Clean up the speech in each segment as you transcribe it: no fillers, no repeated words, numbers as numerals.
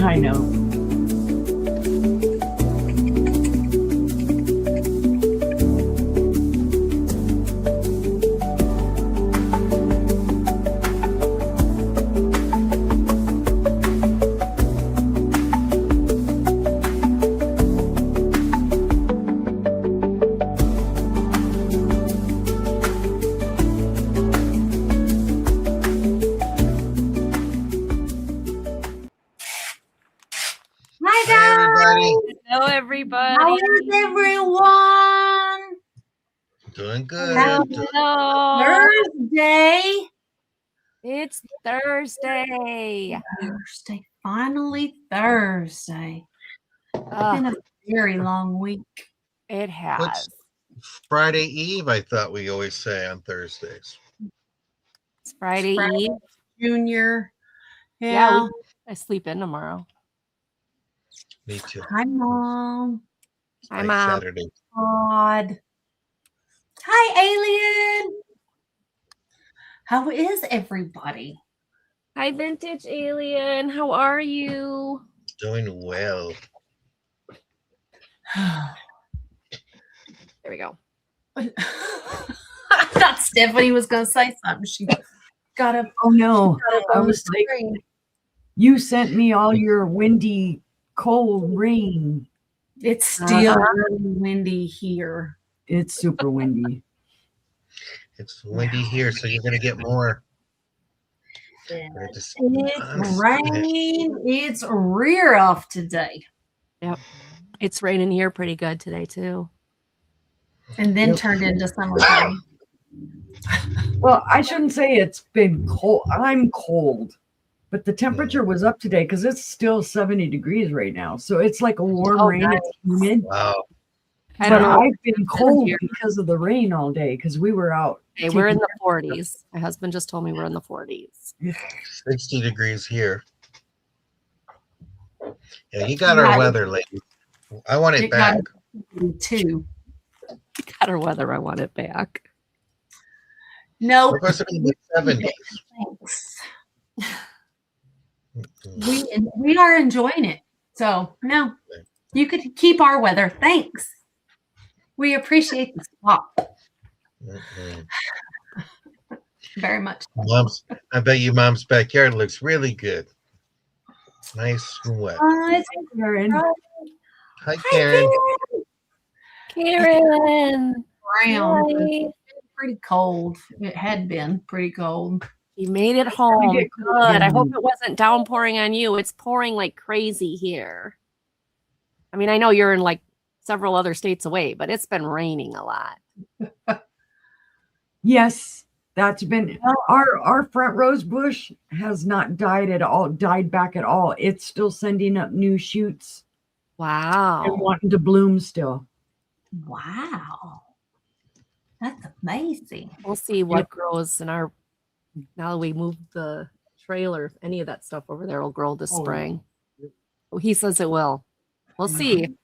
I know. Hi Hi, everybody. guys! Hello, How everybody. is everyone? Doing good. Hello. Thursday. It's Thursday. Thursday. Finally Thursday. Been a very long week. It has. What's Friday Eve? I thought we always say on Thursdays. It's Friday Friday. Eve. Junior. Yeah, I sleep in tomorrow. Me too. Hi, Mom. Hi, Like Mom. Saturday. Todd. Hi, Alien. How is everybody? Hi, Vintage Alien. How are you? Doing well. There we go. I thought Stephanie was going to say something. She got up. Oh no. Got up I on was the like, screen. you sent me all your windy, cold rain. It's still really windy here. It's super windy. It's windy here, so you're going to get more. It's rain. It's rear off today. Yep. It's raining here pretty good today, too. And then turned into summertime. Well, I shouldn't say it's been cold. I'm cold, but the temperature was up today because it's still 70 degrees right now. So it's like a warm rain. Nice. It's humid. Wow. I don't know. I've been cold because of the rain all day because we were out. Okay, we're in the 40s. My husband just told me we're in the 40s. 60 degrees here. Yeah, you got our weather, lady. I want it back. Too. Got our weather. I want it back. No. We're supposed to be in the 70s. Thanks. We are enjoying it. So no, you could keep our weather. Thanks. We appreciate the swap. Very much. I bet you mom's backyard looks really good. Nice and wet. It's Karen. Hi, Karen. Karen. Brown. Hi. Pretty cold. It had been pretty cold. You made it home. get Good. cold. I hope it wasn't downpouring on you. It's pouring like crazy here. I mean, I know you're in like several other states away, but it's been raining a lot. Yes, that's been our front rose bush has not died back at all. It's still sending up new shoots and Wow. wanting to bloom still. Wow. That's amazing. We'll see what grows in our, now that we moved the trailer, if any of that stuff over there will grow this spring. He says it will. We'll see.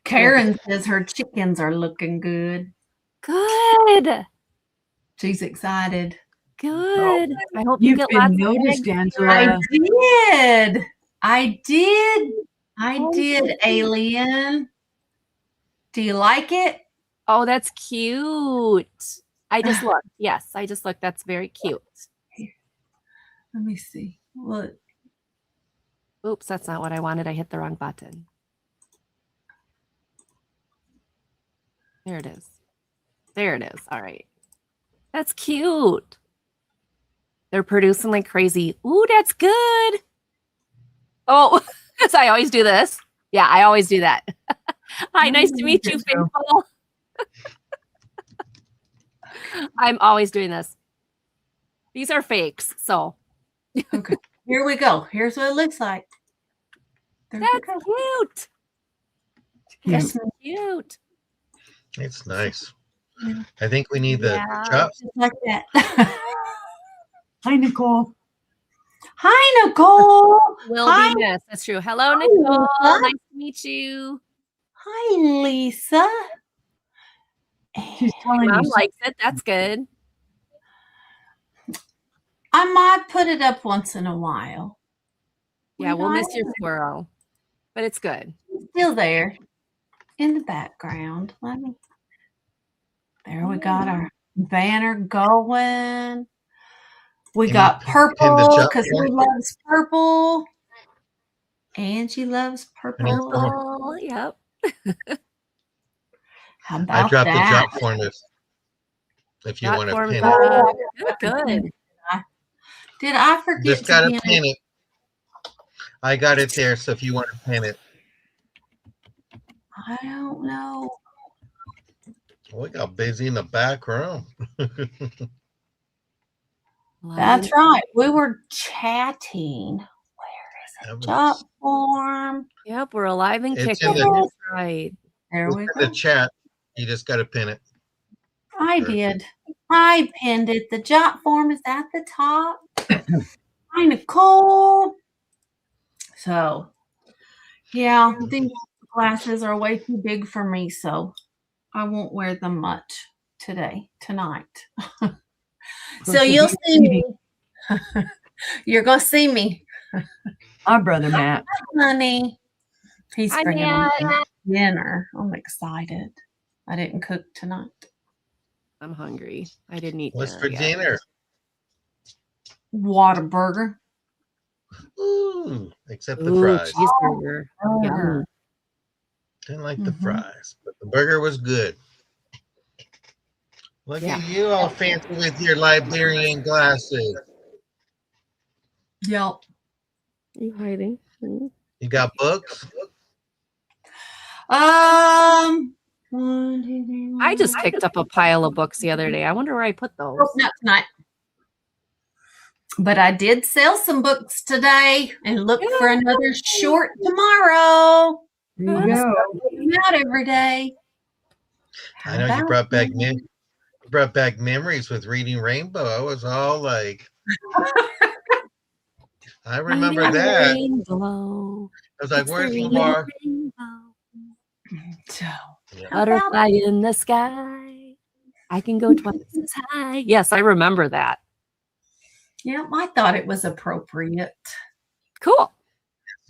Karen says her chickens are looking good. Good. She's excited. Good. I hope you You've get been lots of noticed, eggs. Angela. I did, Alien. Do you like it? Oh, that's cute. I just looked. Yes, I just looked. That's very cute. Let me see. Look. Oops, that's not what I wanted. I hit the wrong button. There it is. There it is. All right. That's cute. They're producing like crazy. Ooh, that's good. Oh, because I always do this. Yeah, I always do that. Hi, nice to meet you, Faithful. I'm always doing this. These are fakes, so. Okay, here we go. Here's what it looks like. That's cute. That's cute. It's nice. I think we need the just like that. Hi, Nicole. Hi, Nicole. Will be missed. That's true. Hello, Nicole. Nice to meet you. Hi, Lisa. She's telling Mom you likes it. That's good. I might put it up once in a while. Yeah, we'll miss your Nice. squirrel, but it's good. He's still there in the background. There we got our banner going. We Can got you pin the purple jump because for he me? loves purple. Angie loves I need purple. someone- Oh, yep. How I about dropped the that? drop form if you Jot want to form's pin up. it. Good. Did I forget Just to gotta pin pin it? it. I got it there, so if you want to pin it. I don't know. We got busy in the back room. That's right. We were chatting. That was- Job form. Yep, we're alive and It's kicking. in the- That's right. There It's we in go. the chat. You just gotta pin it. I did. I pinned it. The job form is at the top. Kind of cool. So, yeah, these glasses are way too big for me, so I won't wear them much tonight. So you'll see me. You're going to see me, Our brother Matt. honey. He's Hi, bringing Matt. me dinner. I'm excited. I didn't cook tonight. I'm hungry. I didn't eat What's dinner for yet. dinner? Whataburger. Ooh, except the Ooh, fries. cheeseburger. Yum. Didn't like the Mhm. fries, but the burger was good. Look Yeah. at you all fancy with your librarian glasses. Yep. You hiding? You got books? One, two, three, I just four. picked up a pile of books the other day. I wonder where I put those. Oh, not tonight. But I did sell some books today and look for another short tomorrow. There you go. Putting out every day. I know you brought back memories with reading Rainbow. I was all like, I remember Reading that. Rainbow. I was like, It's the where's reading Lamar? rainbow. So, Yeah. Butterfly in the sky. I can go twice as high. Yes, I remember that. yeah, I thought it was appropriate. Cool.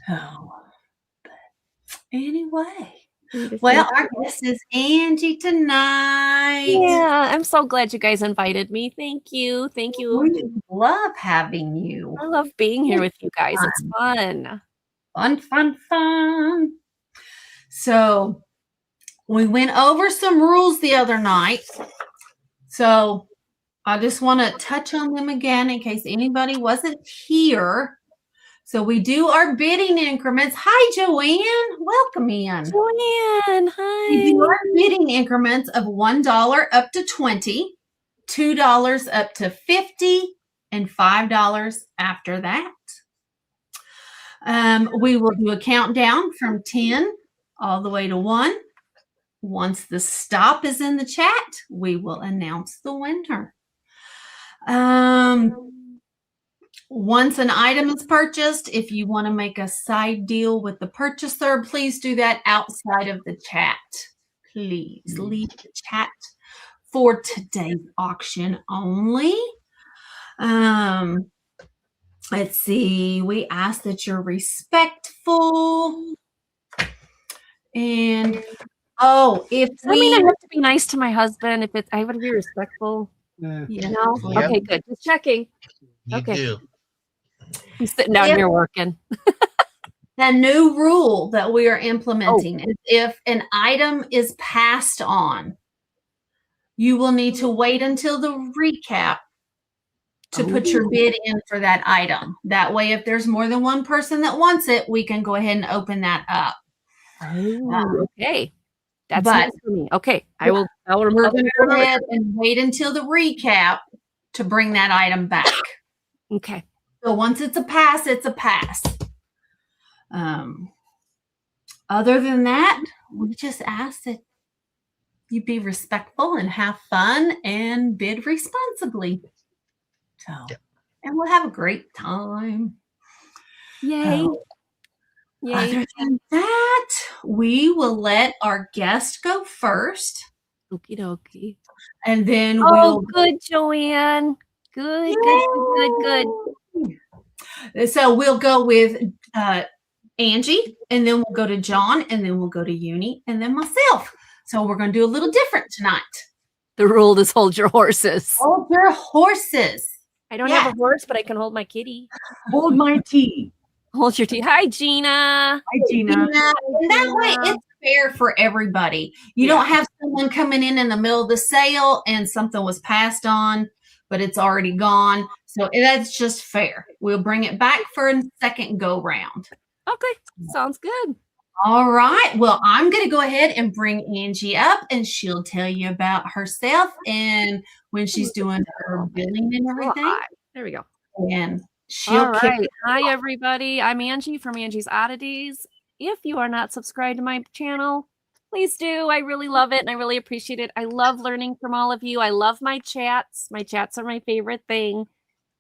Oh, but anyway, well, our guest is Angie tonight. Yeah, I'm so glad you guys invited me. Thank you. Thank you. We love having you. I love being here with you guys. It's fun. Fun, fun, fun. So we went over some rules the other night. So I just want to touch on them again in case anybody wasn't here. So we do our bidding increments. Hi, Joanne. Welcome in. Joanne, We do hi. our bidding increments of $1 up to 20, $2 up to 50, and $5 after that. We will do a countdown from 10 all the way to 1. Once the stop is in the chat, we will announce the winner. Once an item is purchased, if you want to make a side deal with the purchaser, please do that outside of the chat. Please leave the chat for today's auction only. Let's see. We ask that you're respectful. And if I mean, I we, have to be nice to my husband. If it's, I have to be respectful. you No. know, Yep. Okay, good. Just checking. You Okay. do. He's sitting down Yep. here working. the new rule that we are implementing is if an item is passed on, you will need to wait until the recap to put your bid in for that item. That way, if there's more than one person that wants it, we can go ahead and open that up. Oh, okay. That's But- nice for me. Okay, I will. I'll We're remember. going to go ahead and wait until the recap to bring that item back. Okay. So once it's a pass, it's a pass. Other than that, we just ask that you be respectful and have fun and bid responsibly. So, Yep. and we'll have a great time. Yay. Oh. Yay. Other than that, we will let our guest go first, Okie dokie. and then Oh, we'll. good, Joanne. Good. So So we'll go with Angie, and then we'll go to John, and then we'll go to Uni, and then myself. So we're going to do a little different tonight. The rule is hold your horses. Hold your horses. I don't have a horse, but I can hold my kitty. Hold my tea. Hold your tea. Hi, Gina. Hi, Gina. And that way it's fair for everybody. You don't have someone coming in the middle of the sale and something was passed on, but it's already gone. So that's just fair. We'll bring it back for a second go round. Okay, sounds good. All right. Well, I'm going to go ahead and bring Angie up, and she'll tell you about herself and when she's doing her billing and everything. There we go. And she'll kick it Hi, off. everybody. I'm Angie from Angie's Oddities. If you are not subscribed to my channel, please do. I really love it, and I really appreciate it. I love learning from all of you. I love my chats. My chats are my favorite thing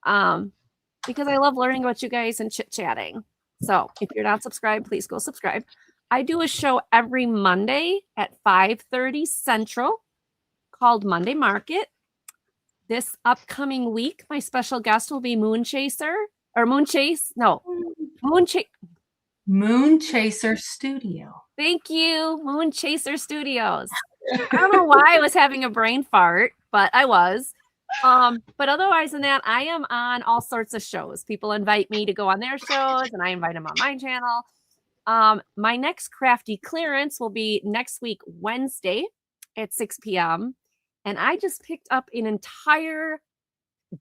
because I love learning about you guys and chit-chatting. So if you're not subscribed, please go subscribe. I do a show every Monday at 5:30 Central called Monday Market. This upcoming week, my special guest will be Moon Chaser Studio. Thank you, Moon Chaser Studios. I don't know why I was having a brain fart, but I was. But otherwise than that, I am on all sorts of shows. People invite me to go on their shows, and I invite them on my channel. My next crafty clearance will be next week, Wednesday at 6 p.m. And I just picked up an entire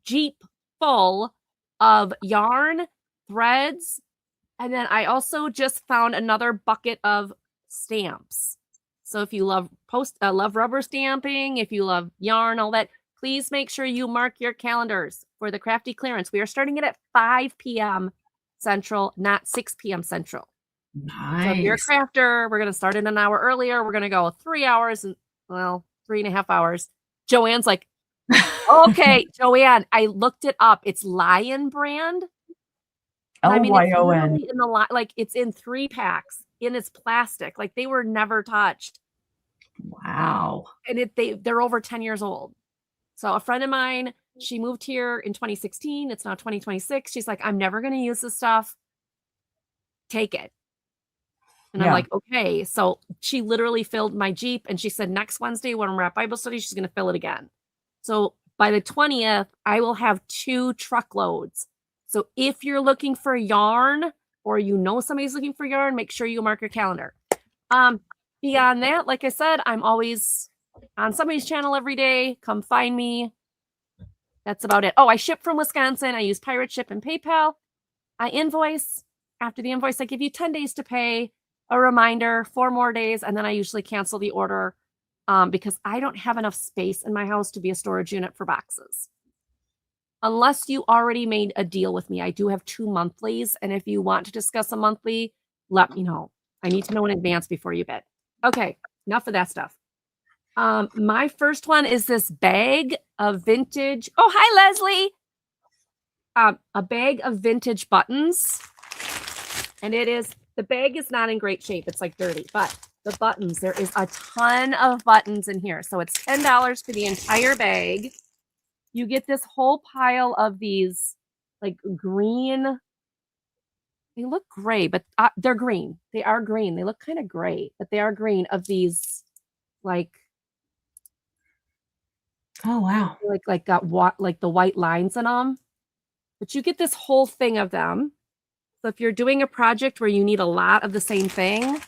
Jeep full of yarn, threads, and then I also just found another bucket of stamps. So if you love love rubber stamping, if you love yarn, all that, please make sure you mark your calendars for the crafty clearance. We are starting it at 5 p.m. Central, not 6 p.m. Central. Nice. So if you're a crafter, we're going to start it an hour earlier. We're going to go 3 hours and, 3.5 hours. Joanne's like, okay, Joanne, I looked it up. It's Lion brand. Lyon. It's in the like it's in 3 packs and it's plastic. Like they were never touched. Wow. And they're over 10 years old. So a friend of mine, she moved here in 2016. It's now 2026. She's like, I'm never going to use this stuff. Take it. And I'm like, okay. So she literally filled my Jeep and she said next Wednesday when we're at Bible study, she's going to fill it again. So by the 20th, I will have 2 truckloads. So if you're looking for yarn or you know somebody's looking for yarn, make sure you mark your calendar. Beyond that, like I said, I'm always on somebody's channel every day. Come find me. That's about it. Oh, I ship from Wisconsin. I use Pirate Ship and PayPal. I invoice. After the invoice, I give you 10 days to pay. A reminder, 4 more days, and then I usually cancel the order because I don't have enough space in my house to be a storage unit for boxes. Unless you already made a deal with me. I do have 2 monthlies, and if you want to discuss a monthly, let me know. I need to know in advance before you bid. Okay, enough of that stuff. My first one is this bag of vintage. Oh, hi, Leslie. A bag of vintage buttons, and the bag is not in great shape. It's like dirty, but the buttons, there is a ton of buttons in here. So it's $10 for the entire bag. You get this whole pile of these like green. They look gray, but they're green. They are green. They look kind of gray, but they are green of these like. Oh, wow. Like the white lines in them. But you get this whole thing of them. So if you're doing a project where you need a lot of the same thing,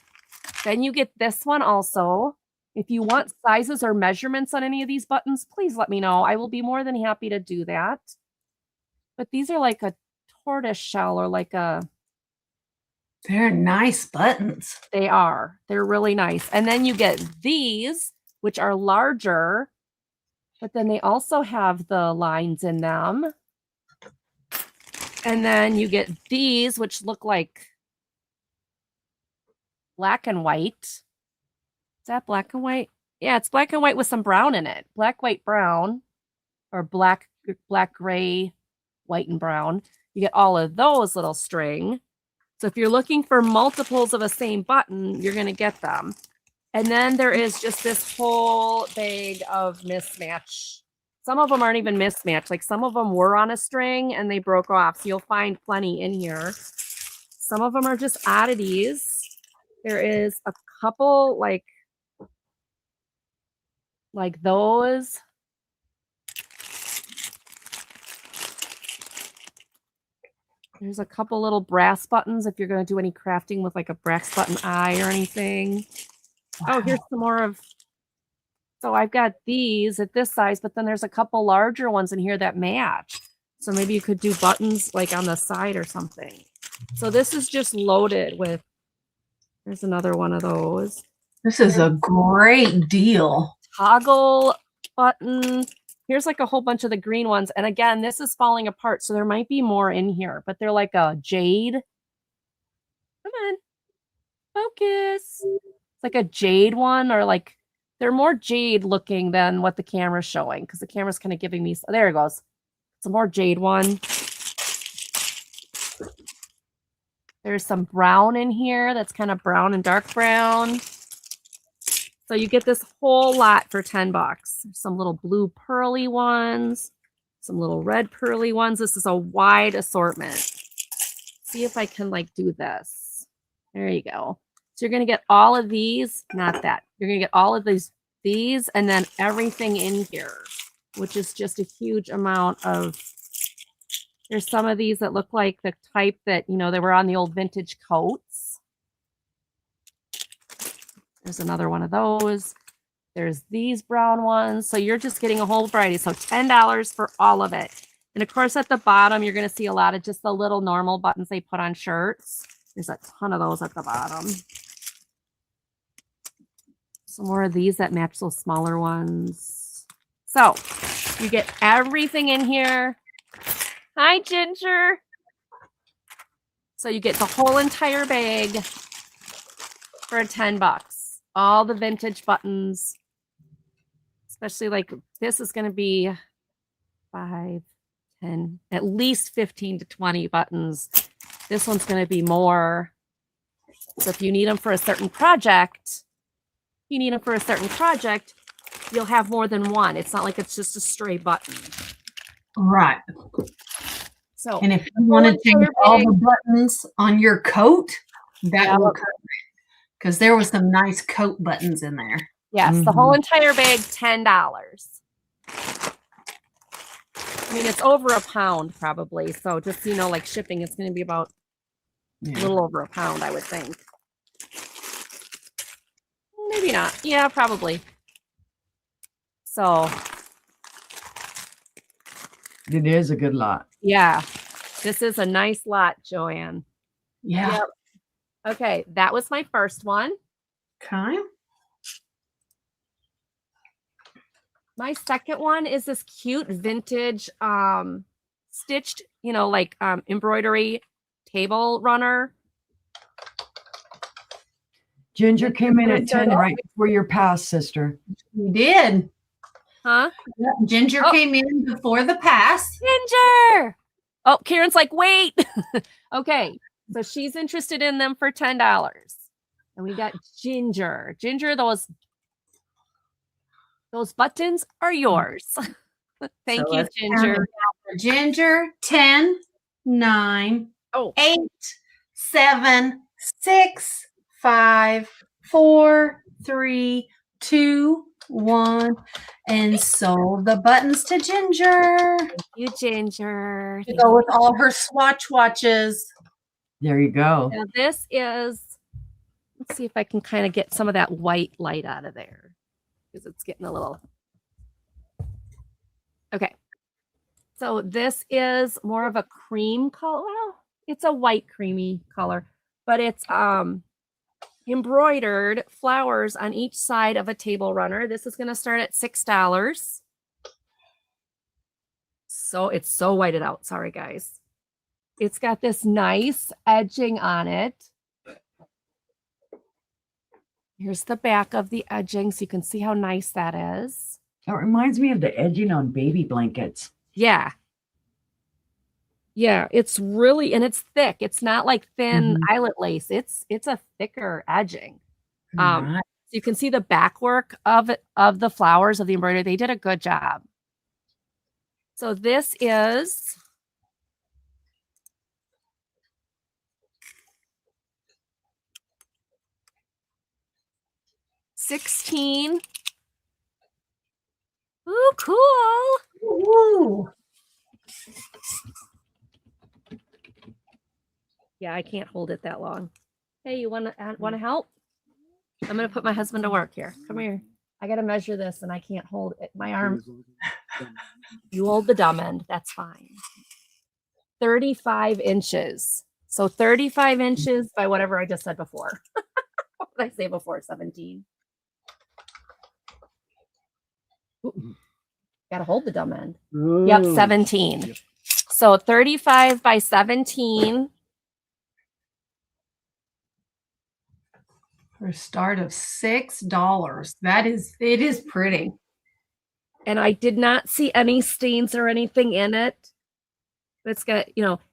then you get this one also. If you want sizes or measurements on any of these buttons, please let me know. I will be more than happy to do that. But these are like a tortoise shell or like a... They're nice buttons. They are. They're really nice. And then you get these, which are larger, but then they also have the lines in them. And then you get these, which look like black and white. Is that black and white? Yeah, it's black and white with some brown in it. Black, white, brown, or black, gray, white, and brown. You get all of those little string. So if you're looking for multiples of a same button, you're going to get them. And then there is just this whole bag of mismatch. Some of them aren't even mismatched. Like some of them were on a string and they broke off. So you'll find plenty in here. Some of them are just oddities. There is a couple like those. There's a couple little brass buttons if you're going to do any crafting with like a brass button eye or anything. Oh, here's some more of. So I've got these at this size, but then there's a couple larger ones in here that match. So maybe you could do buttons like on the side or something. So this is just loaded with. There's another one of those. This is a great deal. Toggle button. Here's like a whole bunch of the green ones. And again, this is falling apart. So there might be more in here, but they're like a jade. Come on. Focus. It's like a jade one, or like they're more jade looking than what the camera's showing, because the camera's kind of giving me. There it goes. It's a more jade one. There's some brown in here that's kind of brown and dark brown. So you get this whole lot for $10. Some little blue pearly ones, some little red pearly ones. This is a wide assortment. See if I can like do this. There you go. So you're going to get all of these, not that. You're going to get all of these, and then everything in here, which is just a huge amount of. There's some of these that look like the type that, you know, they were on the old vintage coats. There's another one of those. There's these brown ones. So you're just getting a whole variety. So $10 for all of it. And of course, at the bottom, you're going to see a lot of just the little normal buttons they put on shirts. There's a ton of those at the bottom. Some more of these that match those smaller ones. So you get everything in here. Hi, Ginger. So you get the whole entire bag for $10. All the vintage buttons, especially like this is going to be 5, 10, at least 15 to 20 buttons. This one's going to be more. So if you need them for a certain project, you'll have more than one. It's not like it's just a stray button. Right. So, and if you want to change all the buttons on your coat, that will cover it. Because there was some nice coat buttons in there. Yes, the whole entire bag, $10. I mean, it's over a pound probably. So just, you know, like shipping, it's going to be about a little over a pound, I would think. Maybe not. Yeah, probably. So. It is a good lot. Yeah. This is a nice lot, Joanne. Yeah. Yep. Okay, that was my first one. Okay. My second one is this cute vintage stitched, you know, like embroidery table runner. Ginger came in at 10 right before your pass, sister. You did. Huh? Yep. Ginger came in before the pass. Ginger! Oh, Karen's like, wait. Okay. So she's interested in them for $10. And we got Ginger. Ginger, those buttons are yours. Thank you, Ginger. Ginger, 10, 9, 8, 7, 6, 5, 4, 3, 2, 1. And sold the buttons to Ginger. Thank you, Ginger. To go with all her swatch watches. There you go. Now this is, let's see if I can kind of get some of that white light out of there, because it's getting a little. Okay. So this is more of a cream color. Well, it's a white creamy color, but it's embroidered flowers on each side of a table runner. This is going to start at $6. So it's so whited out. Sorry, guys. It's got this nice edging on it. Here's the back of the edging, so you can see how nice that is. It reminds me of the edging on baby blankets. Yeah. Yeah, it's really, and it's thick. It's not like thin eyelet lace. It's a thicker edging. So you can see the back work of the flowers of the embroidery. They did a good job. So this is 16. Ooh, cool. Ooh. Yeah, I can't hold it that long. Hey, you want to help? I'm going to put my husband to work here. Come here. I got to measure this and I can't hold it. My arm. You hold the dumb end. That's fine. 35 inches. So 35 inches by whatever I just said before. What did I say before? 17. Got to hold the dumb end. Yep, 17. So 35 by 17. For a start of $6. It is pretty. And I did not see any stains or anything in it. It's got,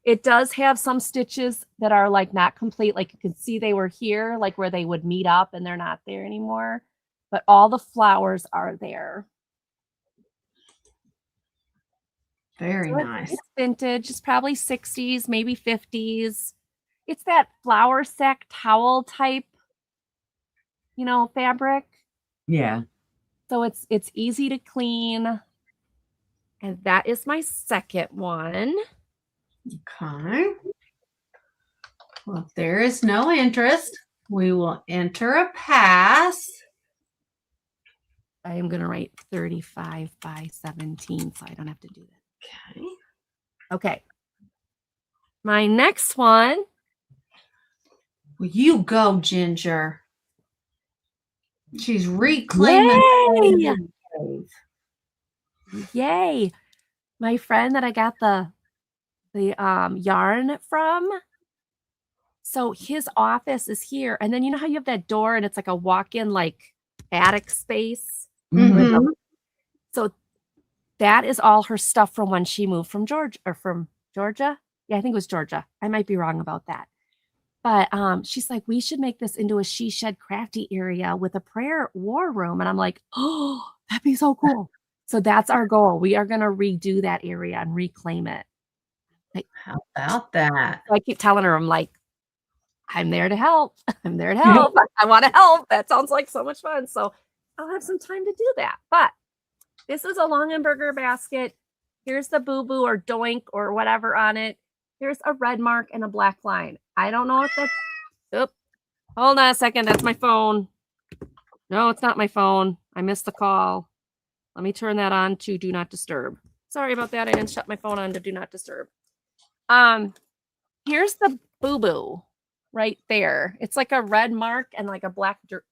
it does have some stitches that are like not complete. Like you can see they were here, like where they would meet up and they're not there anymore. But all the flowers are there. Very nice. It's vintage. It's probably 60s, maybe 50s. It's that flour sack towel type, fabric. Yeah. So it's easy to clean. And that is my second one. Okay. Well, if there is no interest, we will enter a pass. I am going to write 35 by 17 so I don't have to do that. Okay. Okay. My next one. Well, you go, Ginger. She's reclaiming. Yay! Yay. My friend that I got the yarn from. So his office is here. And then you know how you have that door and it's like a walk-in like attic space? Mhm. So that is all her stuff from when she moved from Georgia. Yeah, I think it was Georgia. I might be wrong about that. But she's like, we should make this into a she shed crafty area with a prayer war room. And I'm like, oh, that'd be so cool. So that's our goal. We are going to redo that area and reclaim it. How about that? So I keep telling her, I'm like, I'm there to help. I'm there to help. I want to help. That sounds like so much fun. So I'll have some time to do that. But this is a Longaberger basket. Here's the boo-boo or doink or whatever on it. Here's a red mark and a black line. I don't know if that's... Oop. Hold on a second. That's my phone. No, it's not my phone. I missed the call. Let me turn that on to do not disturb. Sorry about that. I didn't shut my phone on to do not disturb. Here's the boo-boo right there. It's like a red mark and like a black dirt.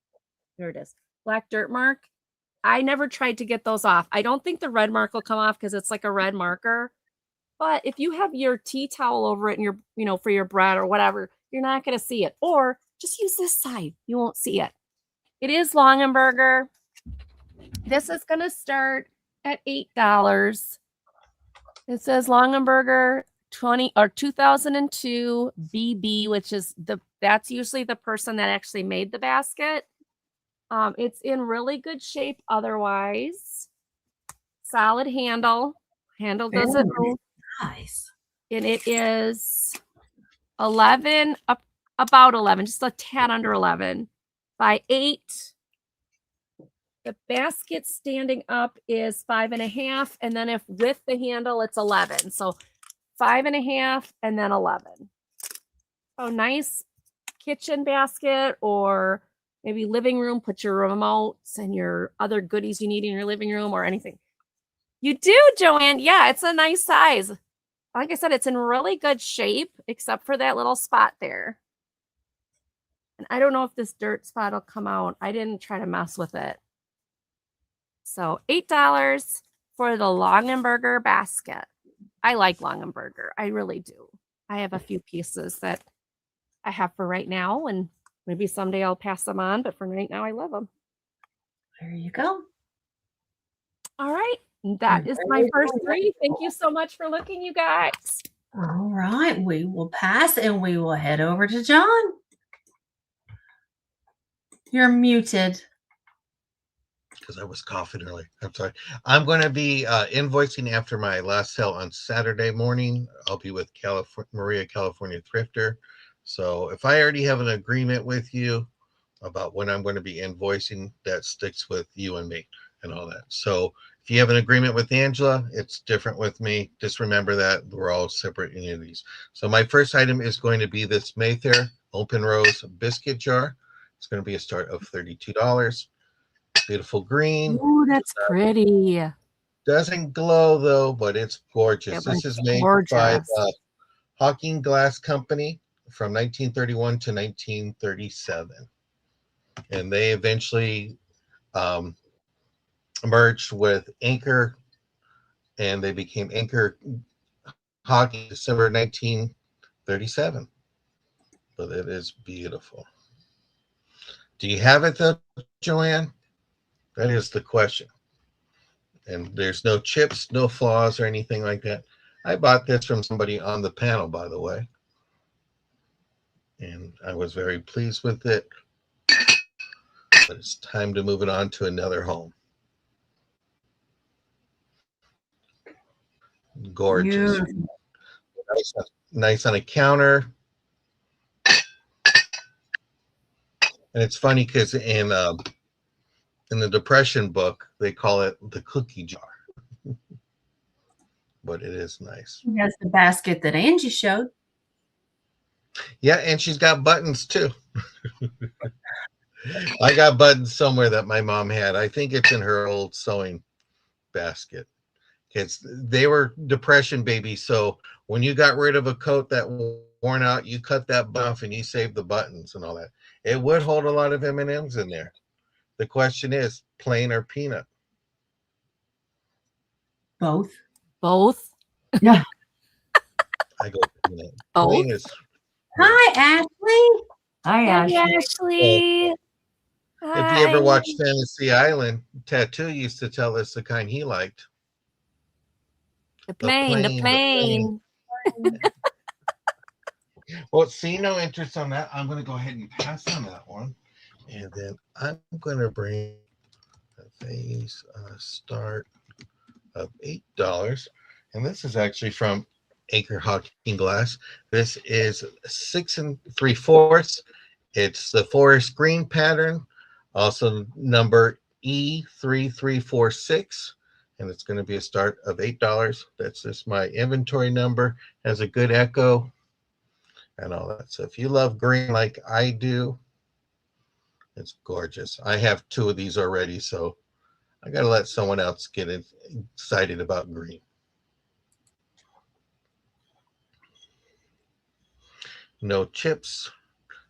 There it is. Black dirt mark. I never tried to get those off. I don't think the red mark will come off because it's like a red marker. But if you have your tea towel over it and your, for your bread or whatever, you're not going to see it. Or just use this side. You won't see it. It is Longaberger. This is going to start at $8. It says Longaberger 2002 BB, which is that's usually the person that actually made the basket. It's in really good shape otherwise. Solid handle. Handle doesn't move. Nice. And it is 11, about 11, just a tad under 11 by 8. The basket standing up is 5.5. And then if with the handle, it's 11. So 5.5 and then 11. Oh, nice kitchen basket or maybe living room, put your remotes and your other goodies you need in your living room or anything. You do, Joanne. Yeah, it's a nice size. Like I said, it's in really good shape, except for that little spot there. And I don't know if this dirt spot will come out. I didn't try to mess with it. So $8 for the Longaberger basket. I like Longaberger. I really do. I have a few pieces that I have for right now, and maybe someday I'll pass them on. But for right now, I love them. There you go. All right. That is my first 3. Thank you so much for looking, you guys. All right. We will pass and we will head over to John. You're muted. Because I was coughing early. I'm sorry. I'm going to be invoicing after my last sale on Saturday morning. I'll be with Maria California Thrifter. So if I already have an agreement with you, about when I'm going to be invoicing. That sticks with you and me and all that. So if you have an agreement with Angela, it's different with me. Just remember that we're all separate entities. So my first item is going to be this Mayfair Open Rose biscuit jar. It's going to be a start of $32. Beautiful green. Ooh, that's pretty. Doesn't glow though, but it's gorgeous. It This is looks made gorgeous. by the Hawking Glass Company from 1931 to 1937. And they eventually merged with Anchor, and they became Anchor Hawking December 1937. But it is beautiful. Do you have it though, Joanne? That is the question. And there's no chips, no flaws or anything like that. I bought this from somebody on the panel, by the way. And I was very pleased with it. But it's time to move it on to another home. Gorgeous. Nice on a counter. And it's funny because in the Depression book, they call it the cookie jar. But it is nice. He has the basket that Angie showed. Yeah, and she's got buttons too. I got buttons somewhere that my mom had. I think it's in her old sewing basket. They were Depression babies, so when you got rid of a coat that worn out, you cut that button off and you saved the buttons and all that. It would hold a lot of M&Ms in there. The question is, plain or peanut? Both. Both. Yeah. I go peanut. Both. Plain is. Hi, Ashley. Hi, Hi, Ashley. Ashley. If you ever watched Fantasy Island, Tattoo used to tell us the kind he liked. The plane. Well, see no interest on that. I'm going to go ahead and pass on that one. And then I'm going to bring a vase start of $8. And this is actually from Anchor Hawking Glass. This is 6 3/4. It's the forest green pattern, also number E3346. And it's going to be a start of $8. That's just my inventory number. Has a good echo and all that. So if you love green like I do, it's gorgeous. I have 2 of these already, so I got to let someone else get excited about green. No chips,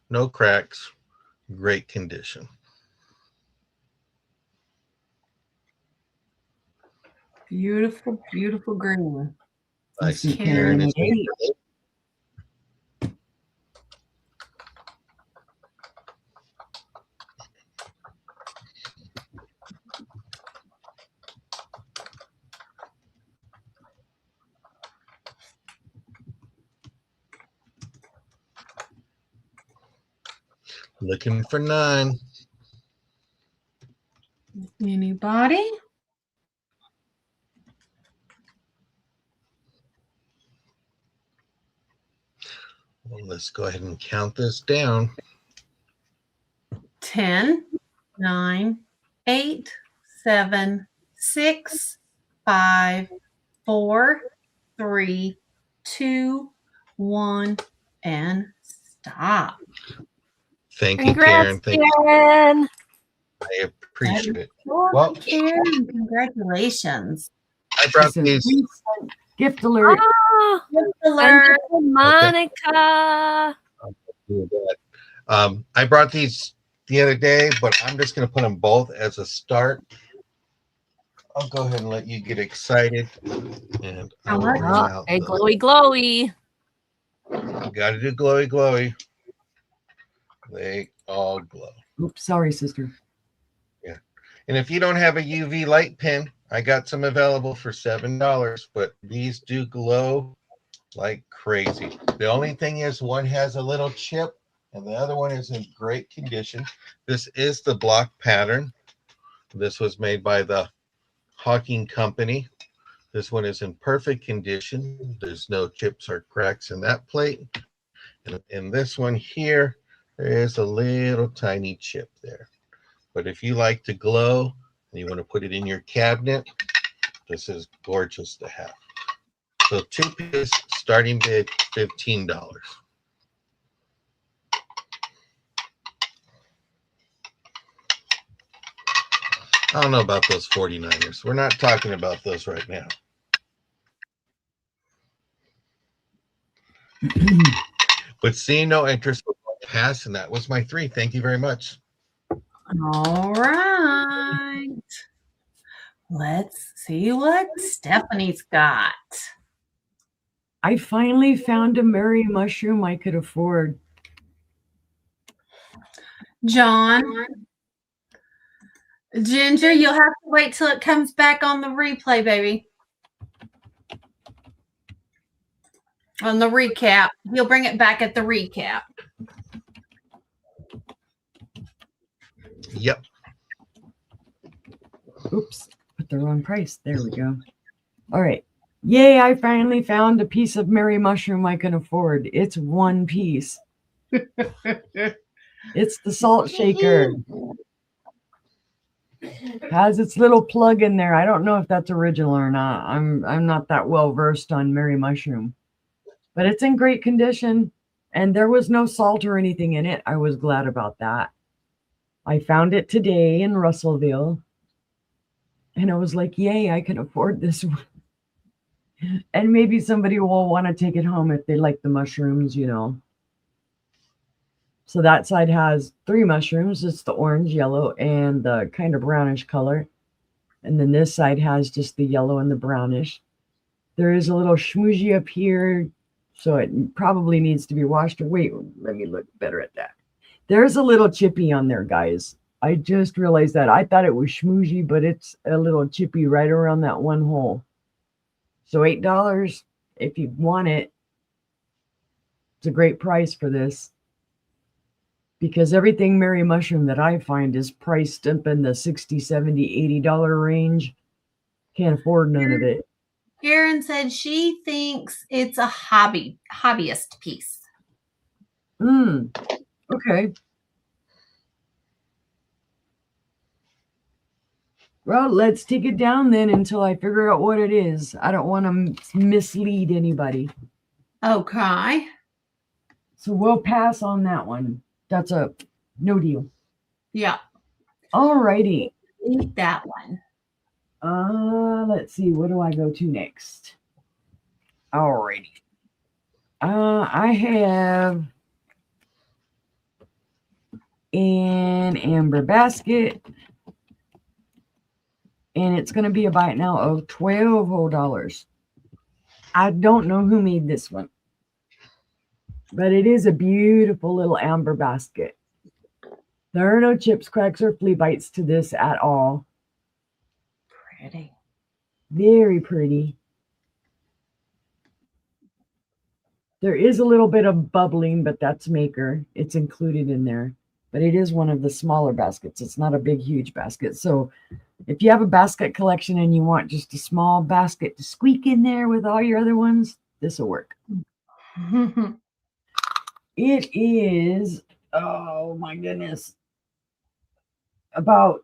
no cracks, great condition. Beautiful, beautiful green. I see see Karen Karen at is 8. looking for 9. Anybody? Well, let's go ahead and count this down. 10, 9, 8, 7, 6, 5, 4, 3, 2, 1, and stop. Thank you, Congrats, Karen. Thank you. Karen. I appreciate it. Well, Well- Karen, congratulations. I brought She said, these. "Please send gift alert." Oh, Alert. Monica. I brought these the other day, but I'm just going to put them both as a start. I'll go ahead and let you get excited. And I will Alright. bring Oh, out hey, the- glowy, glowy. You got to do glowy, glowy. They all glow. Oops, sorry, sister. And if you don't have a UV light pen, I got some available for $7, but these do glow like crazy. The only thing is one has a little chip and the other one is in great condition. This is the block pattern. This was made by the Hawking Company. This one is in perfect condition. There's no chips or cracks in that plate. And in this one here, there is a little tiny chip there. But if you like to glow and you want to put it in your cabinet, this is gorgeous to have. So 2 pieces, starting bid $15. I don't know about those 49ers. We're not talking about those right now. But seeing no interest, pass, and that was my 3. Thank you very much. All right. Let's see what Stephanie's got. I finally found a Mary mushroom I could afford. John. Ginger, you'll have to wait till it comes back on the replay, baby. On the recap. He'll bring it back at the recap. Yep. Oops, put the wrong price. There we go. All right. Yay, I finally found a piece of Mary mushroom I can afford. It's 1 piece. It's the salt shaker. Has its little plug in there. I don't know if that's original or not. I'm not that well versed on Mary mushroom. But it's in great condition. And there was no salt or anything in it. I was glad about that. I found it today in Russellville. And I was like, yay, I can afford this one. And maybe somebody will want to take it home if they like the mushrooms, you know. So that side has 3 mushrooms. It's the orange, yellow, and the kind of brownish color. And then this side has just the yellow and the brownish. There is a little schmoozy up here, so it probably needs to be washed. Wait, let me look better at that. There's a little chippy on there, guys. I just realized that. I thought it was schmoozy, but it's a little chippy right around that one hole. So $8 if you want it. It's a great price for this. Because everything Mary mushroom that I find is priced up in the $60, $70, $80 range. Can't afford none of it. Karen said she thinks it's a hobbyist piece. Okay. Well, let's take it down then until I figure out what it is. I don't want to mislead anybody. Okay. So we'll pass on that one. That's a no deal. Yeah. All righty. Eat that one. Let's see. What do I go to next? All righty. I have an amber basket. And it's going to be a buy it now of $12 whole. I don't know who made this one. But it is a beautiful little amber basket. There are no chips, cracks, or flea bites to this at all. Pretty. Very pretty. There is a little bit of bubbling, but that's maker. It's included in there. But it is one of the smaller baskets. It's not a big, huge basket. So if you have a basket collection and you want just a small basket to squeak in there with all your other ones, this will work. It is, oh my goodness, about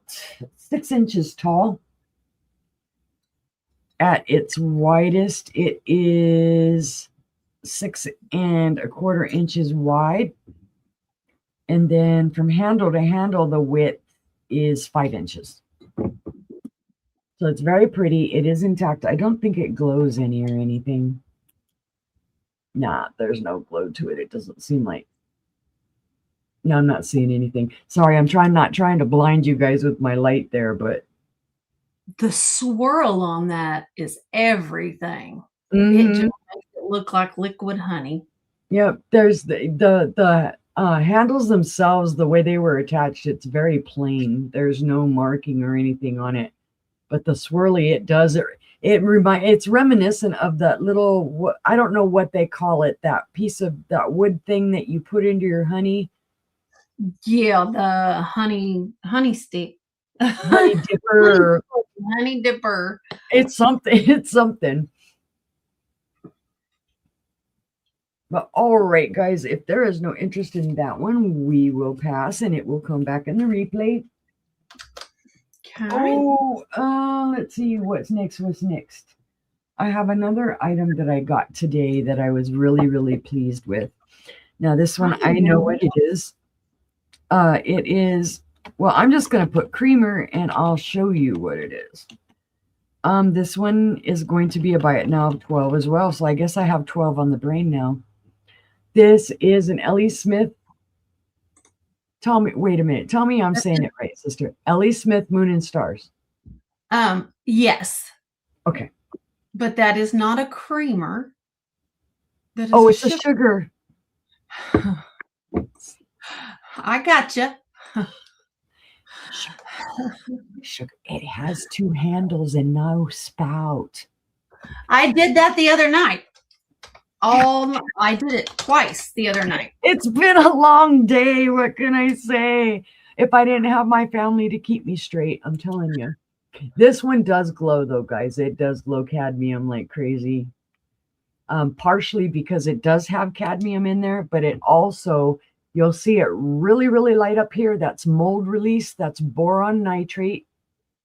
6 inches tall. At its widest, it is 6 1/4 inches wide. And then from handle to handle, the width is 5 inches. So it's very pretty. It is intact. I don't think it glows any or anything. Nah, there's no glow to it. It doesn't seem like. No, I'm not seeing anything. Sorry, I'm not trying to blind you guys with my light there, but the swirl on that is everything. Mm-hmm. It just makes it look like liquid honey. Yep, there's the handles themselves, the way they were attached, it's very plain. There's no marking or anything on it. But the swirly, it's reminiscent of that little, I don't know what they call it, that piece of that wood thing that you put into your honey. Yeah, the honey stick. Honey dipper. Honey dipper. It's something. But all right, guys, if there is no interest in that one, we will pass and it will come back in the replay. Okay. Oh, let's see what's next. I have another item that I got today that I was really, really pleased with. Now, this one, I know what it is. It is, well, I'm just going to put creamer and I'll show you what it is. This one is going to be a buy it now of 12 as well. So I guess I have 12 on the brain now. This is an Ellie Smith. Tell me, wait a minute. Tell me I'm saying it right, sister. Ellie Smith, Moon and Stars. Yes. Okay. But that is not a creamer. That is It's a sugar. I gotcha. Sugar. It has 2 handles and no spout. I did that the other night. I did it twice the other night. It's been a long day. What can I say? If I didn't have my family to keep me straight, I'm telling you. This one does glow though, guys. It does glow cadmium like crazy. Partially because it does have cadmium in there, but it also, you'll see it really, really light up here. That's mold release. That's boron nitrate.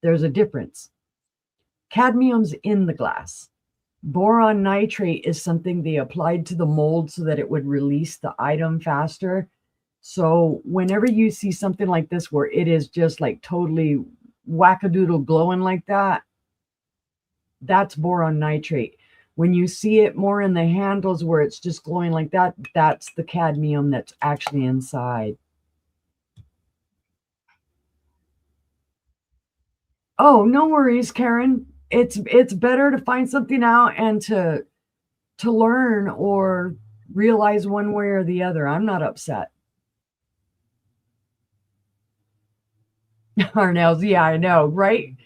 There's a difference. Cadmium's in the glass. Boron nitrate is something they applied to the mold so that it would release the item faster. So whenever you see something like this where it is just like totally wackadoodle glowing like that, that's boron nitrate. When you see it more in the handles where it's just glowing like that, that's the cadmium that's actually inside. Oh, no worries, Karen. It's better to find something out and to learn or realize one way or the other. I'm not upset. Arnell's, yeah, I know, right?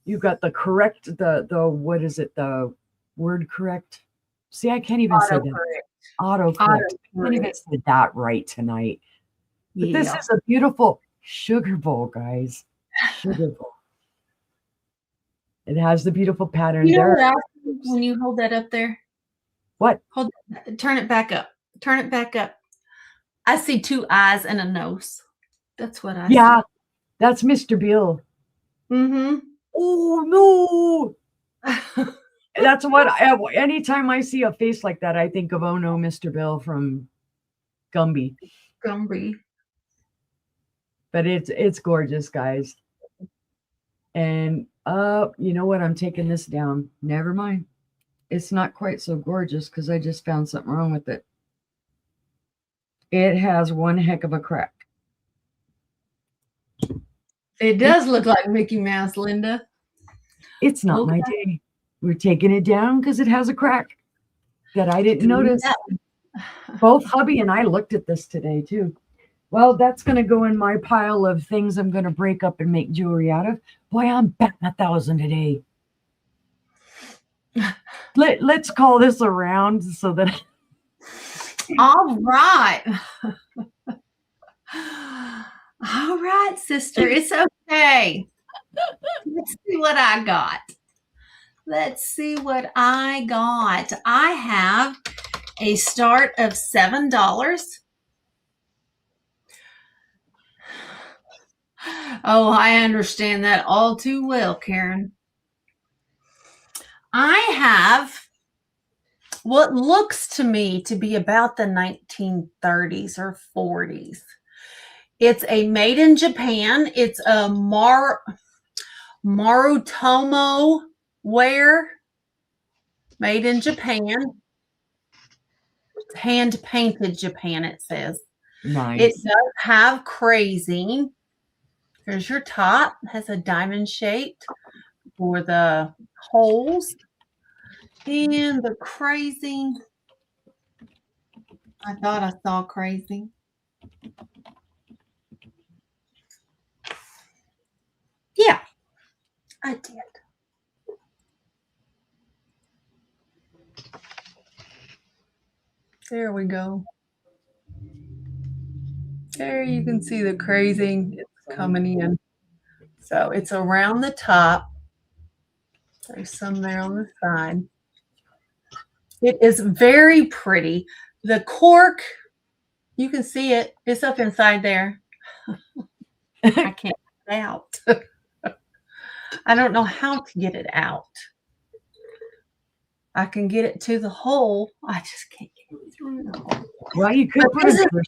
You got the correct, the what is it? The word correct. See, I can't even say that. Autocorrect. I can't even say that right tonight. But this is a beautiful sugar bowl, guys. Sugar bowl. It has the beautiful pattern there. When you hold that up there. What? Turn it back up. Turn it back up. I see 2 eyes and a nose. That's what I see. Yeah, that's Mr. Bill. Mm-hmm. Oh no. That's what anytime I see a face like that, I think of, oh no, Mr. Bill from Gumby. But it's gorgeous, guys. And you know what? I'm taking this down. Never mind. It's not quite so gorgeous because I just found something wrong with it. It has one heck of a crack. It does look like Mickey Mouse, Linda. It's not my day. We're taking it down because it has a crack that I didn't notice. Both hubby and I looked at this today too. Well, that's going to go in my pile of things I'm going to break up and make jewelry out of. Boy, I'm batting 1,000 today. Let's call this around so that. All right. All right, sister. It's okay. Let's see what I got. I have a start of $7. Oh, I understand that all too well, Karen. I have what looks to me to be about the 1930s or 40s. It's a made in Japan. It's a Marutomo ware, made in Japan. Hand painted Japan, it says. Nice. It does have crazy. Here's your top. It has a diamond shaped for the holes. And the crazy. I thought I saw crazy. Yeah, I did. There we go. There you can see the crazing. It's coming in. So it's around the top. There's some there on the side. It is very pretty. The cork, you can see it. It's up inside there. I can't get it out. I don't know how to get it out. I can get it to the hole. I just can't get it through the hole. Well, you could But put this is- another,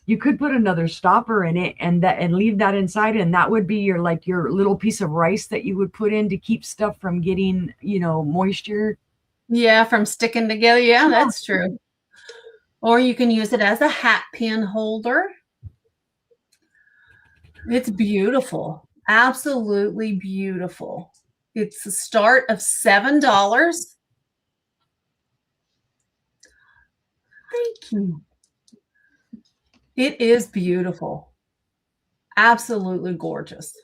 you could put another stopper in it and leave that inside, and that would be your little piece of rice that you would put in to keep stuff from getting, moisture. Yeah, from sticking together. Yeah, that's true. Or you can use it as a hat pin holder. It's beautiful. Absolutely beautiful. It's a start of $7. Thank you. It is beautiful. Absolutely gorgeous.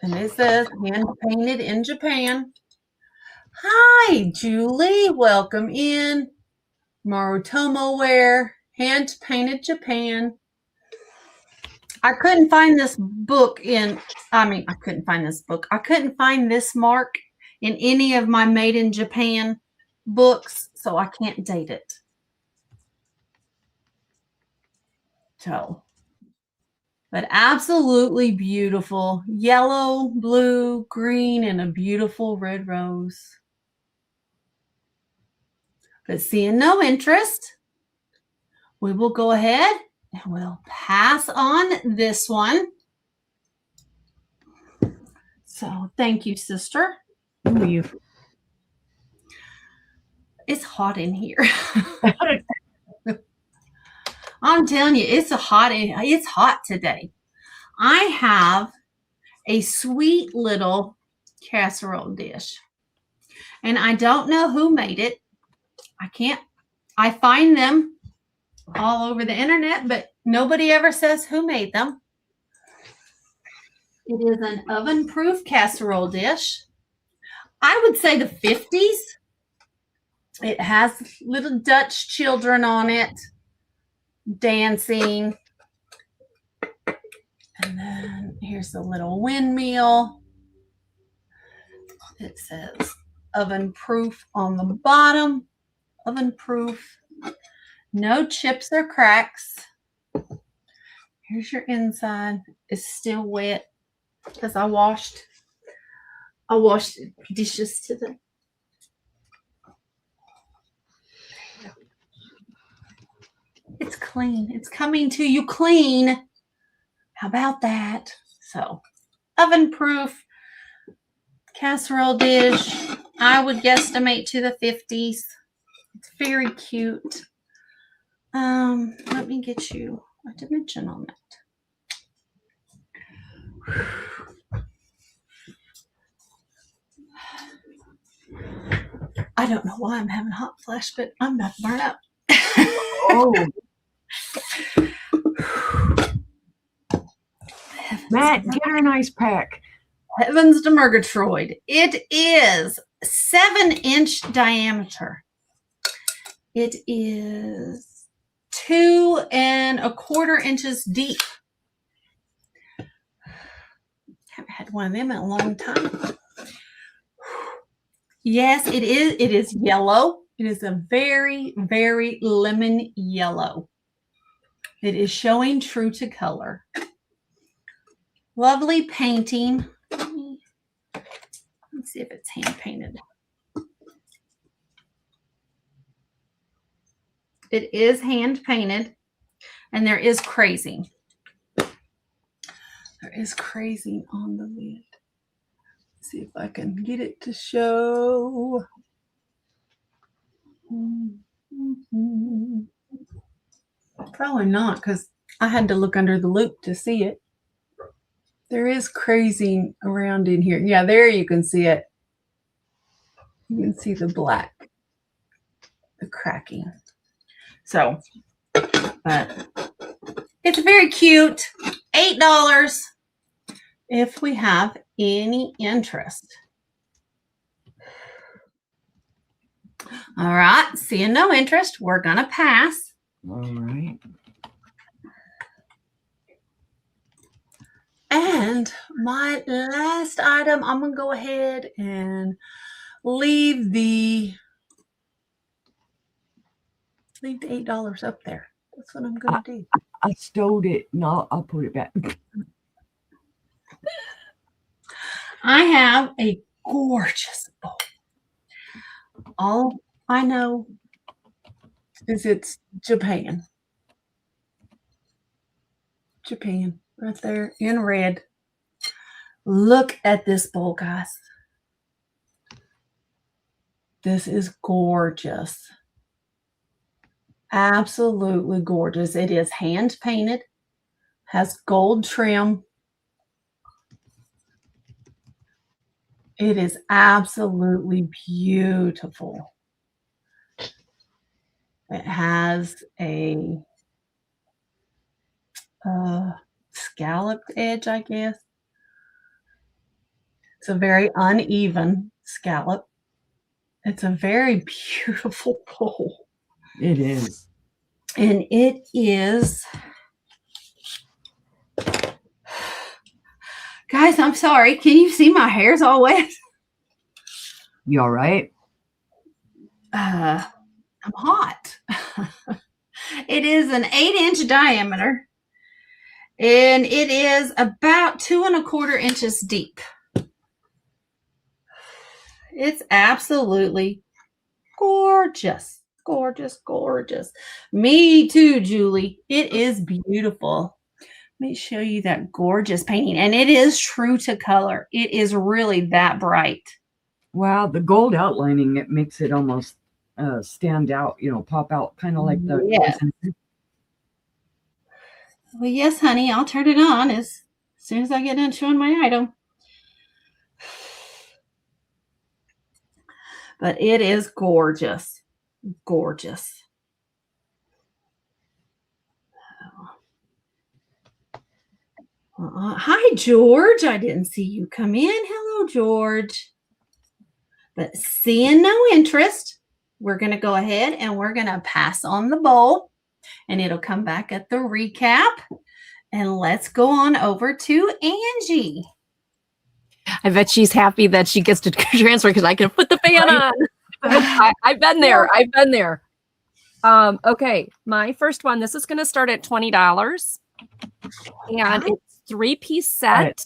And it says hand painted in Japan. Hi, Julie. Welcome in. Marutomo Wear, hand painted Japan. I couldn't find this book I couldn't find this book. I couldn't find this mark in any of my Made in Japan books, so I can't date it. So, but absolutely beautiful. Yellow, blue, green, and a beautiful red rose. But seeing no interest, we will go ahead and we'll pass on this one. So thank you, sister. Ooh, It's hot in here. I'm telling you, it's hot today. I have a sweet little casserole dish. And I don't know who made it. I find them all over the internet, but nobody ever says who made them. It is an oven-proof casserole dish. I would say the 50s. It has little Dutch children on it dancing. And then here's the little windmill. It says oven-proof on the bottom. Oven-proof. No chips or cracks. Here's your inside. It's still wet because I washed dishes today. It's clean. It's coming to you clean. How about that? So, oven-proof casserole dish. I would guesstimate to the 50s. It's very cute. Let me get you a dimension on that. I don't know why I'm having hot flash, but I'm about to burn up. Oh, Matt, get her an ice pack. Heavens to Murgatroyd. It is 7-inch diameter. It is 2 1/4 inches deep. Haven't had one of them in a long time. Yes, it is. It is yellow. It is a very, very lemon yellow. It is showing true to color. Lovely painting. Let's see if it's hand painted. It is hand painted, and there is crazing. There is crazing on the lid. Let's see if I can get it to show. Probably not, because I had to look under the loop to see it. There is crazing around in here. Yeah, there you can see it. You can see the black, the cracking. So, but it's very cute. $8 if we have any interest. All right, seeing no interest, we're going to pass. All right. And my last item, I'm going to go ahead and leave the $8 up there. That's what I'm gonna do. I stowed it. No, I'll put it back. I have a gorgeous bowl. All I know is it's Japan. Japan, right there in red. Look at this bowl, guys. This is gorgeous. Absolutely gorgeous. It is hand painted, has gold trim. It is absolutely beautiful. It has a scalloped edge, I guess. It's a very uneven scallop. It's a very beautiful bowl. It is. And it is, guys, I'm sorry. Can you see my hair's all wet? You all right? I'm hot. It is an 8-inch diameter, and it is about 2¼ inches deep. It's absolutely gorgeous. Gorgeous, gorgeous. Me too, Julie. It is beautiful. Let me show you that gorgeous painting. And it is true to color. It is really that bright. Wow, the gold outlining, it makes it almost stand out, pop out, kind of like the. Yeah. Well, yes, honey, I'll turn it on as soon as I get done showing my item. But it is gorgeous. Gorgeous. Hi, George. I didn't see you come in. Hello, George. But seeing no interest, we're going to go ahead and we're going to pass on the bowl, and it'll come back at the recap. And let's go on over to Angie. I bet she's happy that she gets to transfer because I can put the fan on. I've been there. I've been there. Okay, my first one. This is going to start at $20, and it's 3-piece set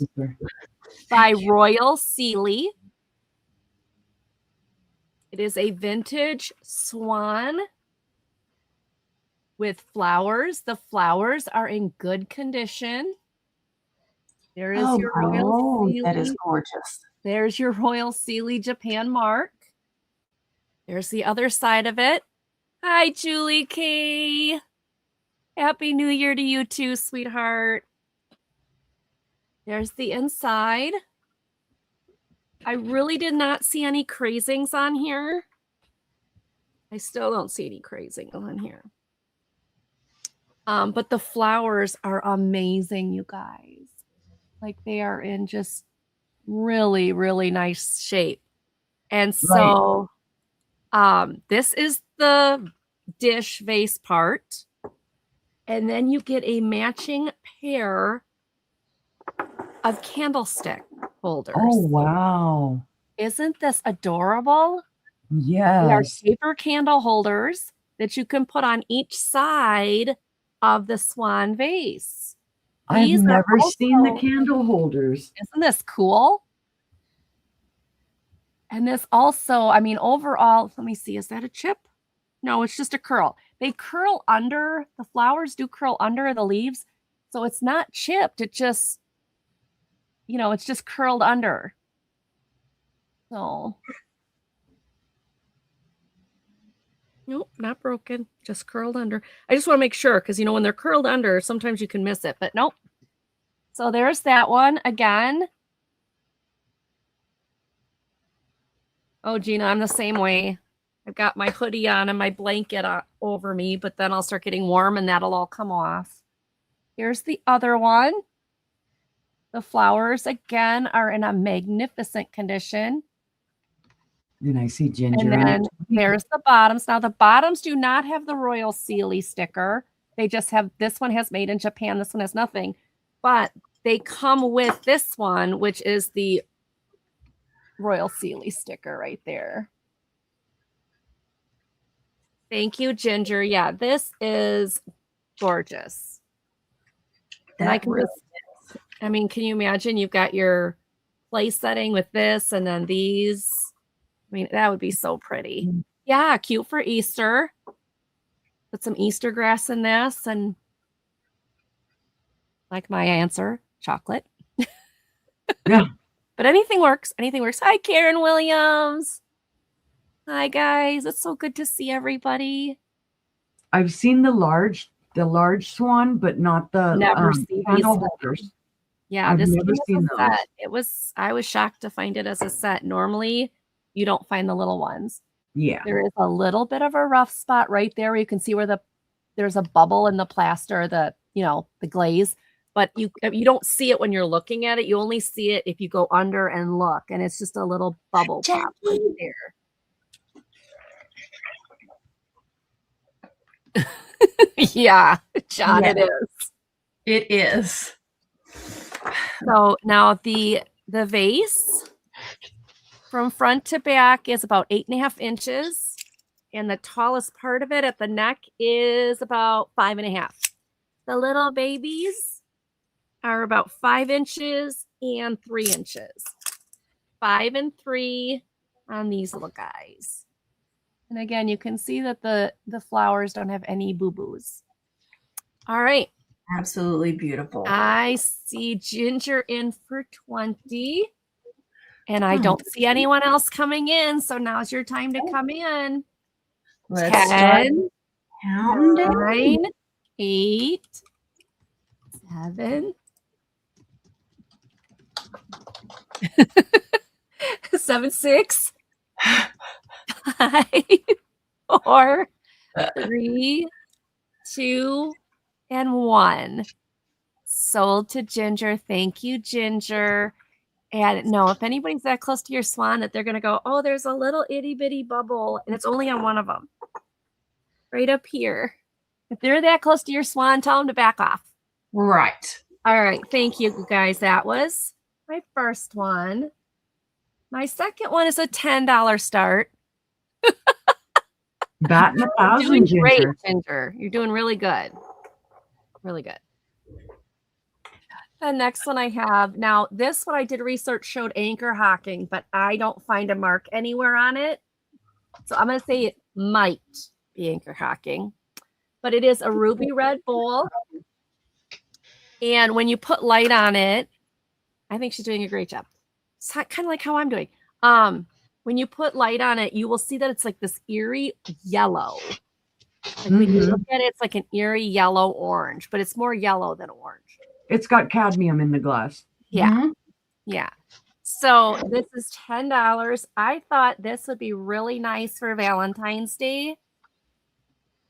by Royal Sealy. It is a vintage swan with flowers. The flowers are in good condition. There is your Royal Sealy. That is gorgeous. There's your Royal Sealy Japan mark. There's the other side of it. Hi, Julie K. Happy New Year to you too, sweetheart. There's the inside. I really did not see any crazings on here. I still don't see any crazing on here. But the flowers are amazing, you guys. Like they are in just really, really nice shape. And so this is the dish vase part. And then you get a matching pair of candlestick holders. Oh, wow. Isn't this adorable? Yes. They are paper candle holders that you can put on each side of the swan vase. I've never seen the candle holders. Isn't this cool? And this also, I mean, overall, let me see, is that a chip? No, it's just a curl. They curl under, the flowers do curl under the leaves. So it's not chipped. It just, it's just curled under. So, nope, not broken, just curled under. I just want to make sure because, when they're curled under, sometimes you can miss it, but nope. So there's that one again. Oh, Gina, I'm the same way. I've got my hoodie on and my blanket over me, but then I'll start getting warm and that'll all come off. Here's the other one. The flowers, again, are in a magnificent condition. And I see ginger. And then there's the bottoms. Now, the bottoms do not have the Royal Sealy sticker. They just have, this one has made in Japan. This one has nothing. But they come with this one, which is the Royal Sealy sticker right there. Thank you, Ginger. Yeah, this is gorgeous. And I That can really just, I mean, can you imagine you've got your place setting with this and then these? I mean, that would be so pretty. Mm. Yeah, cute for Easter. Put some Easter grass in this and like my answer, chocolate. Yeah. But anything works. Anything works. Hi, Karen Williams. Hi, guys. It's so good to see everybody. I've seen the large swan, but not the Never see these. candle holders. Yeah, I've this never came as a seen those. set. I was shocked to find it as a set. Normally, you don't find the little ones. Yeah. There is a little bit of a rough spot right there where you can see where there's a bubble in the plaster, the glaze, but you don't see it when you're looking at it. You only see it if you go under and look, and it's just a little bubble pop right there. Yeah, John, Yeah. it is. It is. So now the vase from front to back is about 8.5 inches. And the tallest part of it at the neck is about 5.5. The little babies are about 5 inches and 3 inches. 5 and 3 on these little guys. And again, you can see that the flowers don't have any boo-boos. All right. Absolutely beautiful. I see Ginger in for 20. And I don't see anyone else coming in. So now's your time to come in. Let's start 10, counting down. 9, 8, 7, 7, 6, 5, 4, 3, 2, and 1. Sold to Ginger. Thank you, Ginger. And no, if anybody's that close to your swan that they're going to go, oh, there's a little itty bitty bubble and it's only on one of them. Right up here. If they're that close to your swan, tell them to back off. Right. All right. Thank you, guys. That was my first one. My second one is a $10 start. Batting 1,000, Doing Ginger. great, Ginger. You're doing really good. Really good. The next one I have, now this one I did research showed anchor hocking, but I don't find a mark anywhere on it. So I'm going to say it might be anchor hocking, but it is a ruby red bowl. And when you put light on it, I think she's doing a great job. It's kind of like how I'm doing. When you put light on it, you will see that it's like this eerie yellow. Like when you look at it, it's like an eerie yellow orange, but it's more yellow than orange. It's got cadmium in the glass. Yeah. Mhm. Yeah. So this is $10. I thought this would be really nice for Valentine's Day.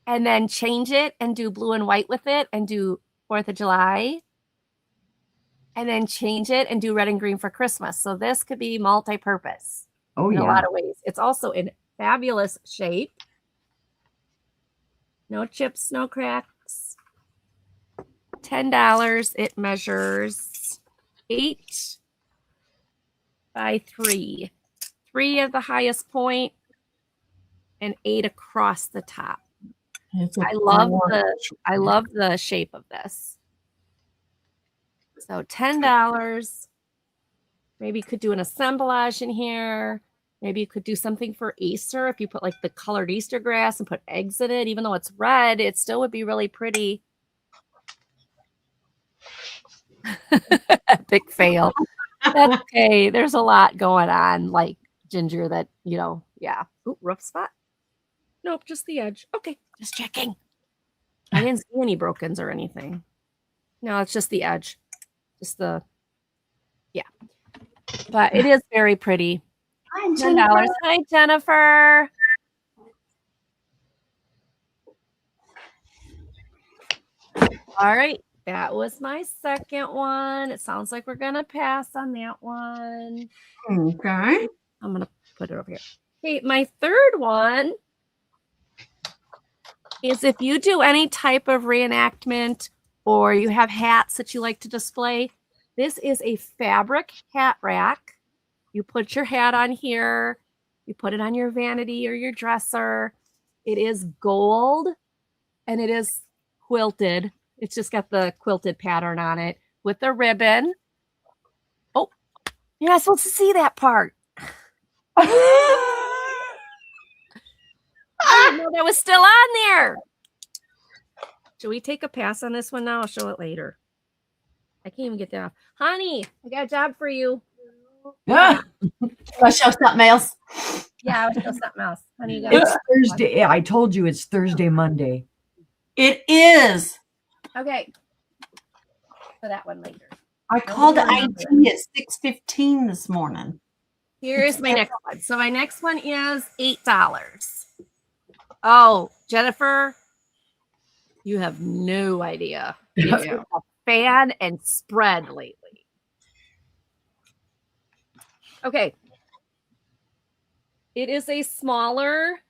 And then change it and do blue and white with it and do 4th of July. And then change it and do red and green for Christmas. So this could be multi-purpose Oh, in a yeah. lot of ways. It's also in fabulous shape. No chips, no cracks. $10. It measures 8 by 3. 3 at the highest point and 8 across the top. It's a I love orange. I love the shape of this. So $10. Maybe you could do an assemblage in here. Maybe you could do something for Easter. If you put like the colored Easter grass and put eggs in it, even though it's red, it still would be really pretty. Epic fail. That's okay. There's a lot going on, like Ginger, that, yeah. Ooh, rough spot. Nope, just the edge. Okay, just checking. I didn't see any brokens or anything. No, it's just the edge. Yeah. But it is very pretty. Hi, $10. Jennifer. Hi, Jennifer. All right. That was my second one. It sounds like we're going to pass on that one. Okay. I'm going to put it over here. Okay, my third one is if you do any type of reenactment or you have hats that you like to display, this is a fabric hat rack. You put your hat on here. You put it on your vanity or your dresser. It is gold and it is quilted. It's just got the quilted pattern on it with a ribbon. Oh, you're not supposed to see that part. I didn't know that was still on there. Should we take a pass on this one now? I'll show it later. I can't even get that off. Honey, I got a job for you. Yeah. I'll show something else. Yeah, I was show something else. Honey, you got It's Thursday. I told you it's Thursday, Monday. It is. Okay. For that one later. I called IT at 6:15 this morning. Here's my next one. So my next one is $8. Oh, Jennifer, you have no idea. It's been a fan and spread lately. Okay. It is a smaller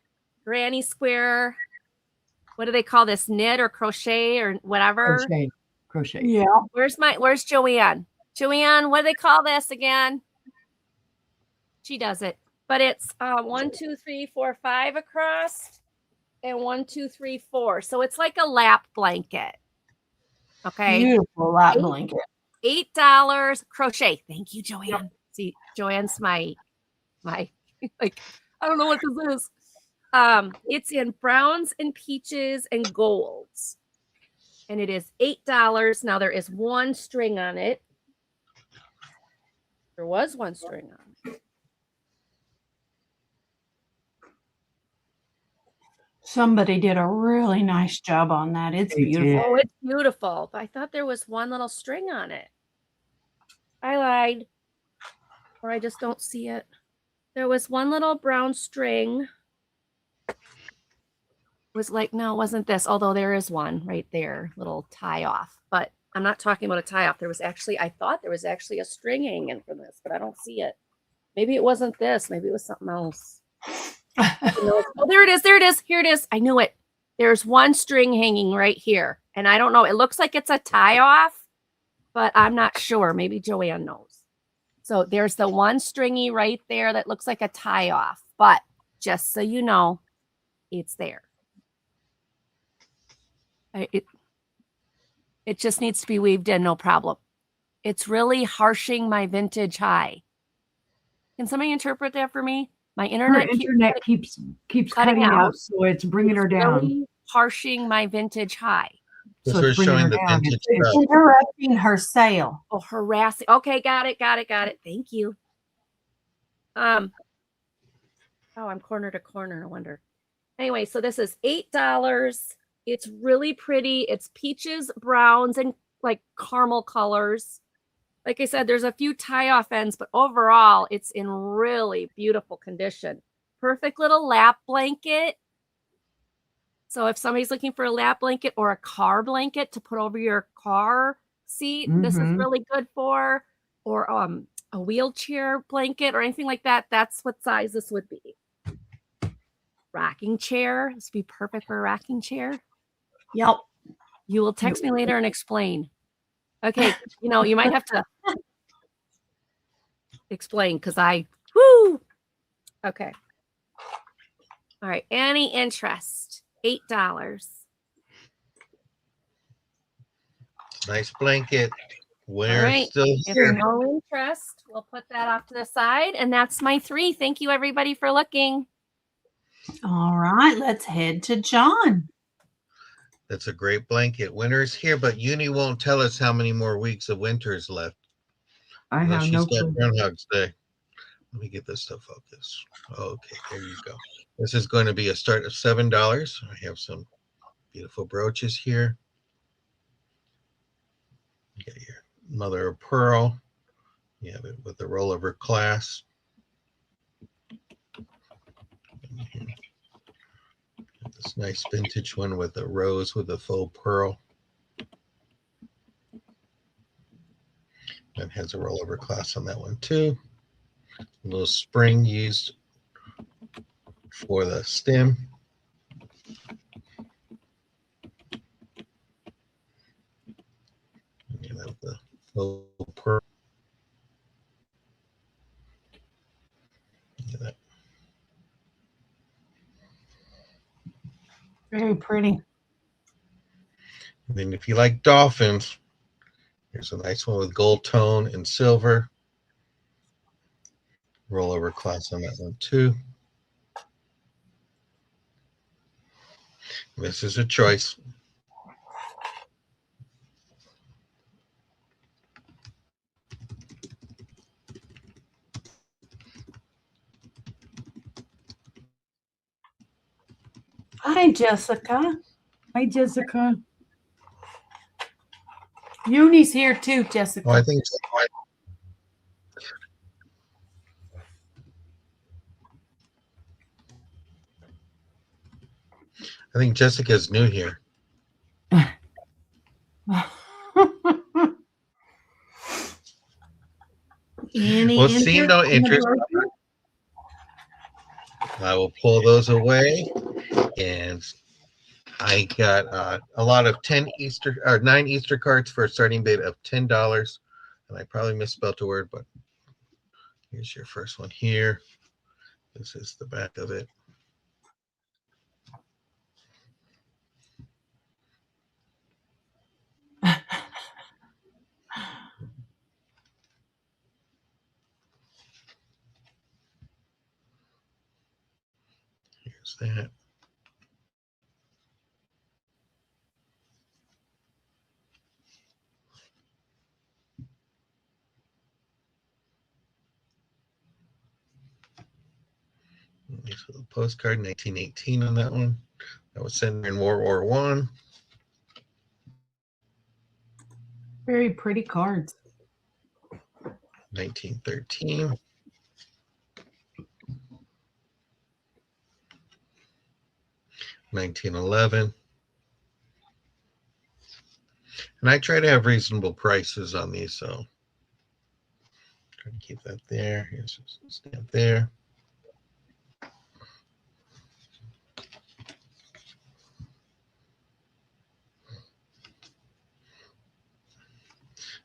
granny square. What do they call this? Knit or crochet or whatever? Crochet. Yeah. Where's Joanne? Joanne, what do they call this again? She does it. But it's 1, 2, 3, 4, 5 across and 1, 2, 3, 4. So it's like a lap blanket. Okay. Beautiful lap blanket. $8 crochet. Thank you, Joanne. See, Joanne's my like, I don't know what this is. It's in browns and peaches and golds. And it is $8. Now there is one string on it. There was one string on it. Somebody did a really nice job on that. It's They beautiful. did. Oh, it's beautiful. But I thought there was one little string on it. I lied. Or I just don't see it. There was one little brown string. It was like, no, it wasn't this. Although there is one right there, little tie off. But I'm not talking about a tie off. I thought there was actually a string hanging from this, but I don't see it. Maybe it wasn't this. Maybe it was something else. Oh, there it is. There it is. Here it is. I knew it. There's one string hanging right here. And I don't know. It looks like it's a tie off, but I'm not sure. Maybe Joanne knows. So there's the one stringy right there that looks like a tie off. But just so you know, it's there. It just needs to be weaved in, no problem. It's really harshing my vintage high. Can somebody interpret that for me? My Her internet keeps cutting cutting out. out, so it's bringing her down. Really harshing my vintage high. Because So we're it's bringing showing her the down. vintage It's- stuff. Interrupting her sale. Oh, harassing. Okay, got it. Thank you. Oh, I'm corner to corner. I wonder. Anyway, so this is $8. It's really pretty. It's peaches, browns, and like caramel colors. Like I said, there's a few tie-off ends, but overall, it's in really beautiful condition. Perfect little lap blanket. So if somebody's looking for a lap blanket or a car blanket to put over your car seat, this is Mhm. really good for. Or a wheelchair blanket or anything like that. That's what size this would be. Rocking chair. This would be perfect for a rocking chair. Yep. You will text me later and explain. Okay, you might have to explain because whoo. Okay. All right. Any interest? $8. Nice blanket. Winter's right. still If here. no interest, we'll put that off to the side. And that's my 3. Thank you, everybody, for looking. All right. Let's head to John. That's a great blanket. Winter's here, but Uni won't tell us how many more weeks of winter's left. I Unless have she's no got clue. Groundhog's Day. Let me get this to focus. Okay, there you go. This is going to be a start of $7. I have some beautiful brooches here. You get your mother of pearl. You have it with the rollover clasp. This nice vintage one with a rose with a faux pearl. That has a rollover clasp on that one too. A little spring used for the stem. You have the faux pearl. pretty. And then if you like dolphins, here's a nice one with gold tone and silver. Rollover class on that one too. This is a choice. Hi, Jessica. Hi, Jessica. Uni's here too, Jessica. Oh, I think Jessica's new here. Any Well, see, no in the interest. brochure? I will pull those away, and I got a lot of 9 Easter cards for a starting bid of $10. And I probably misspelled a word, but here's your first one here. This is the back of it. Here's that. Here's a postcard, 1918 on that one. That was sent in World War I. Very pretty cards. 1913. 1911. And I try to have reasonable prices on these, so try to keep that there. Here's a stamp there.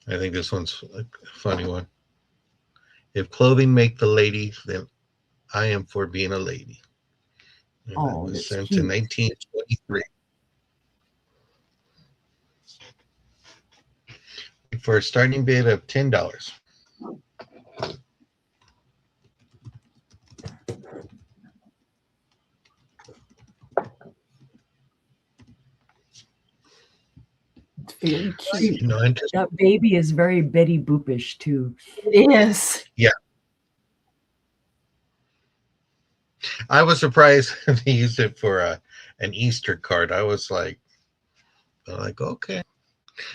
I think this one's a funny one. If clothing make the lady, then I am for being a lady. And that was that's sent cute. in 1923. For a starting bid of $10. It's very cute. No interest. That baby is very Betty Boopish too. It is. I was surprised they used it for an Easter card. I was like, okay.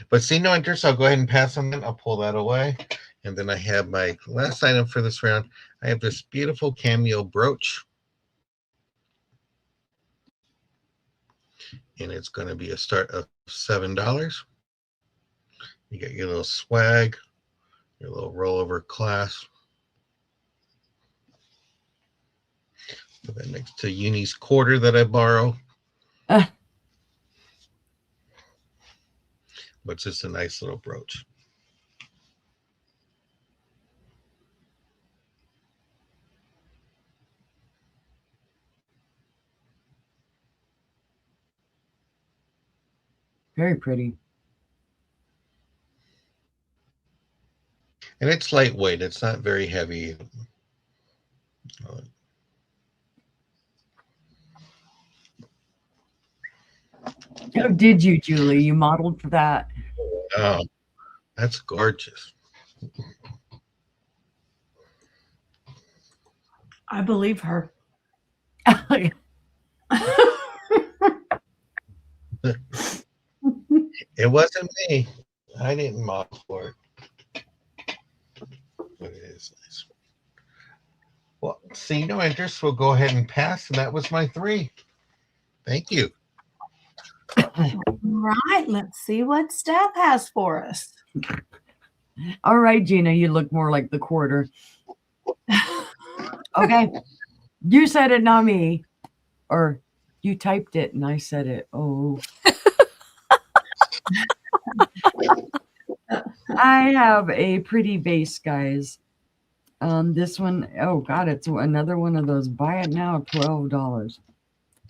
But see no interest, I'll go ahead and pass on that. I'll pull that away. And then I have my last item for this round. I have this beautiful cameo brooch. And it's going to be a start of $7. You got your little swag, your little rollover clasp. Put that next to Uni's quarter that I borrow. But it's just a nice little brooch. Very pretty. And it's lightweight. It's not very heavy. Oh, did you, Julie? You modeled for that. Oh, that's gorgeous. I believe her. It wasn't me. I didn't model for it. But it is nice. Well, see no interest. We'll go ahead and pass. And that was my 3. Thank you. Right. Let's see what Steph has for us. All right, Gina, you look more like the quarter. Okay. You said it, not me. Or you typed it and I said it. Oh. I have a pretty vase, guys. This one, oh God, it's another one of those buy it now, $12.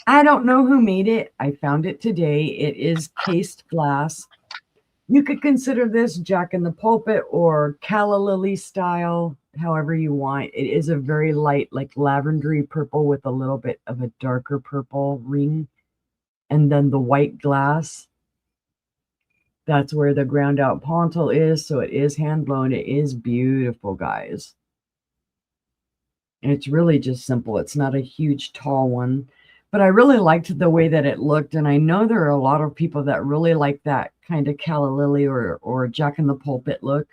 I don't know who made it. I found it today. It is cased glass. You could consider this Jack in the Pulpit or calla lily style, however you want. It is a very light, like lavendery purple with a little bit of a darker purple ring. And then the white glass. That's where the ground out pontil is. So it is hand blown. It is beautiful, guys. And it's really just simple. It's not a huge, tall one. But I really liked the way that it looked. And I know there are a lot of people that really like that kind of calla lily or Jack in the Pulpit look.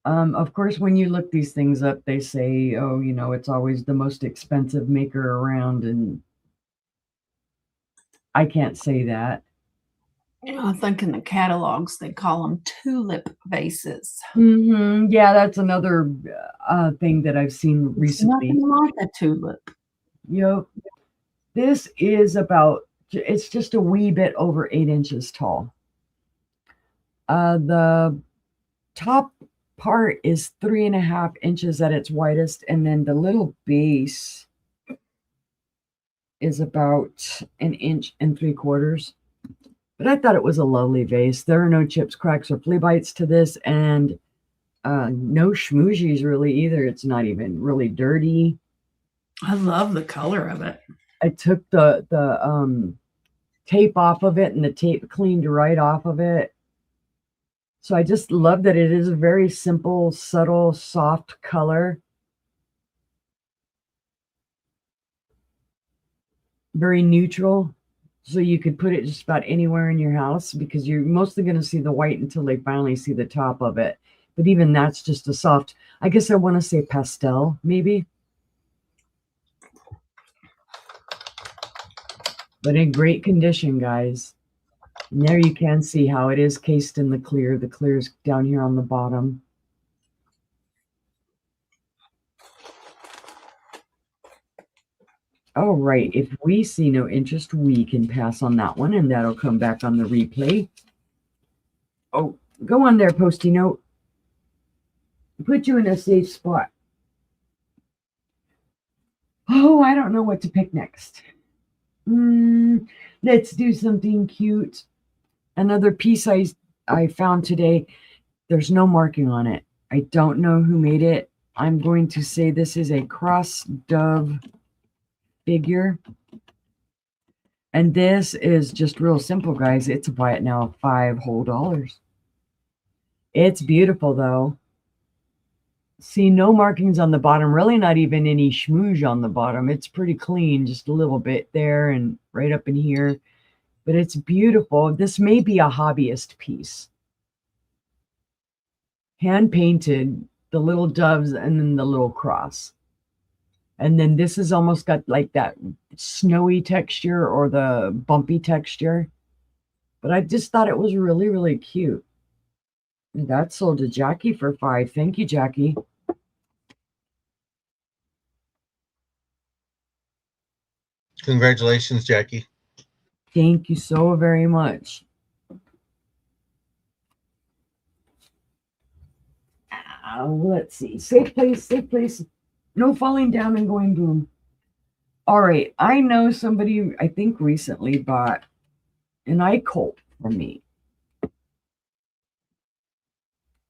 Of course, when you look these things up, they say, oh, you know, it's always the most expensive maker around. And I can't say that. I think in the catalogs they call them tulip vases. Yeah, that's another thing that I've seen It's recently. nothing like a tulip. Yep. This is about, it's just a wee bit over 8 inches tall. The top part is 3.5 inches at its widest, and then the little base is about 1.75 inches. But I thought it was a lovely vase. There are no chips, cracks, or flea bites to this, and no schmoozies really either. It's not even really dirty. I love the color of it. I took the tape off of it, and the tape cleaned right off of it. So I just love that it is a very simple, subtle, soft color. Very neutral. So you could put it just about anywhere in your house because you're mostly going to see the white until they finally see the top of it. But even that's just a soft, I guess I want to say pastel, maybe. But in great condition, guys. And there you can see how it is cased in the clear. The clear is down here on the bottom. All right, if we see no interest, we can pass on that one, and that'll come back on the replay. Oh, go on there, Posty Note. Put you in a safe spot. Oh, I don't know what to pick next. Let's do something cute. Another piece I found today. There's no marking on it. I don't know who made it. I'm going to say this is a cross dove figure. And this is just real simple, guys. It's a buy it now $5 whole. It's beautiful, though. See, no markings on the bottom. Really not even any schmooze on the bottom. It's pretty clean. Just a little bit there and right up in here. But it's beautiful. This may be a hobbyist piece. Hand painted, the little doves and then the little cross. And then this has almost got like that snowy texture or the bumpy texture. But I just thought it was really, really cute. And that sold to Jackie for $5. Thank you, Jackie. Congratulations, Jackie. Thank you so very much. Let's see. Safe place, safe place. No falling down and going boom. All right. I know somebody, I think recently bought an iColt for me.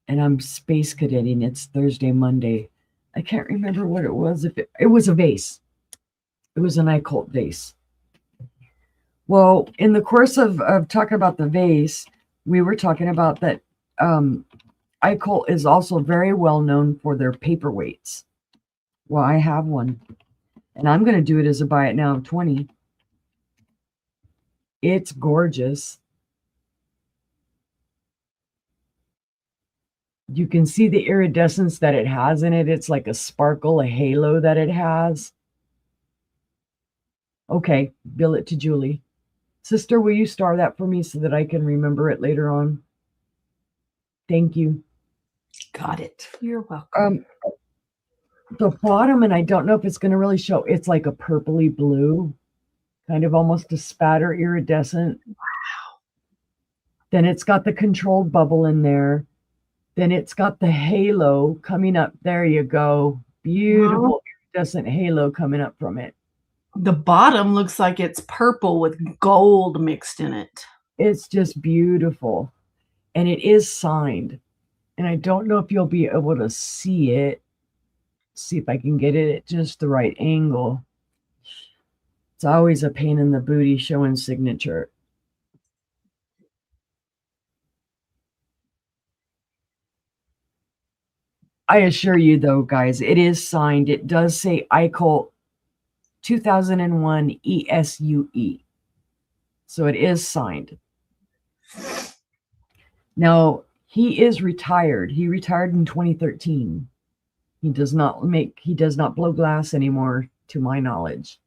And I'm space cadetting. It's Thursday, Monday. I can't remember what it was. If it was a vase. It was an iColt vase. Well, in the course of talking about the vase, we were talking about that iColt is also very well known for their paperweights. Well, I have one. And I'm going to do it as a buy it now of 20. It's gorgeous. You can see the iridescence that it has in it. It's like a sparkle, a halo that it has. Okay, bill it to Julie. Sister, will you star that for me so that I can remember it later on? Thank you. Got it. You're welcome. The bottom, and I don't know if it's going to really show, it's like a purpley blue, kind of almost a spatter iridescent. Wow. Then it's got the controlled bubble in there. Then it's got the halo coming up. There you go. Beautiful iridescent halo coming up from it. The bottom looks like it's purple with gold mixed in it. It's just beautiful. And it is signed. And I don't know if you'll be able to see it. See if I can get it at just the right angle. It's always a pain in the booty showing signature. I assure you, though, guys, it is signed. It does say Eichholt 2001 ESUE. So it is signed. Now, he is retired. He retired in 2013. He does not blow glass anymore, to my knowledge.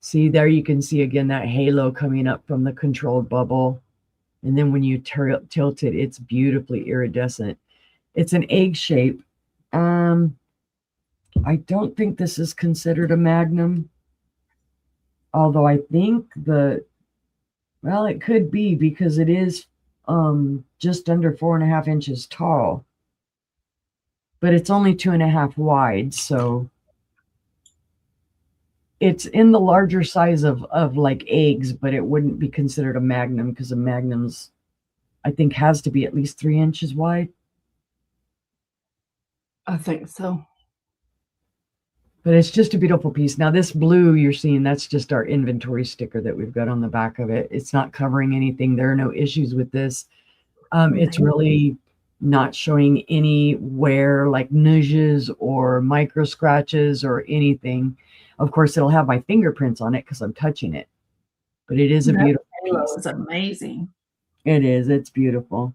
See, there you can see again that halo coming up from the controlled bubble. And then when you tilt it, it's beautifully iridescent. It's an egg shape. I don't think this is considered a magnum. Although I think well, it could be because it is just under 4.5 inches tall. But it's only 2.5 wide, so it's in the larger size of like eggs, but it wouldn't be considered a magnum because a magnum's, I think, has to be at least 3 inches wide. I think so. But it's just a beautiful piece. Now, this blue you're seeing, that's just our inventory sticker that we've got on the back of it. It's not covering anything. There are no issues with this. It's really not showing any wear like nudges or micro scratches or anything. Of course, it'll have my fingerprints on it because I'm touching it. But it is a beautiful piece. It's amazing. It is. It's beautiful.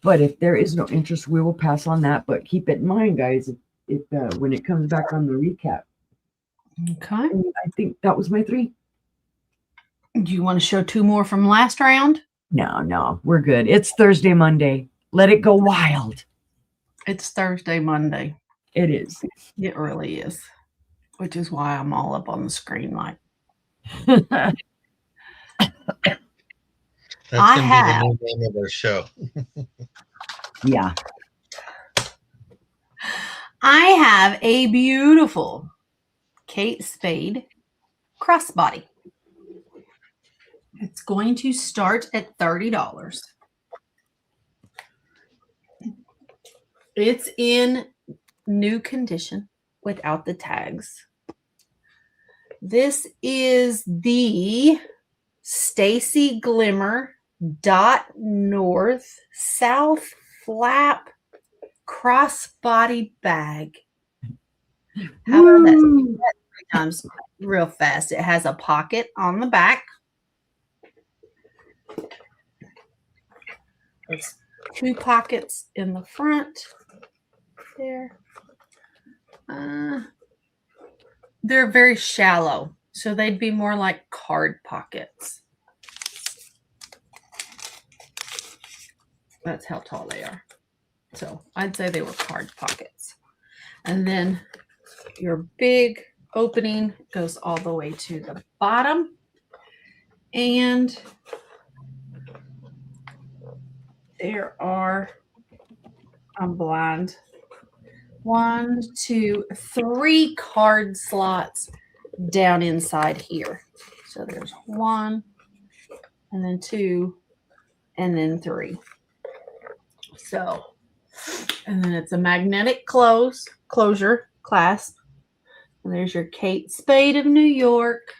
But if there is no interest, we will pass on that. But keep it in mind, guys, when it comes back on the recap. Okay. And I think that was my 3. Do you want to show 2 more from last round? No, we're good. It's Thursday, Monday. Let it go wild. It's Thursday, Monday. It is. It really is. Which is why I'm all up on the screen like. That's I going to be have. the new name of our show. Yeah. I have a beautiful Kate Spade crossbody. It's going to start at $30. It's in new condition without the tags. This is the Stacy Glimmer Dot North South Flap crossbody bag. How about that? Woo! 3 times real fast. It has a pocket on the back. There's 2 pockets in the front. There. They're very shallow, so they'd be more like card pockets. That's how tall they are. So I'd say they were card pockets. And then your big opening goes all the way to the bottom. And there are, I'm blind, 1, 2, 3 card slots down inside here. So there's 1, and then 2, and then 3. So, and then it's a magnetic closure clasp. And there's your Kate Spade of New York.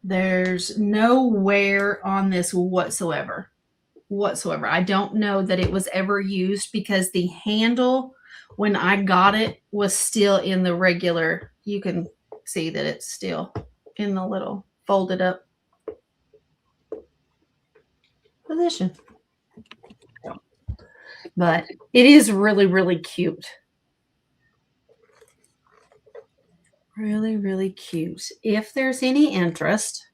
There's no wear on this whatsoever. I don't know that it was ever used because the handle, when I got it, was still in the regular. You can see that it's still in the little folded up position. But it is really, really cute. Really, really cute. If there's any interest,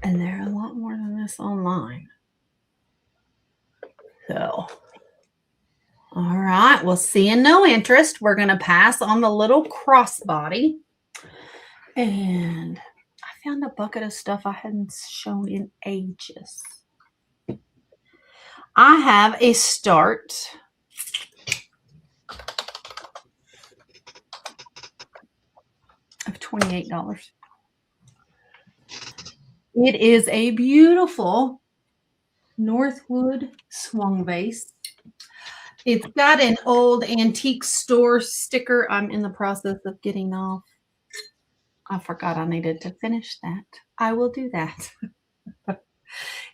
and there are a lot more than this online. So, all right. Well, seeing no interest, we're going to pass on the little crossbody. And I found a bucket of stuff I hadn't shown in ages. I have a start of $28. It is a beautiful Northwood swung vase. It's got an old antique store sticker I'm in the process of getting off. I forgot I needed to finish that. I will do that.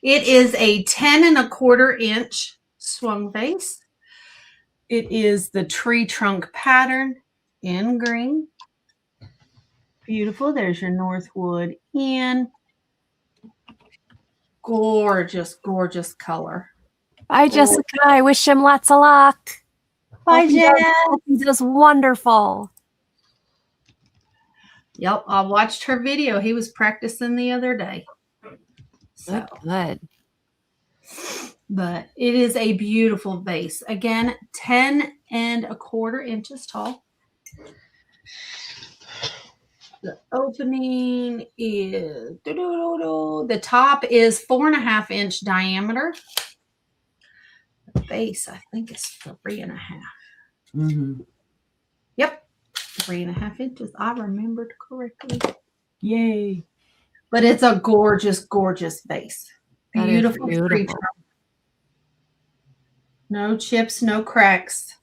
It is a 10¼ inch swung vase. It is the tree trunk pattern in green. Beautiful. There's your Northwood in. Gorgeous, gorgeous color. Bye, Jessica. I wish him lots of luck. Bye, Hope he Jess. does- hope he does wonderful. Yep, I watched her video. He was practicing the other day. So, Good. but it is a beautiful vase. Again, 10¼ inches tall. The opening is the top is 4½ inch diameter. The base, I think, is 3½. Mm-hmm. Yep, 3½ inches. I remembered correctly. Yay. But it's a gorgeous, gorgeous vase. That is Beautiful tree beautiful. trunk. No chips, no cracks.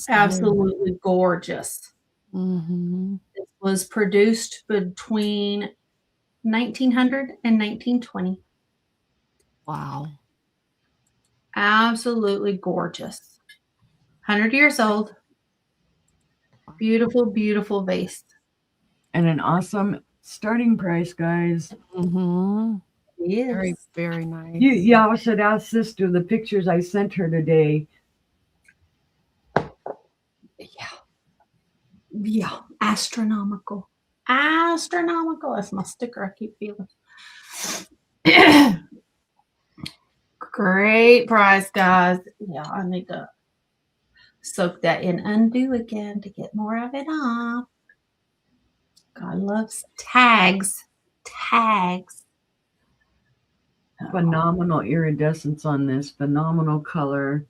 Absolutely gorgeous. Mm-hmm. It was produced between 1900 and 1920. Wow. Absolutely gorgeous. 100 years old. Beautiful, beautiful vase. And an awesome starting price, guys. Mm-hmm. It is. Very, very nice. Y'all should ask Sister the pictures I sent her today. Yeah, astronomical. Astronomical. That's my sticker I keep feeling. Great price, guys. Yeah, I need to soak that in undo again to get more of it off. God loves tags. Tags. Phenomenal iridescence on this. Phenomenal color.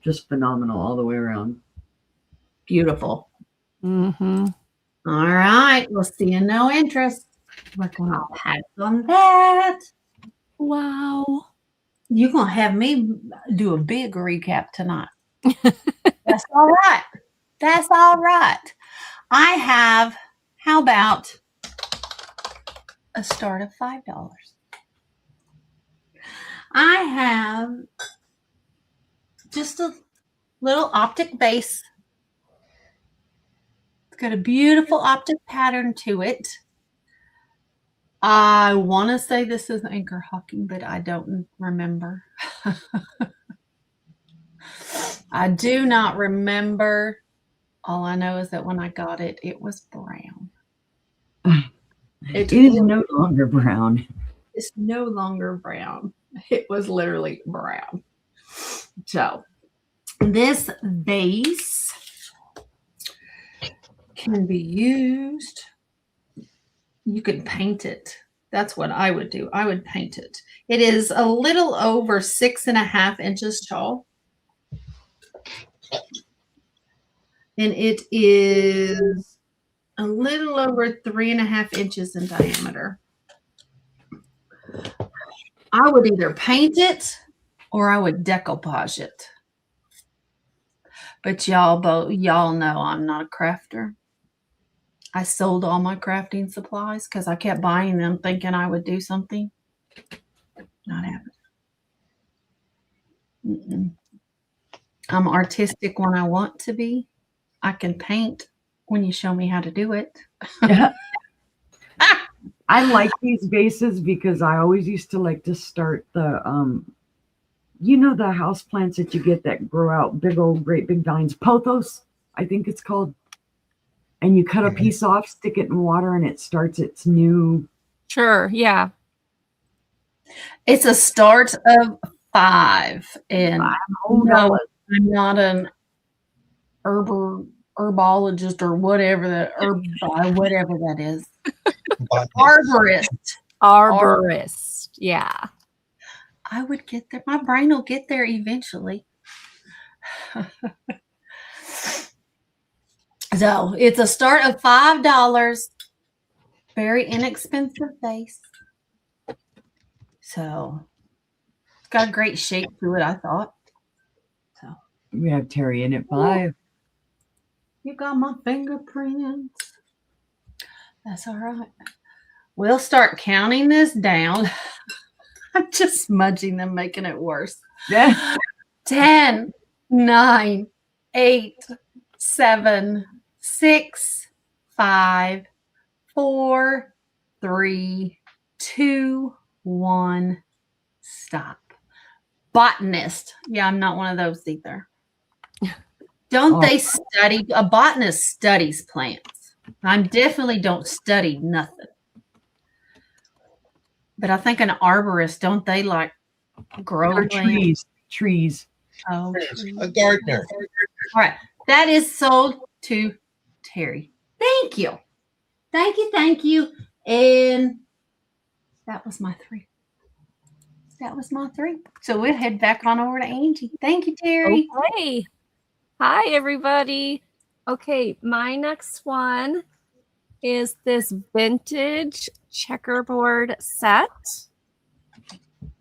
Just phenomenal all the way around. Beautiful. Mm-hmm. All right. We'll see you no interest. We're going to pass on that. Wow. You're going to have me do a big recap tonight. That's all right. That's all right. I have, how about a start of $5? I have just a little optic base. It's got a beautiful optic pattern to it. I want to say this is Anchor Hawking, but I don't remember. I do not remember. All I know is that when I got it, it was brown. It is no longer brown. It's no longer brown. It was literally brown. So this vase can be used. You could paint it. That's what I would do. I would paint it. It is a little over 6½ inches tall. And it is a little over 3½ inches in diameter. I would either paint it or I would decoupage it. But y'all know I'm not a crafter. I sold all my crafting supplies because I kept buying them thinking I would do something. Not happening. I'm artistic when I want to be. I can paint when you show me how to do it. I like these vases because I always used to like to start the the house plants that you get that grow out big old great big vines, pothos, I think it's called. And you cut a piece off, stick it in water, and it starts its new. Sure. Yeah. It's a start of 5. And no, I'm not an herbologist or whatever whatever that is. Arborist. Arborist. Yeah. I would get there. My brain will get there eventually. So it's a start of $5. Very inexpensive base. So it's got a great shape to it, I thought. So We have Terry in at 5. you got my fingerprints. That's all right. We'll start counting this down. I'm just smudging them, making it worse. Yeah. 10, 9, 8, 7, 6, 5, 4, 3, 2, 1. Stop. Botanist. Yeah, I'm not one of those either. Don't they study? A botanist studies plants. I definitely don't study nothing. But I think an arborist, don't they like grow Or plants? trees. Oh, A gardener. all right. That is sold to Terry. Thank you. Thank you. Thank you. And that was my 3. That was my 3. So we'll head back on over to Angie. Thank you, Terry. Okay. Hi, everybody. Okay, my next one is this vintage checkerboard set.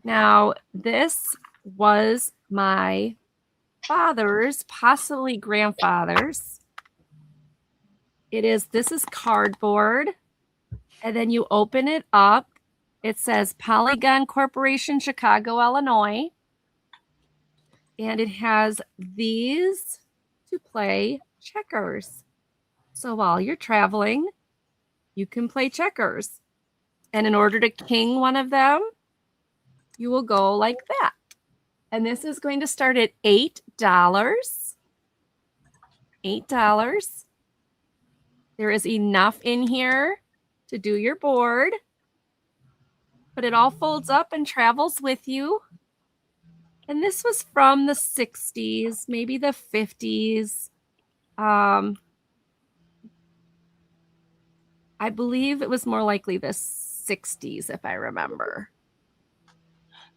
Now, this was my father's, possibly grandfather's. This is cardboard. And then you open it up. It says Polygon Corporation, Chicago, Illinois. And it has these to play checkers. So while you're traveling, you can play checkers. And in order to king one of them, you will go like that. And this is going to start at $8. $8. There is enough in here to do your board, but it all folds up and travels with you. And this was from the 60s, maybe the 50s. I believe it was more likely the 60s, if I remember.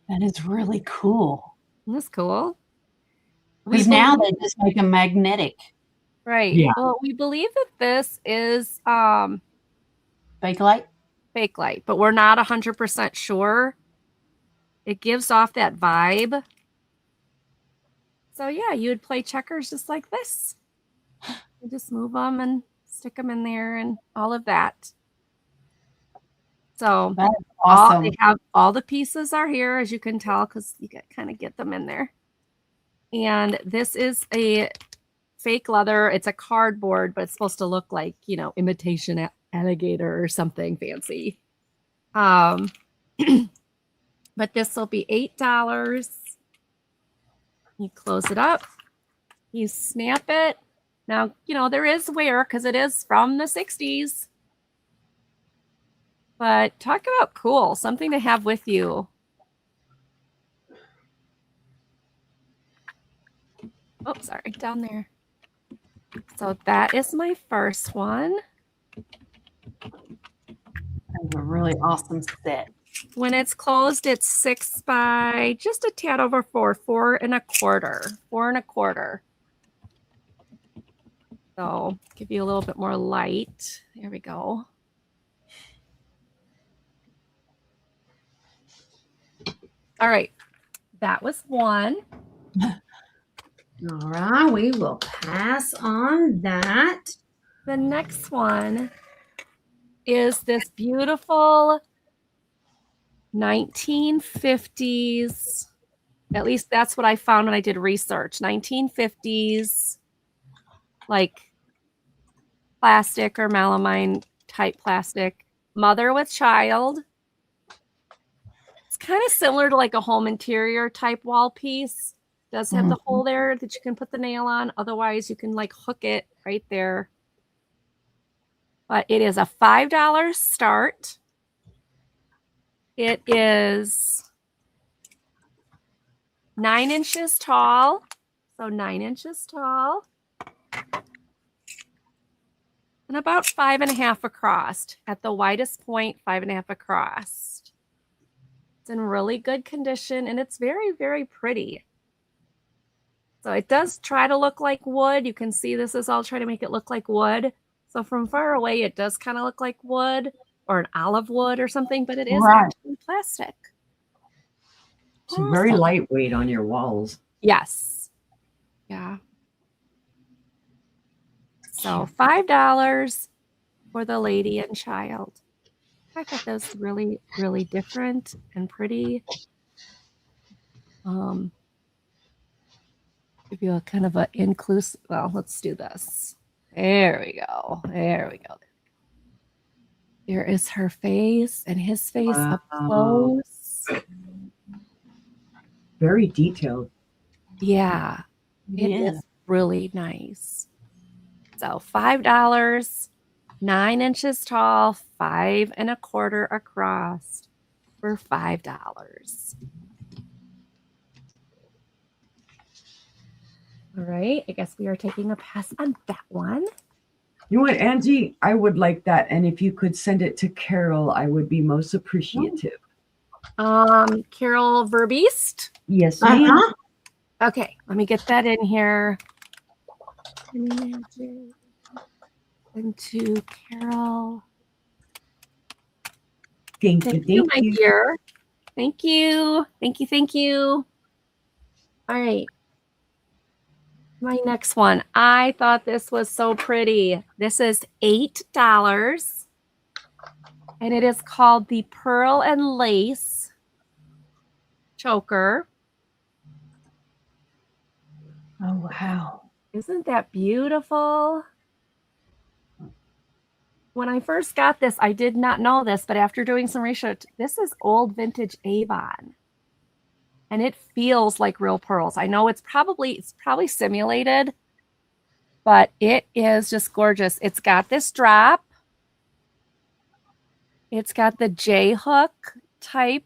That is really cool. Isn't this cool? Because now they just make them magnetic. Right. Yeah. Well, we believe that this is Bakelite? Bakelite, but we're not 100% sure. It gives off that vibe. So yeah, you would play checkers just like this. You just move them and stick them in there and all of that. So That's awesome. they have all the pieces are here, as you can tell, because you kind of get them in there. And this is a fake leather. It's a cardboard, but it's supposed to look like, imitation alligator or something fancy. But this will be $8. You close it up. You snap it. Now, there is wear because it is from the 60s. But talk about cool. Something to have with you. Oh, sorry. Down there. So that is my first one. That's a really awesome set. When it's closed, it's 6 by just a tad over 4, 4 1/4, 4 1/4. So give you a little bit more light. There we go. All right, that was one. All right, we will pass on that. The next one is this beautiful 1950s, at least that's what I found when I did research, 1950s, like plastic or melamine type plastic, mother with child. It's kind of similar to like a home interior type wall piece. Does have the hole there that you can put the nail on. Otherwise, you can like hook it right there. But it is a $5 start. It is 9 inches tall. So 9 inches tall. And about 5.5 across. At the widest point, 5.5 across. It's in really good condition and it's very, very pretty. So it does try to look like wood. You can see this is all trying to make it look like wood. So from far away, it does kind of look like wood or an olive wood or something, but it is Right. actually plastic. It's very Awesome. lightweight on your walls. Yes. Yeah. So $5 for the lady and child. I thought that was really, really different and pretty. Give you a kind of a inclusive. Well, let's do this. There we go. There we go. There is her face and his face up Wow. close. Very detailed. Yeah, it Yeah. is really nice. So $5, 9 inches tall, 5 1/4 across for $5. All right, I guess we are taking a pass on that one. You know what, Angie? I would like that. And if you could send it to Carol, I would be most appreciative. Carol Verbeest. Yes, ma'am. Uh-huh. Okay, let me get that in here. Into Carol. Thank Thank you. you, Thank my you. dear. Thank you. Thank you. Thank you. All right. My next one. I thought this was so pretty. This is $8. And it is called the Pearl and Lace Choker. Oh, wow. Isn't that beautiful? When I first got this, I did not know this, but after doing some research, this is old vintage Avon. And it feels like real pearls. I know it's probably simulated, but it is just gorgeous. It's got this drop. It's got the J-hook type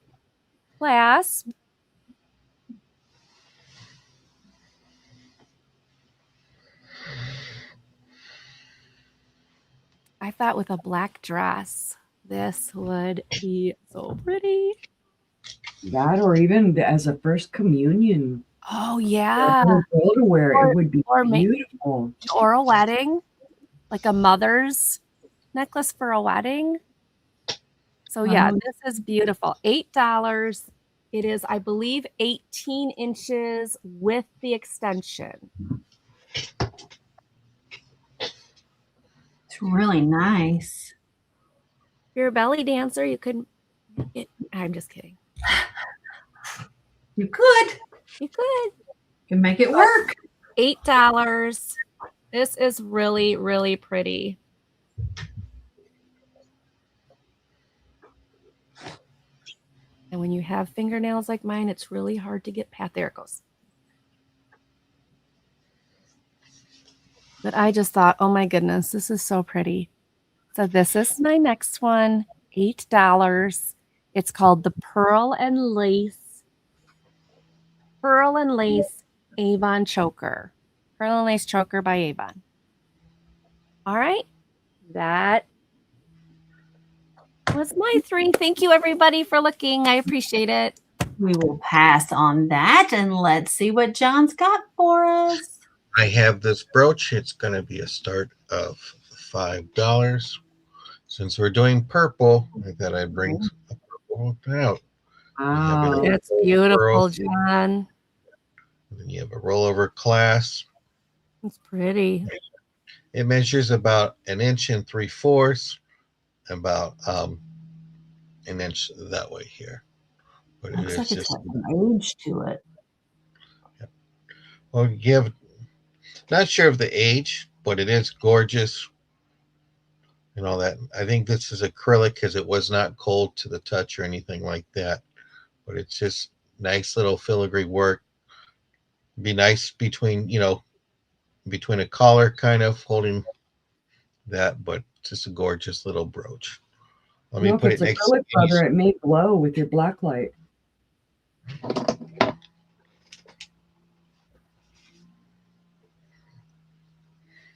clasp. I thought with a black dress, this would be so pretty. That, or even as a first communion, Oh, for a yeah. little girl to wear, Or- it would be or ma- beautiful. Or a wedding, like a mother's necklace for a wedding. So yeah, this is beautiful. $8. It is, I believe, 18 inches with the extension. It's really nice. If you're a belly dancer, you could. I'm just kidding. You could. You could. Can make it work. $8. This is really, really pretty. And when you have fingernails like mine, it's really hard to get past. There it goes. But I just thought, oh my goodness, this is so pretty. So this is my next one, $8. It's called the Pearl and Lace Avon Choker. Pearl and Lace Choker by Avon. All right. That was my 3. Thank you, everybody, for looking. I appreciate it. We will pass on that and let's see what John's got for us. I have this brooch. It's going to be a start of $5. Since we're doing purple, I thought I'd bring a purple one out. Wow. It's beautiful, Pearl. John. And then you have a rollover clasp. It's pretty. It measures about 1 3/4 inches, about an inch that way here. But it Looks is like it's just, got some age to it. well, not sure of the age, but it is gorgeous and all that. I think this is acrylic because it was not cold to the touch or anything like that. But it's just nice little filigree work. Be nice between a collar kind of holding that, but just a gorgeous little brooch. Let me Look, put it's it next acrylic to butter. It may glow with your black light.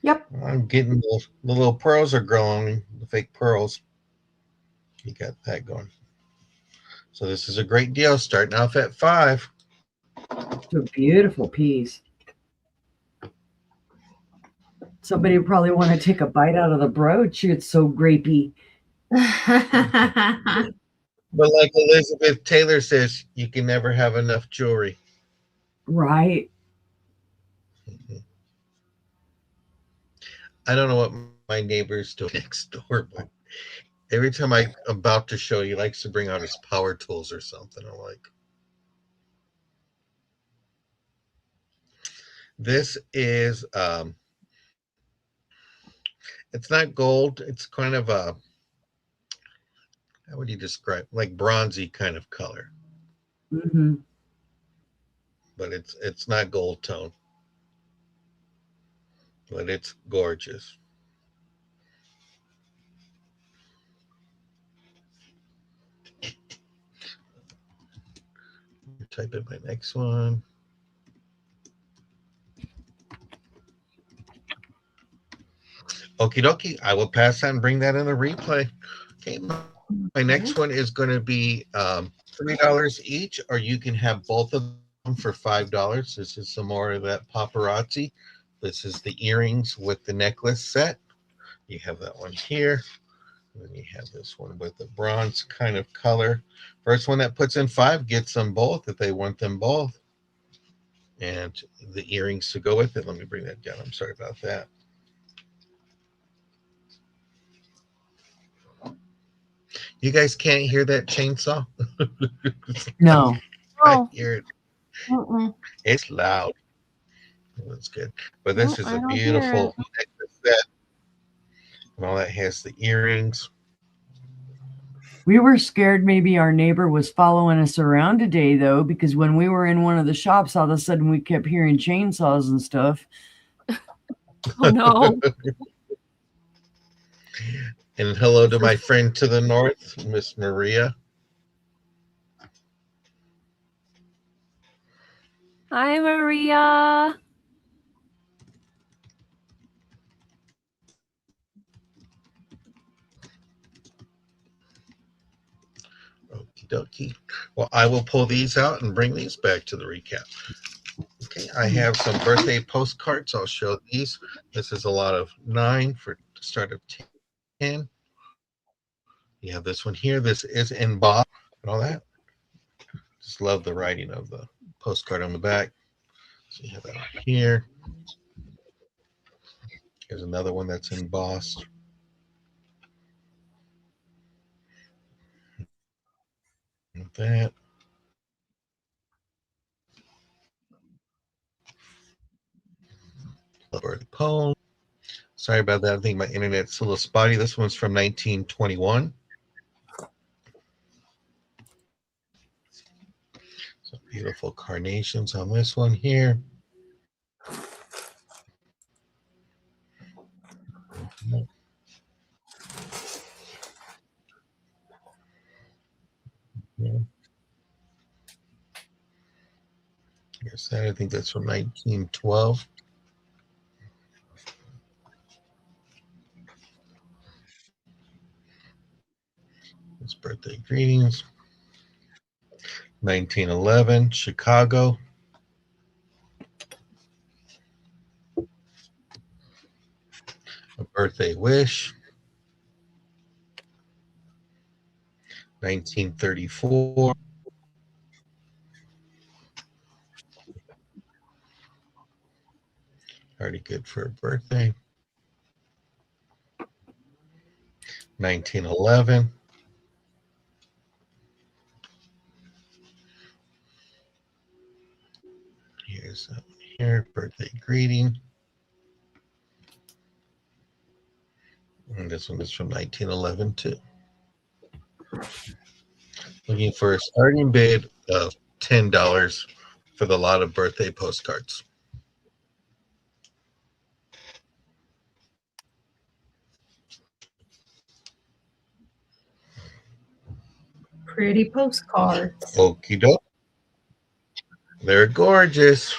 Yep. I'm getting the little pearls are growing, the fake pearls. You got that going. So this is a great deal, starting off at $5. It's a beautiful piece. Somebody would probably want to take a bite out of the brooch. It's so grapey. But like Elizabeth Taylor says, you can never have enough jewelry. Right. I don't know what my neighbors do next door, but every time I'm about to show, he likes to bring out his power tools or something. I'm like, this is, it's not gold. It's kind of a, how would you describe, like bronzy kind of color, Mm-hmm. but it's not gold tone, but it's gorgeous. Type in my next one. Okie dokie. I will pass on and bring that in the replay. Okay. My next one is going to be $3 each, or you can have both of them for $5. This is some more of that paparazzi. This is the earrings with the necklace set. You have that one here. And then you have this one with the bronze kind of color. First one that puts in 5 gets them both if they want them both. And the earrings to go with it. Let me bring that down. I'm sorry about that. You guys can't hear that chainsaw? No. I hear it. Mm-mm. It's loud. That's good. But this No, is I a don't hear beautiful necklace set. And all that has the earrings. We were scared maybe our neighbor was following us around today, though, because when we were in one of the shops, all of a sudden we kept hearing chainsaws and stuff. Oh no. And hello to my friend to the north, Miss Maria. Hi, Maria. Okie dokie. Well, I will pull these out and bring these back to the recap. Okay, I have some birthday postcards. I'll show these. This is a lot of 9 for the start of 10. You have this one here. This is embossed and all that. Just love the writing of the postcard on the back. So you have that one here. Here's another one that's embossed. Like that. Birthday poem. Sorry about that. I think my internet's a little spotty. This one's from 1921. Some beautiful carnations on this one here. Yeah. Here's that. I think that's from 1912. It's birthday greetings. 1911, Chicago. A birthday wish. 1934. Already good for a birthday. 1911. Here's that one here, birthday greeting. And this one is from 1911 too. Looking for a starting bid of $10 for the lot of birthday postcards. Pretty postcards. Okie doke. They're gorgeous,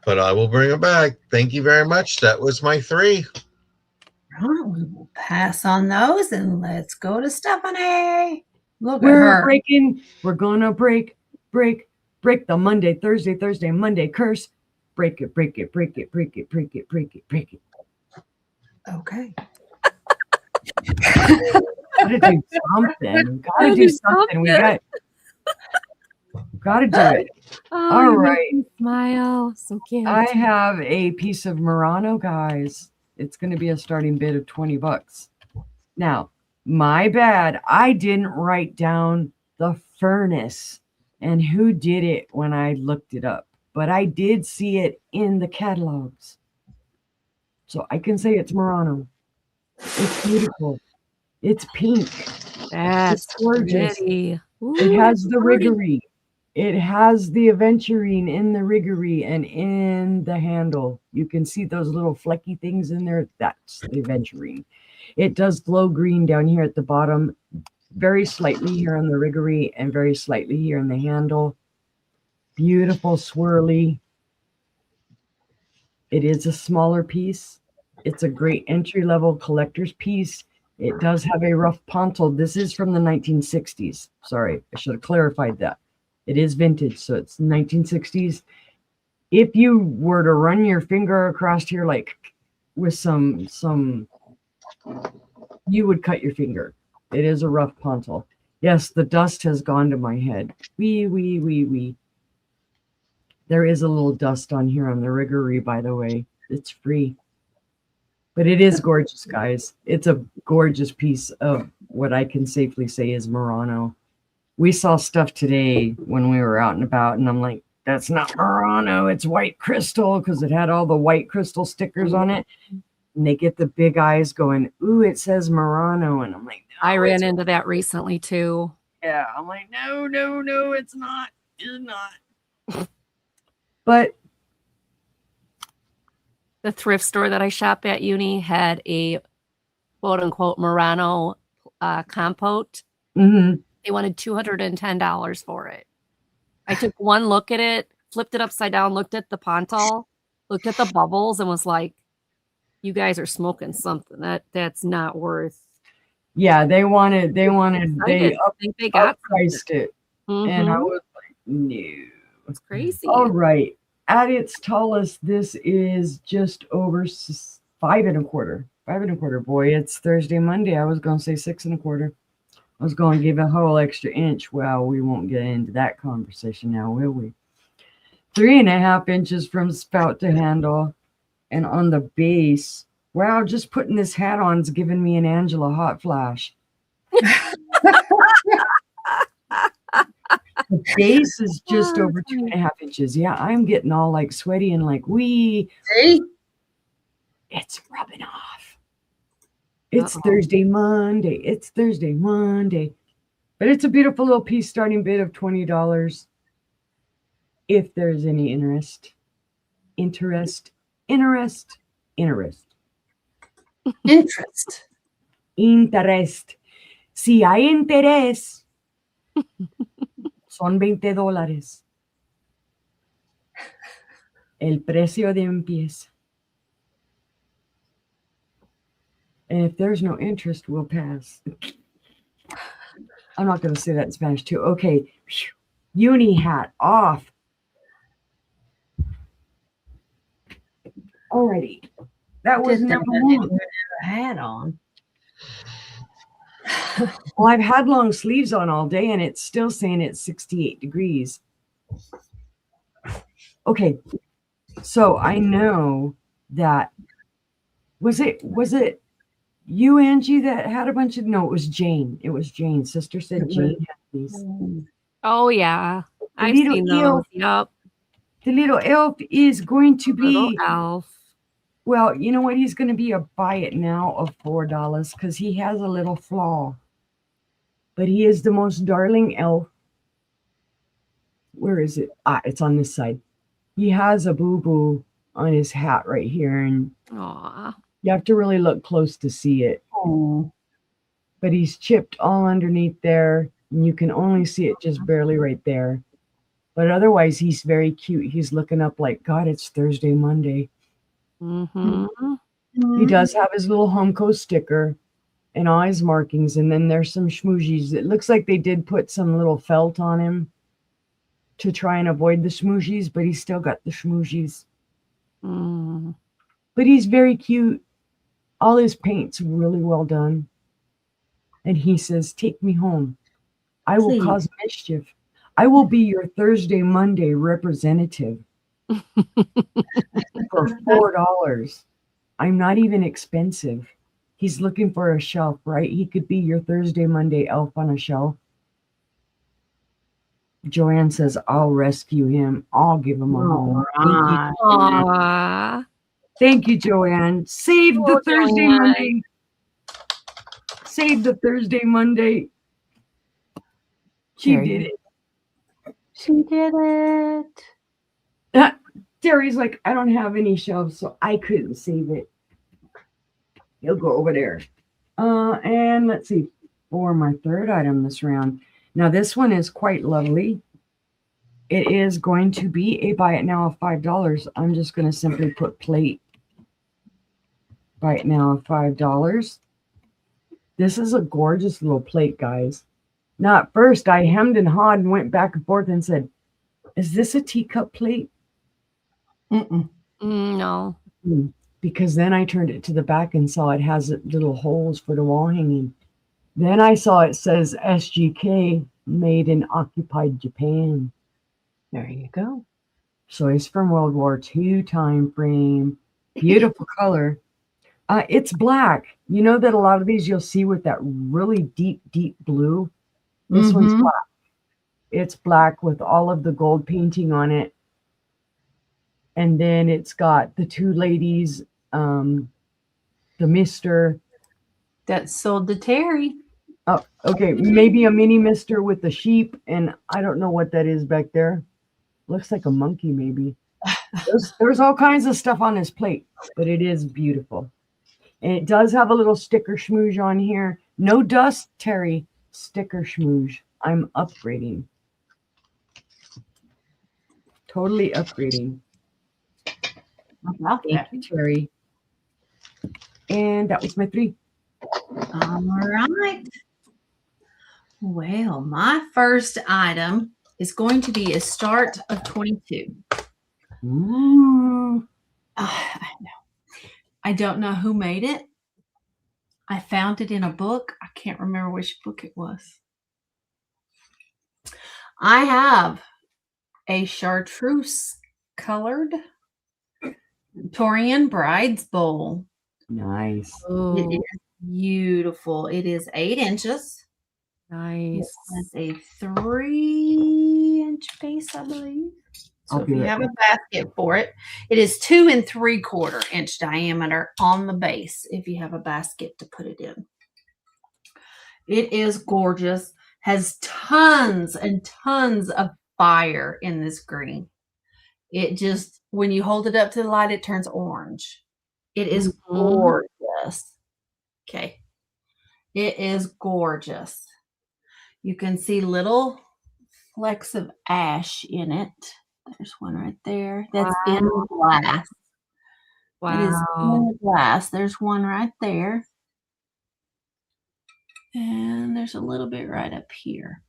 but I will bring them back. Thank you very much. That was my 3. Right, we will pass on those and let's go to Stephanie. Look at We're her. breaking. We're gonna break the Monday, Thursday, Monday curse. Break it, break it, break it, break it, break it, break it, break it. Okay. Gotta do something. Gotta do something. We gotta do it. Oh, All you make right. me smile. So cute. I have a piece of Murano, guys. It's gonna be a starting bid of $20. Now, my bad. I didn't write down the furnace and who did it when I looked it up, but I did see it in the catalogs. So I can say it's Murano. It's beautiful. It's pink. That's It's gorgeous. pretty. It Ooh, has the pretty. riggery. It has the aventurine in the riggery and in the handle. You can see those little flecky things in there. That's the aventurine. It does glow green down here at the bottom, very slightly here on the riggery and very slightly here in the handle. Beautiful swirly. It is a smaller piece. It's a great entry-level collector's piece. It does have a rough pontil. This is from the 1960s. Sorry, I should have clarified that. It is vintage, so it's 1960s. If you were to run your finger across here, like with some, you would cut your finger. It is a rough pontil. Yes, the dust has gone to my head. Wee. There is a little dust on here on the riggery, by the way. It's free. But it is gorgeous, guys. It's a gorgeous piece of what I can safely say is Murano. We saw stuff today when we were out and about, and I'm like, that's not Murano, it's white crystal, because it had all the white crystal stickers on it. And they get the big eyes going, ooh, it says Murano. And I'm like, no, I ran into that recently too. yeah. I'm like, no, it's not. It's not. But The thrift store that I shop at uni had a quote unquote Murano compote. mhm. They wanted $210 for it. I took one look at it, flipped it upside down, looked at the pontil, looked at the bubbles, and was like, "You guys are smoking something. That's not worth." Yeah, they I think they got priced it. And I Mhm. was like, no. It's crazy. All right. At its tallest, this is just over 5.25. 5.25. Boy, it's Thursday, Monday. I was going to say 6.25. I was going to give a whole extra inch. Well, we won't get into that conversation now, will we? 3.5 inches from spout to handle. And on the base, wow, just putting this hat on is giving me an Angela hot flash. The base is just Oh, over that's funny. 2.5 inches. Yeah, I'm getting all like sweaty and like, See? it's rubbing off. It's Uh-oh. Thursday, Monday. It's Thursday, Monday. But it's a beautiful little piece, starting bid of $20. If there's any interest. Interest. Si hay interés, son $20. El precio de empieza. And if there's no interest, we'll pass. I'm not going to say that in Spanish too. Okay. Uni hat off. Alrighty. That was Just number didn't even one. have a hat on. Well, I've had long sleeves on all day and it's still saying it's 68 degrees. Okay. So I know that was it you, Angie, that had a bunch of, no, it was Jane. It was Jane. Sister said Jane had these. Oh yeah, I've little seen elf. those. Yup, The little elf is going to little be, elf. well, you know what? He's going to be a buy it now of $4 because he has a little flaw. But he is the most darling elf. Where is it? It's on this side. He has a boo-boo on his hat right here, and Aw, you have to really look close to see it. Oh, But he's chipped all underneath there, and you can only see it just barely right there. But otherwise, he's very cute. He's looking up like, God, it's Thursday, Monday. mm-hmm. He does have his little Humco sticker. and eyes markings, and then there's some schmoozies. It looks like they did put some little felt on him to try and avoid the schmoozies, but he's still got the schmoozies. Mm. But he's very cute. All his paint's really well done. And he says, "Take me home. I will Please. cause mischief. I will be your Thursday, Monday representative for $4. I'm not even expensive." He's looking for a shelf, right? He could be your Thursday, Monday elf on a shelf. Joanne says, "I'll rescue him. I'll give him a home." Alright. Aw. Thank you, Joanne. Save the Oh, Thursday, Joanne. Monday. Save the Thursday, Monday. She There did you it. She did it. Terry's like, "I don't have any shelves, so I couldn't save it." He'll go over there. And let's see, for my third item this round. Now, this one is quite lovely. It is going to be a buy it now of $5. I'm just going to simply put plate. Buy it now of $5. This is a gorgeous little plate, guys. Now, at first, I hemmed and hawed and went back and forth and said, "Is this a teacup plate?" Mm-mm. No. Because then I turned it to the back and saw it has little holes for the wall hanging. Then I saw it says SGK, made in occupied Japan. There you go. So it's from World War II time frame. Beautiful color. It's black. You know that a lot of these you'll see with that really deep, deep blue. This one's Mhm. black. It's black with all of the gold painting on it. And then it's got the two ladies, the mister. That sold to Terry. Oh, okay. Maybe a mini mister with the sheep. And I don't know what that is back there. Looks like a monkey, maybe. There's all kinds of stuff on this plate, but it is beautiful. And it does have a little sticker schmooze on here. No dust, Terry. Sticker schmooze. I'm upgrading. Totally upgrading. About Thank that. you, Terry. And that was my 3. All right. Well, my first item is going to be a start of 22. Ooh. I know. I don't know who made it. I found it in a book. I can't remember which book it was. I have a chartreuse colored Torian Bride's Bowl. Nice. It Oh, is beautiful. It is 8 inches. It nice. has a 3-inch base, I believe. So I'll if be you right have back. a basket for it, it is 2 3/4 inch diameter on the base if you have a basket to put it in. It is gorgeous. Has tons and tons of fire in this green. It just, when you hold it up to the light, it turns orange. It is Mhm. gorgeous. Okay. It is gorgeous. You can see little flecks of ash in it. There's one right there. That's in the glass. It is in Wow. the glass. There's one right there. And there's a little bit right up here.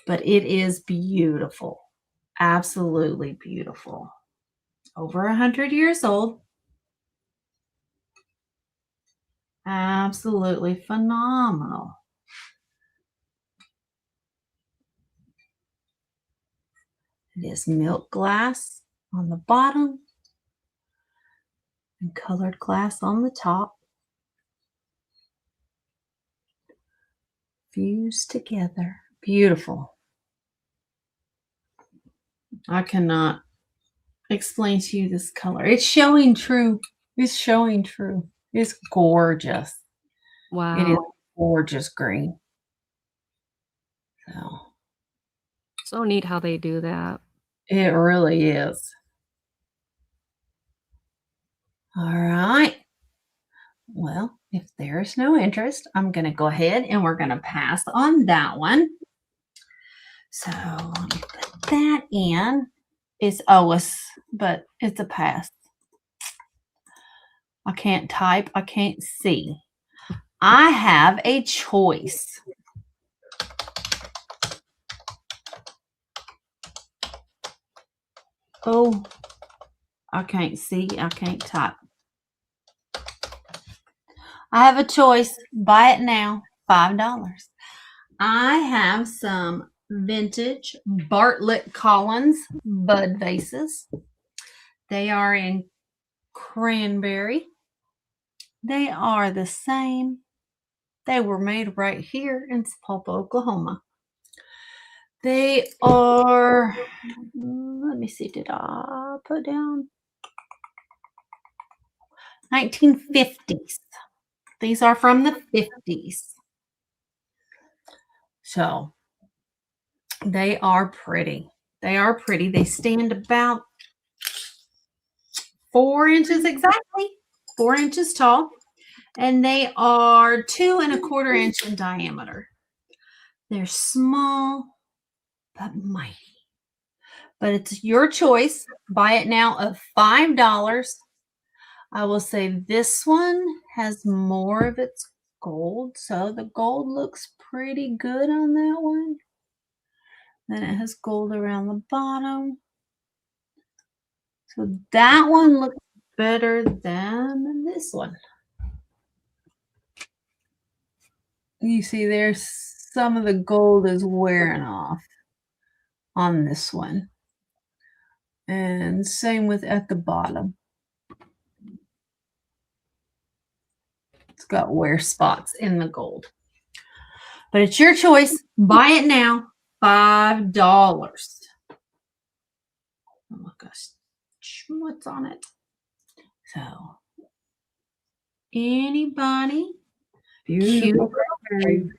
But it is beautiful. Absolutely beautiful. Over 100 years old. Absolutely phenomenal. It is milk glass on the bottom and colored glass on the top. Fused together. Beautiful. I cannot explain to you this color. It's showing true. It's showing true. It's gorgeous. It is Wow. gorgeous green. So So neat how they do that. it really is. All right. Well, if there's no interest, I'm going to go ahead and we're going to pass on that one. So let me put that in. It's but it's a pass. I can't type. I can't see. I have a choice. Oh, I can't see. I can't type. I have a choice. Buy it now. $5. I have some vintage Bartlett Collins bud vases. They are in cranberry. They are the same. They were made right here in Sapulpa, Oklahoma. They are, let me see, did I put down 1950s? These are from the 50s. So they are pretty. They are pretty. They stand about 4 inches exactly, 4 inches tall, and they are 2 1/4 inch in diameter. They're small but mighty. But it's your choice. Buy it now of $5. I will say this one has more of its gold, so the gold looks pretty good on that one. Then it has gold around the bottom. So that one looks better than this one. You see there's some of the gold is wearing off on this one. And same with at the bottom. It's got wear spots in the gold. But it's your choice. Buy it now. $5. Oh my gosh. What's on it? So, anybody? Beautiful. Cute.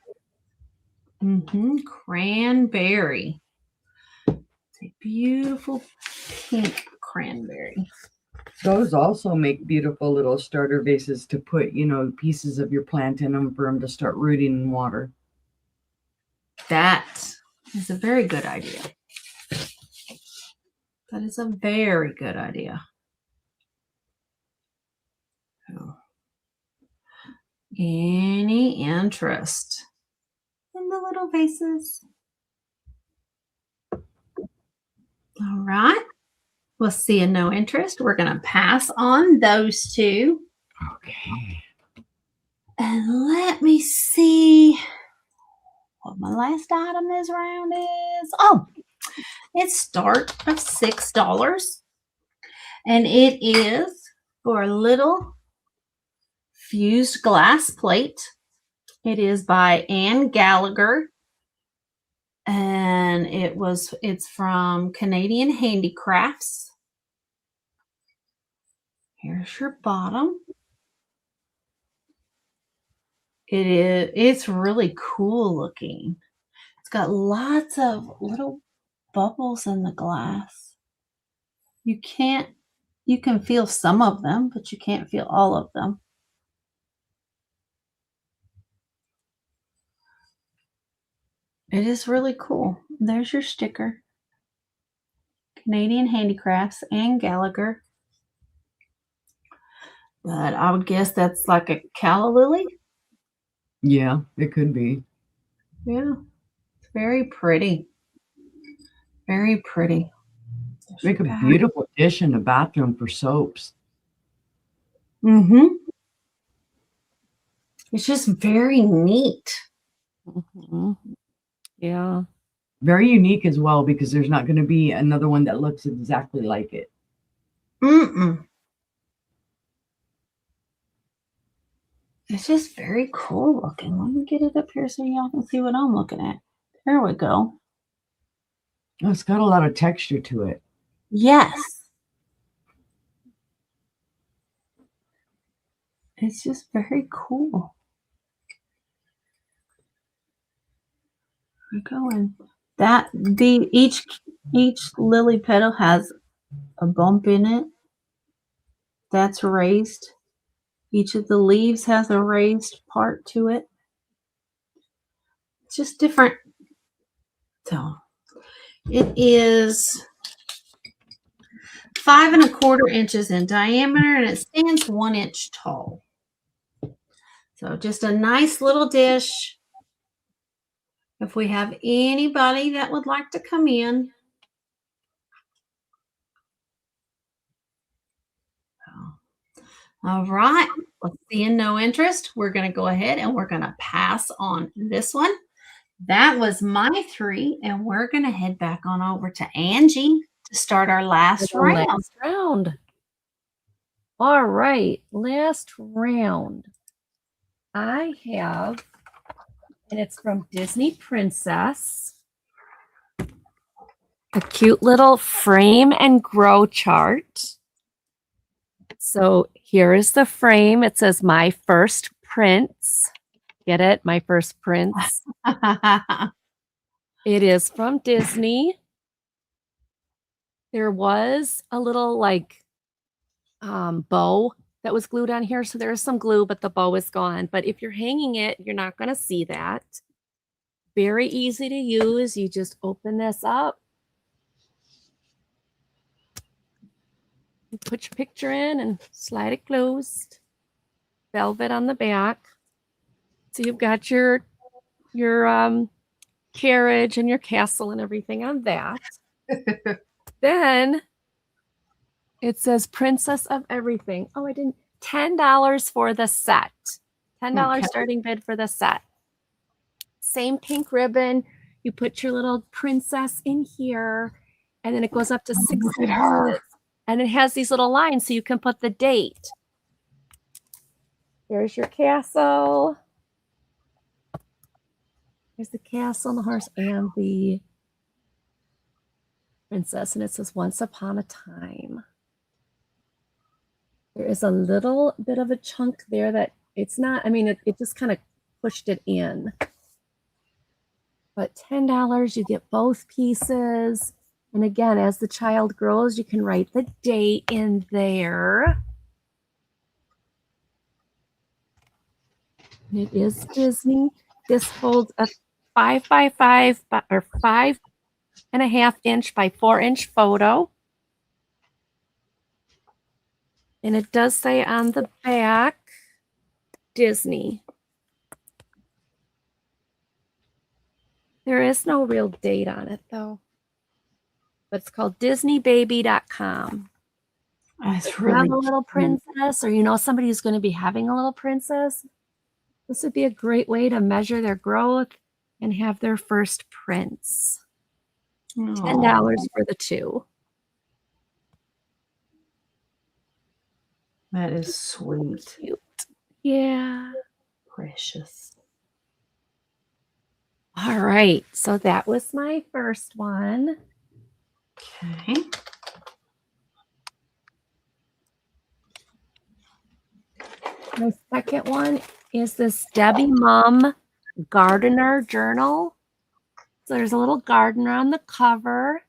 Cranberry. It's a beautiful pink cranberry. Those also make beautiful little starter vases to put, pieces of your plant in them for them to start rooting in water. That is a very good idea. That is a very good idea. So, any interest in the little vases? All right. We'll see no interest. We're going to pass on those two. Okay. And let me see what my last item is around is. Oh, it's start of $6. And it is for a little fused glass plate. It is by Anne Gallagher. And it's from Canadian Handicrafts. Here's your bottom. It's really cool looking. It's got lots of little bubbles in the glass. You can feel some of them, but you can't feel all of them. It is really cool. There's your sticker. Canadian Handicrafts, Anne Gallagher. But I would guess that's like a calla lily. Yeah, it could be. Yeah. It's very pretty. Very pretty. Make a beautiful dish in the bathroom for soaps. It's just very neat. Yeah. Very unique as well, because there's not going to be another one that looks exactly like it. It's just very cool looking. Let me get it up here so y'all can see what I'm looking at. There we go. Oh, it's got a lot of texture to it. Yes. It's just very cool. We're going. Each lily petal has a bump in it. That's raised. Each of the leaves has a raised part to it. It's just different. So it is 5 1/4 inches in diameter, and it stands 1 inch tall. So just a nice little dish. If we have anybody that would like to come in. All right. Let's see, no interest. We're going to go ahead and we're going to pass on this one. That was my 3, and we're going to head back on over to Angie to start our last The round. last round. All right, last round. I have, and it's from Disney Princess, a cute little frame and grow chart. So here is the frame. It says My First Prince. Get it? My First Prince. It is from Disney. There was a little like bow that was glued on here. So there is some glue, but the bow is gone. But if you're hanging it, you're not going to see that. Very easy to use. You just open this up. You put your picture in and slide it closed. Velvet on the back. So you've got your carriage and your castle and everything on that. Then it says Princess of Everything. Oh, I didn't. $10 for the set. $10 Okay. starting bid for the set. Same pink ribbon. You put your little princess in here, and then it goes up to 6 Look at her. inches. And it has these little lines so you can put the date. There's your castle. There's the castle and the horse and the princess. And it says Once Upon a Time. There is a little bit of a chunk there that it's not, I mean, it just kind of pushed it in. But $10, you get both pieces. And again, as the child grows, you can write the date in there. And it is Disney. This holds a 5 by 5 or 5.5 inch by 4 inch photo. And it does say on the back, Disney. There is no real date on it though. But it's called DisneyBaby.com. That's If you really have a little princess, or you know somebody who's going to be having a little princess, this would be a great way to measure their growth and have their first prince. $10 for the 2. That is sweet. Cute. Yeah. Precious. All right. So that was my first one. Okay. My second one is this Debbie Mom Gardener Journal. So there's a little gardener on the cover.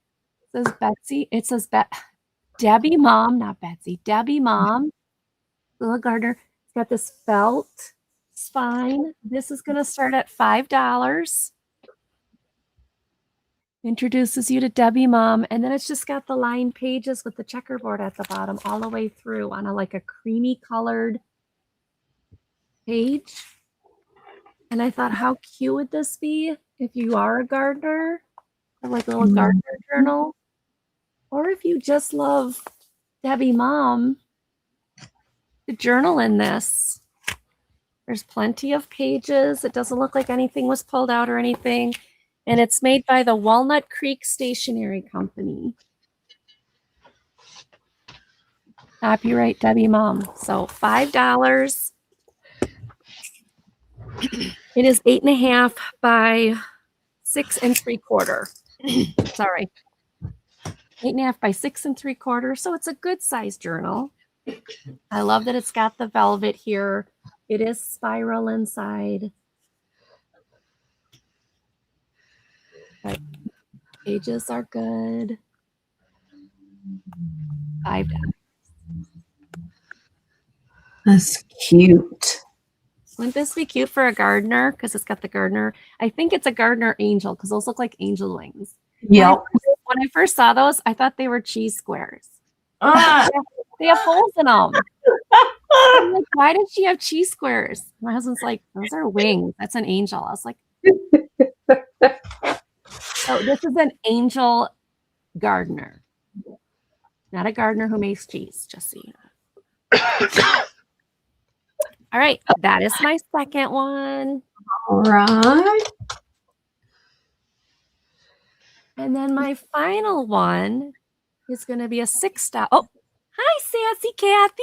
It says Betsy. It says Debbie Mom, not Betsy. Debbie Mom, little gardener. It's got this felt spine. This is going to start at $5. Introduces you to Debbie Mom, and then it's just got the lined pages with the checkerboard at the bottom all the way through on like a creamy colored page. And I thought, how cute would this be if you are a gardener, or like a little gardener journal, or if you just love Debbie Mom, the journal in this. There's plenty of pages. It doesn't look like anything was pulled out or anything. And it's made by the Walnut Creek Stationery Company. Copyright Debbie Mom. So $5. It is 8.5 by 6 3/4. Sorry. 8.5 by 6 3/4. So it's a good size journal. I love that it's got the velvet here. It is spiral inside. But pages are good. $5. That's cute. Wouldn't this be cute for a gardener? Because it's got the gardener. I think it's a gardener angel because those look like angel wings. Yep. When I first saw those, I thought they were cheese squares. Ah, They have holes in them. I'm like, why did she have cheese squares? My husband's like, those are wings. That's an angel. I was like, oh, this is an angel gardener, not a gardener who makes cheese, just so you know. All right, that is my second one. All right. And then my final one is going to be a $6. Oh, hi, Sassy Kathy.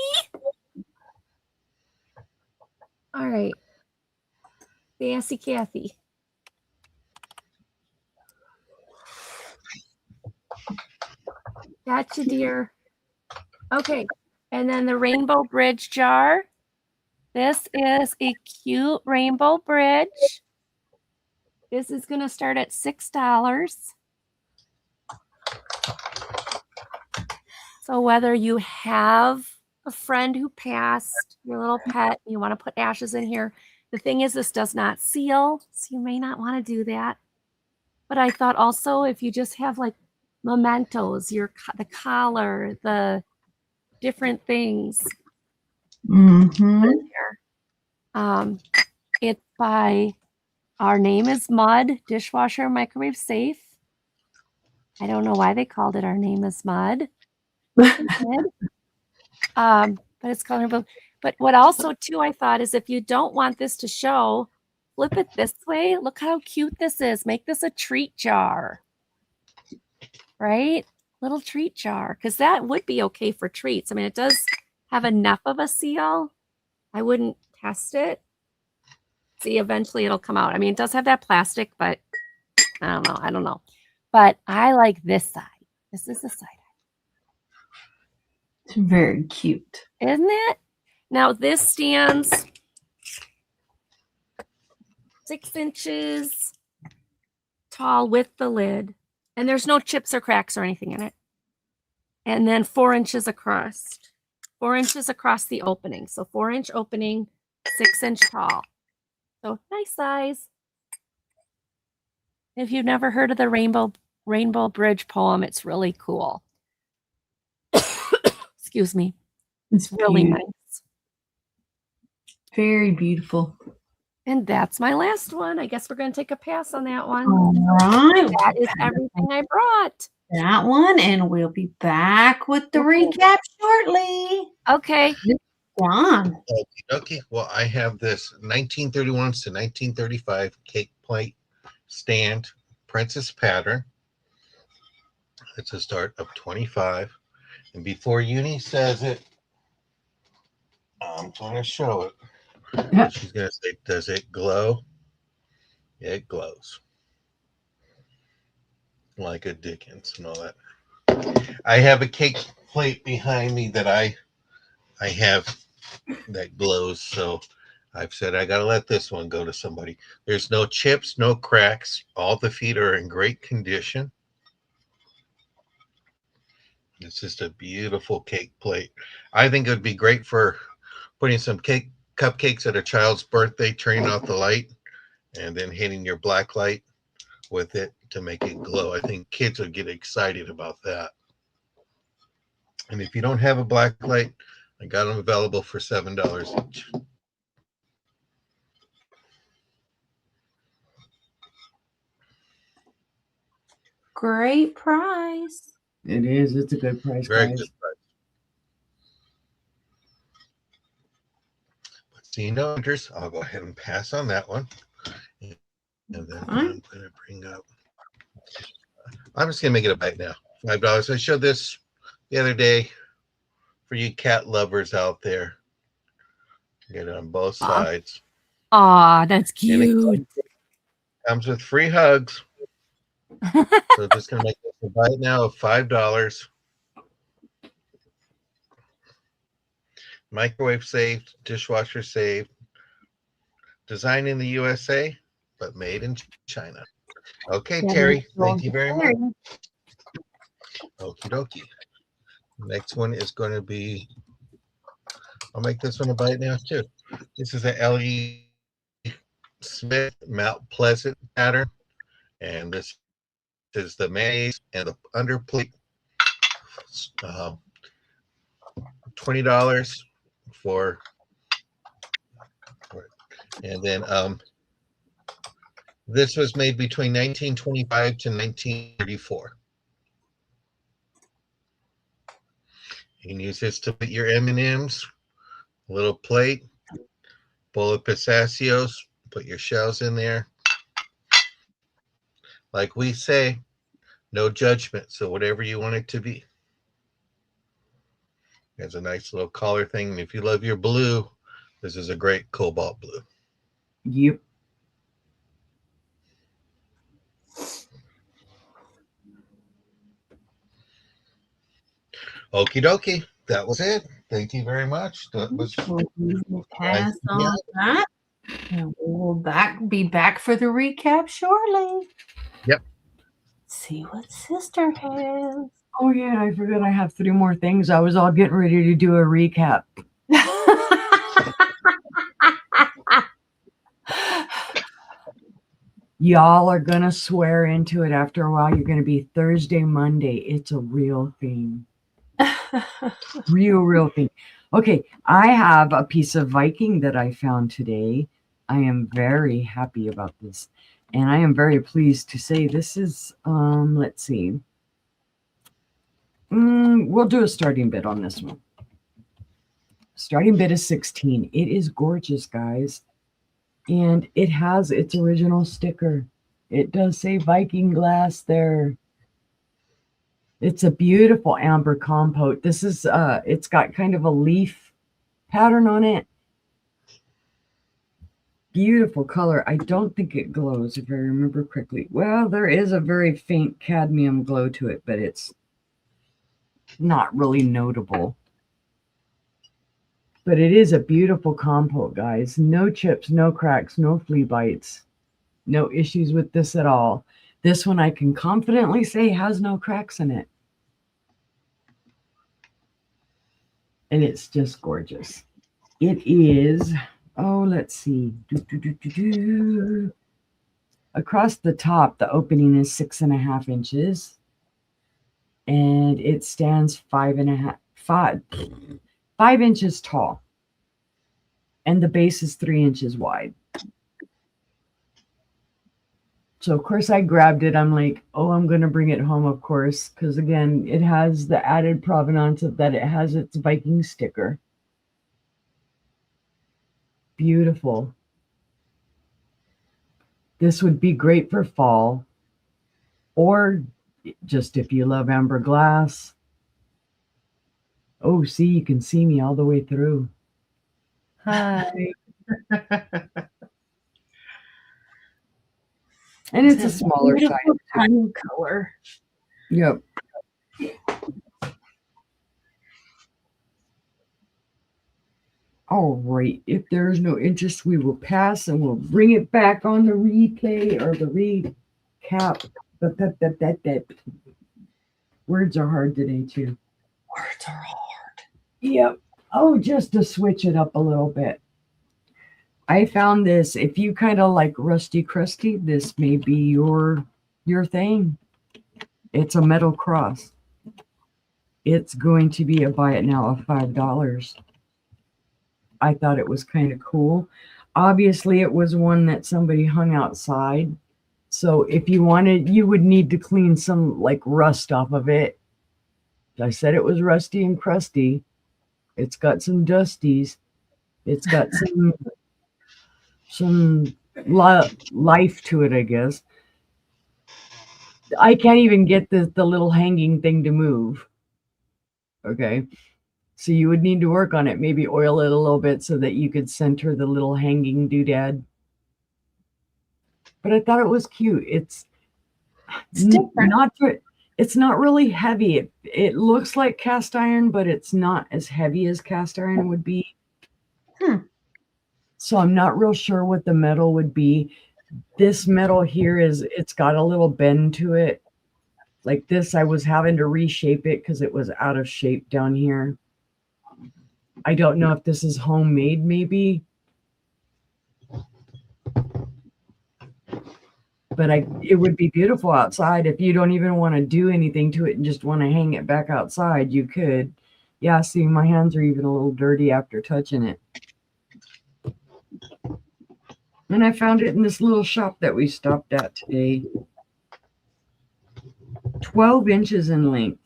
All right. Sassy Kathy. Gotcha, dear. Okay. And then the Rainbow Bridge jar. This is a cute rainbow bridge. This is going to start at $6. So whether you have a friend who passed, your little pet, you want to put ashes in here. The thing is, this does not seal, so you may not want to do that. But I thought also if you just have like mementos, the collar, the different things. Mm-hmm. It's by Our Name is Mud, dishwasher, microwave safe. I don't know why they called it Our Name is Mud. But it's colorful. But what also too I thought is if you don't want this to show, flip it this way. Look how cute this is. Make this a treat jar, right? Little treat jar, because that would be okay for treats. I mean, it does have enough of a seal. I wouldn't test it. See, eventually it'll come out. I mean, it does have that plastic, but I don't know. But I like this side. This is the side. It's very cute. Isn't it? Now this stands 6 inches tall with the lid, and there's no chips or cracks or anything in it. And then 4 inches across. 4 inches across the opening. So 4-inch opening, 6-inch tall. So nice size. If you've never heard of the Rainbow Bridge poem, it's really cool. Excuse me. It's Really beautiful. nice. Very beautiful. And that's my last one. I guess we're going to take a pass on that one. All right. That is everything I brought. That one, and we'll be back with the Okay. recap shortly. Okay. John. Okay. Well, I have this 1931 to 1935 cake plate stand princess pattern. It's a start of 25. And before Uni says it, I'm going to show it. Yeah. She's going to say, does it glow? Yeah, it glows. Like a Dickens and all that. I have a cake plate behind me that I have that glows. So I've said I got to let this one go to somebody. There's no chips, no cracks. All the feet are in great condition. It's just a beautiful cake plate. I think it would be great for putting some cupcakes at a child's birthday, turning off the light, and then hitting your black light with it to make it glow. I think kids would get excited about that. And if you don't have a black light, I got them available for $7 each. Great price. It is. It's a good price, Very guys. good price. But seeing no interest, I'll go ahead and pass on that one. And then I'm going to bring up. I'm just going to make it a bite now. $5. I showed this the other day for you cat lovers out there. Get it on both sides. Aw, that's And it cute. comes with free hugs. So just going to make this a bite now of $5. Microwave safe, dishwasher safe. Designed in the USA, but made in China. Okay, Yeah, Terry, that's thank you very very much. Okie dokie. Next one is going to be, I'll make this one a bite now too. This is a L.E. Smith Mount Pleasant pattern. And this is the mayonnaise and the underplate. $20 for it. And then this was made between 1925 to 1934. You can use this to put your M&Ms, a little plate, bowl of pistachios, put your shells in there. Like we say, no judgment. So whatever you want it to be. There's a nice little collar thing. And if you love your blue, this is a great cobalt blue. Yep. Okie dokie. That was it. Thank you very much. That was We'll pass on that. And we'll be back for the recap shortly. Yep. See what sister has. Oh yeah, I forgot I have 3 more things. I was all getting ready to do a recap. Y'all are gonna swear into it after a while. You're gonna be Thursday, Monday. It's a real thing. Real thing. Okay, I have a piece of Viking that I found today. I am very happy about this. And I am very pleased to say this is, let's see. We'll do a starting bid on this one. Starting bid is 16. It is gorgeous, guys. And it has its original sticker. It does say Viking glass there. It's a beautiful amber compote. This is, it's got kind of a leaf pattern on it. Beautiful color. I don't think it glows, if I remember correctly. Well, there is a very faint cadmium glow to it, but it's not really notable. But it is a beautiful compote, guys. No chips, no cracks, no flea bites. No issues with this at all. This one I can confidently say has no cracks in it. And it's just gorgeous. It is, oh, let's see. Across the top, the opening is 6.5 inches. And it stands 5 inches tall. And the base is 3 inches wide. So, of course, I grabbed it. I'm like, oh, I'm going to bring it home, of course, because, again, it has the added provenance of that it has its Viking sticker. Beautiful. This would be great for fall, or just if you love amber glass. Oh, see, you can see me all the way through. Hi. And it's a smaller size. Tiny color. Yep. All right. If there's no interest, we will pass and we'll bring it back on the replay or the recap. Words are hard today, too. Words are hard. Yep. Oh, just to switch it up a little bit. I found this. If you kind of like Rusty Crusty, this may be your thing. It's a metal cross. It's going to be a buy it now of $5. I thought it was kind of cool. Obviously, it was one that somebody hung outside. So if you wanted, you would need to clean some like rust off of it. I said it was rusty and crusty. It's got some dusties. It's got some life to it, I guess. I can't even get the little hanging thing to move. Okay. So you would need to work on it, maybe oil it a little bit so that you could center the little hanging doodad. But I thought it was cute. It's not really heavy. It looks like cast iron, but it's not as heavy as cast iron would be. So I'm not real sure what the metal would be. This metal here it's got a little bend to it. Like this, I was having to reshape it because it was out of shape down here. I don't know if this is homemade, maybe. But it would be beautiful outside. If you don't even want to do anything to it and just want to hang it back outside, you could. Yeah, see, my hands are even a little dirty after touching it. And I found it in this little shop that we stopped at today. 12 inches in length.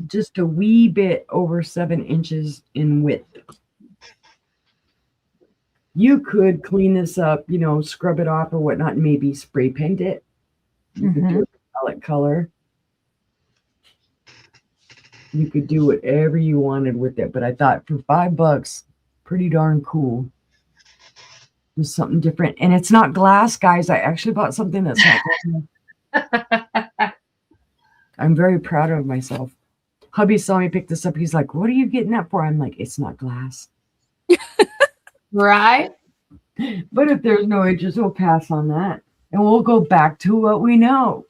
Just a wee bit over 7 inches in width. You could clean this up, you know, scrub it off or whatnot, and maybe spray paint it. You could do a palette color. You could do whatever you wanted with it, but I thought for $5, pretty darn cool. Just something different. And it's not glass, guys. I actually bought something that's not glass. I'm very proud of myself. Hubby saw me pick this up. He's like, what are you getting that for? I'm like, it's not glass. Right? But if there's no edges, we'll pass on that. And we'll go back to what we know.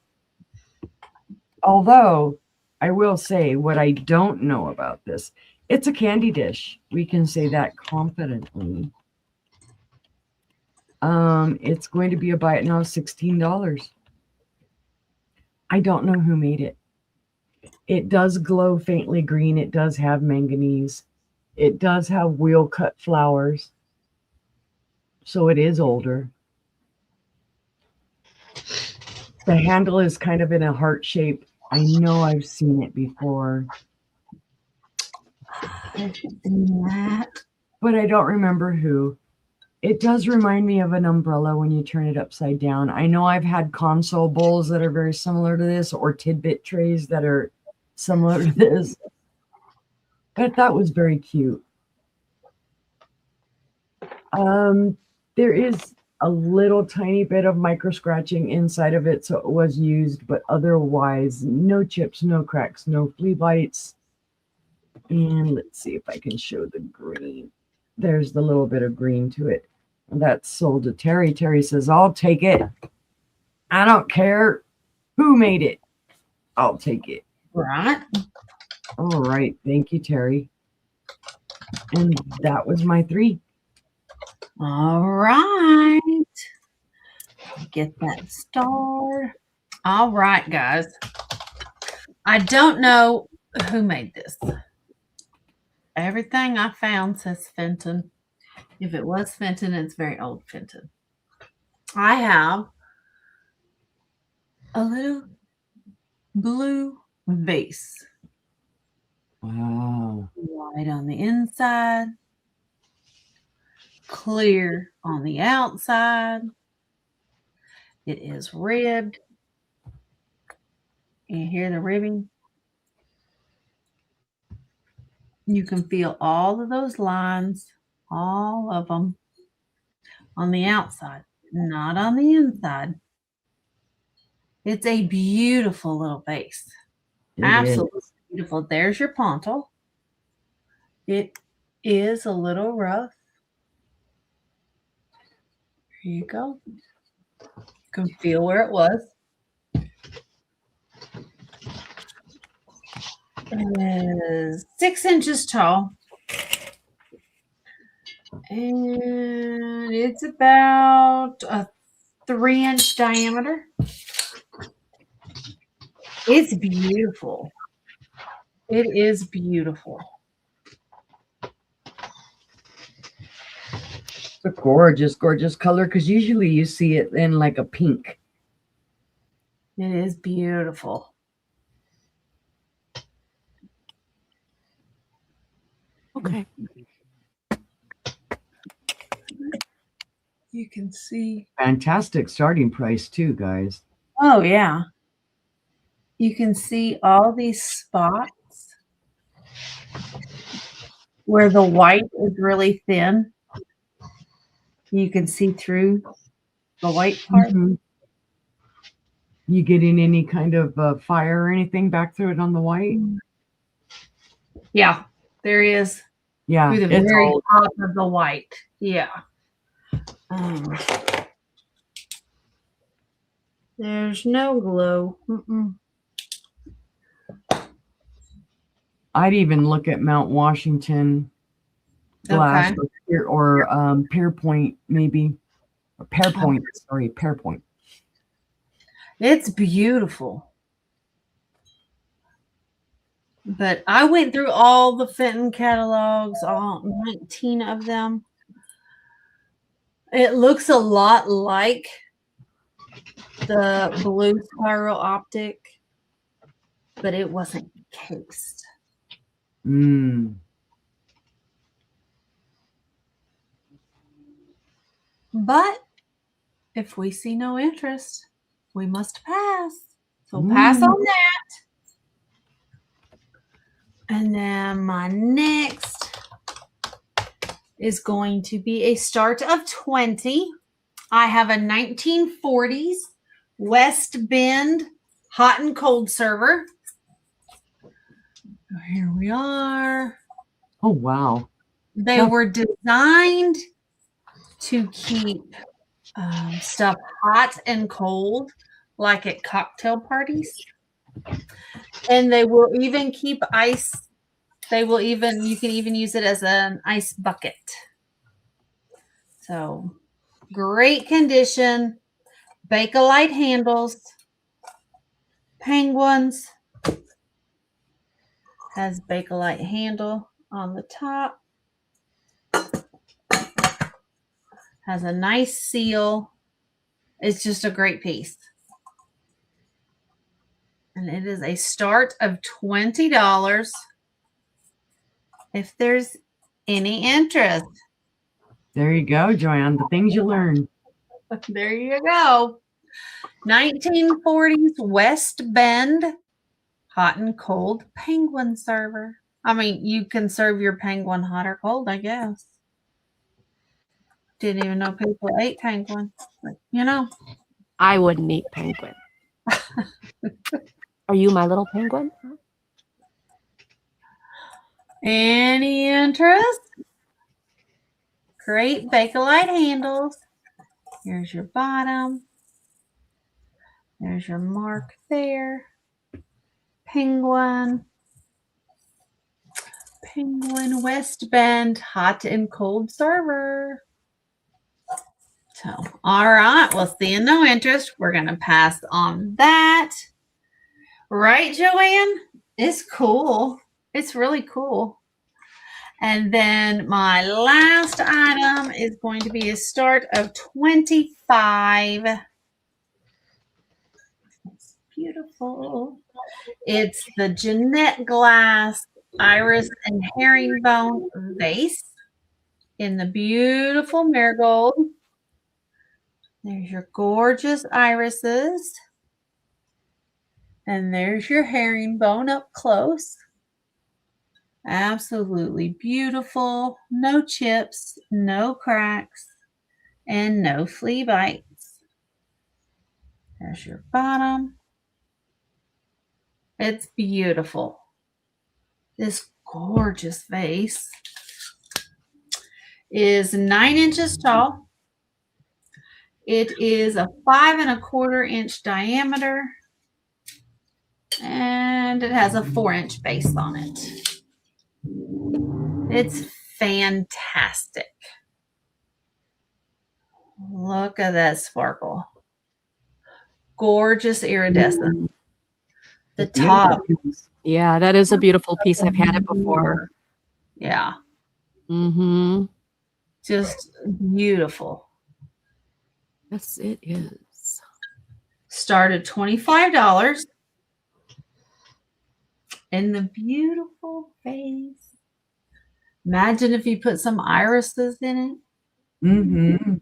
Although, I will say what I don't know about this. It's a candy dish. We can say that confidently. It's going to be a buy it now $16. I don't know who made it. It does glow faintly green. It does have manganese. It does have wheel cut flowers. So it is older. The handle is kind of in a heart shape. I know I've seen it before. I've seen that. But I don't remember who. It does remind me of an umbrella when you turn it upside down. I know I've had console bowls that are very similar to this, or tidbit trays that are similar to this. But that was very cute. There is a little tiny bit of micro scratching inside of it, so it was used, but otherwise no chips, no cracks, no flea bites. And let's see if I can show the green. There's the little bit of green to it. That's sold to Terry. Terry says, I'll take it. I don't care who made it. I'll take it. Right. All right. Thank you, Terry. And that was my 3. All right. Get that star. All right, guys. I don't know who made this. Everything I found says Fenton. If it was Fenton, it's very old Fenton. I have a little blue vase. Wow. White on the inside, clear on the outside. It is ribbed. You hear the ribbing? You can feel all of those lines, all of them on the outside, not on the inside. It's a beautiful little vase. It Absolutely is. beautiful. There's your pontal. It is a little rough. Here you go. You can feel where it was. It is 6 inches tall. And it's about a 3-inch diameter. It's beautiful. It is beautiful. It's a gorgeous, gorgeous color because usually you see it in like a pink. It is beautiful. Okay. You can see. Fantastic starting price too, guys. Oh, yeah. You can see all these spots where the white is really thin. You can see through the white part. Mhm. You getting any kind of fire or anything back through it on the white? Yeah, there is. Yeah, Through the it's very old. top of the white. Yeah. There's no glow. I'd even look at Mount Washington glass Okay. or Pearpoint maybe. Or Pearpoint, sorry, Pearpoint. It's beautiful. But I went through all the Fenton catalogs, all 19 of them. It looks a lot like the blue spiral optic, but it wasn't cased. Mm. But if we see no interest, we must pass. So pass on that. And then my next is going to be a start of 20. I have a 1940s West Bend hot and cold server. Here we are. Oh, wow. They Yeah. were designed to keep stuff hot and cold, like at cocktail parties. And they will even keep ice. You can even use it as an ice bucket. So great condition. Bakelite handles. Penguins. Has Bakelite handle on the top. Has a nice seal. It's just a great piece. And it is a start of $20 if there's any interest. There you go, Joanne. The things you learn. There you go. 1940s West Bend hot and cold penguin server. I mean, you can serve your penguin hot or cold, I guess. Didn't even know people ate penguin. But, you know. I wouldn't eat penguin. Are you my little penguin? Any interest? Great Bakelite handles. Here's your bottom. There's your mark there. Penguin. Penguin West Bend hot and cold server. So, all right. Well, seeing no interest, we're going to pass on that. Right, Joanne? It's cool. It's really cool. And then my last item is going to be a start of 25. It's beautiful. It's the Jeanette Glass Iris and Herringbone vase in the beautiful marigold. There's your gorgeous irises. And there's your herringbone up close. Absolutely beautiful. No chips, no cracks, and no flea bites. There's your bottom. It's beautiful. This gorgeous vase is 9 inches tall. It is a 5 1/4 inch diameter. And it has a 4-inch base on it. It's fantastic. Look at that sparkle. Gorgeous iridescent. The top. Yeah, that is a beautiful piece. I've had it before. Yeah. Mm-hmm. Just beautiful. Yes, it is. Started $25. And the beautiful face. Imagine if you put some irises in it. Mm-hmm.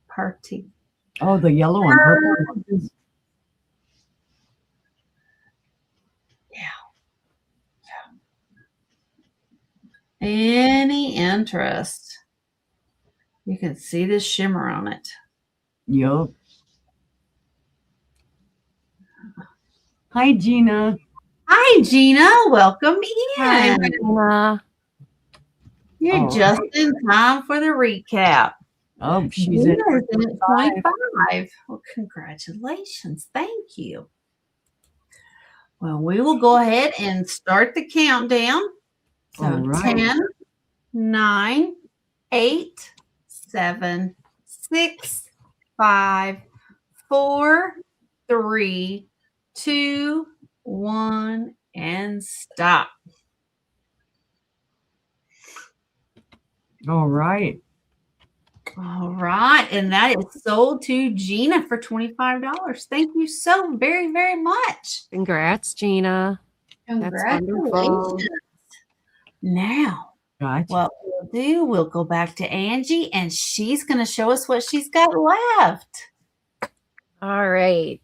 Party. Oh, the yellow and purple. Any interest? You can see the shimmer on it. Yup. Hi, Gina. Hi, Gina. Welcome in. Hi, Gina. You're All just in time for the recap. Oh, she's in. Gina's in at 25. Well, congratulations. Thank you. Well, we will go ahead and start the countdown. So All right. 10, 9, 8, 7, 6, 5, 4, 3, 2, 1, and stop. All right. All right. And that is sold to Gina for $25. Thank you so very, very much. Congrats, Gina. That's wonderful. Congratulations. Now, Gotcha. what we'll do, we'll go back to Angie and she's going to show us what she's got left. All right.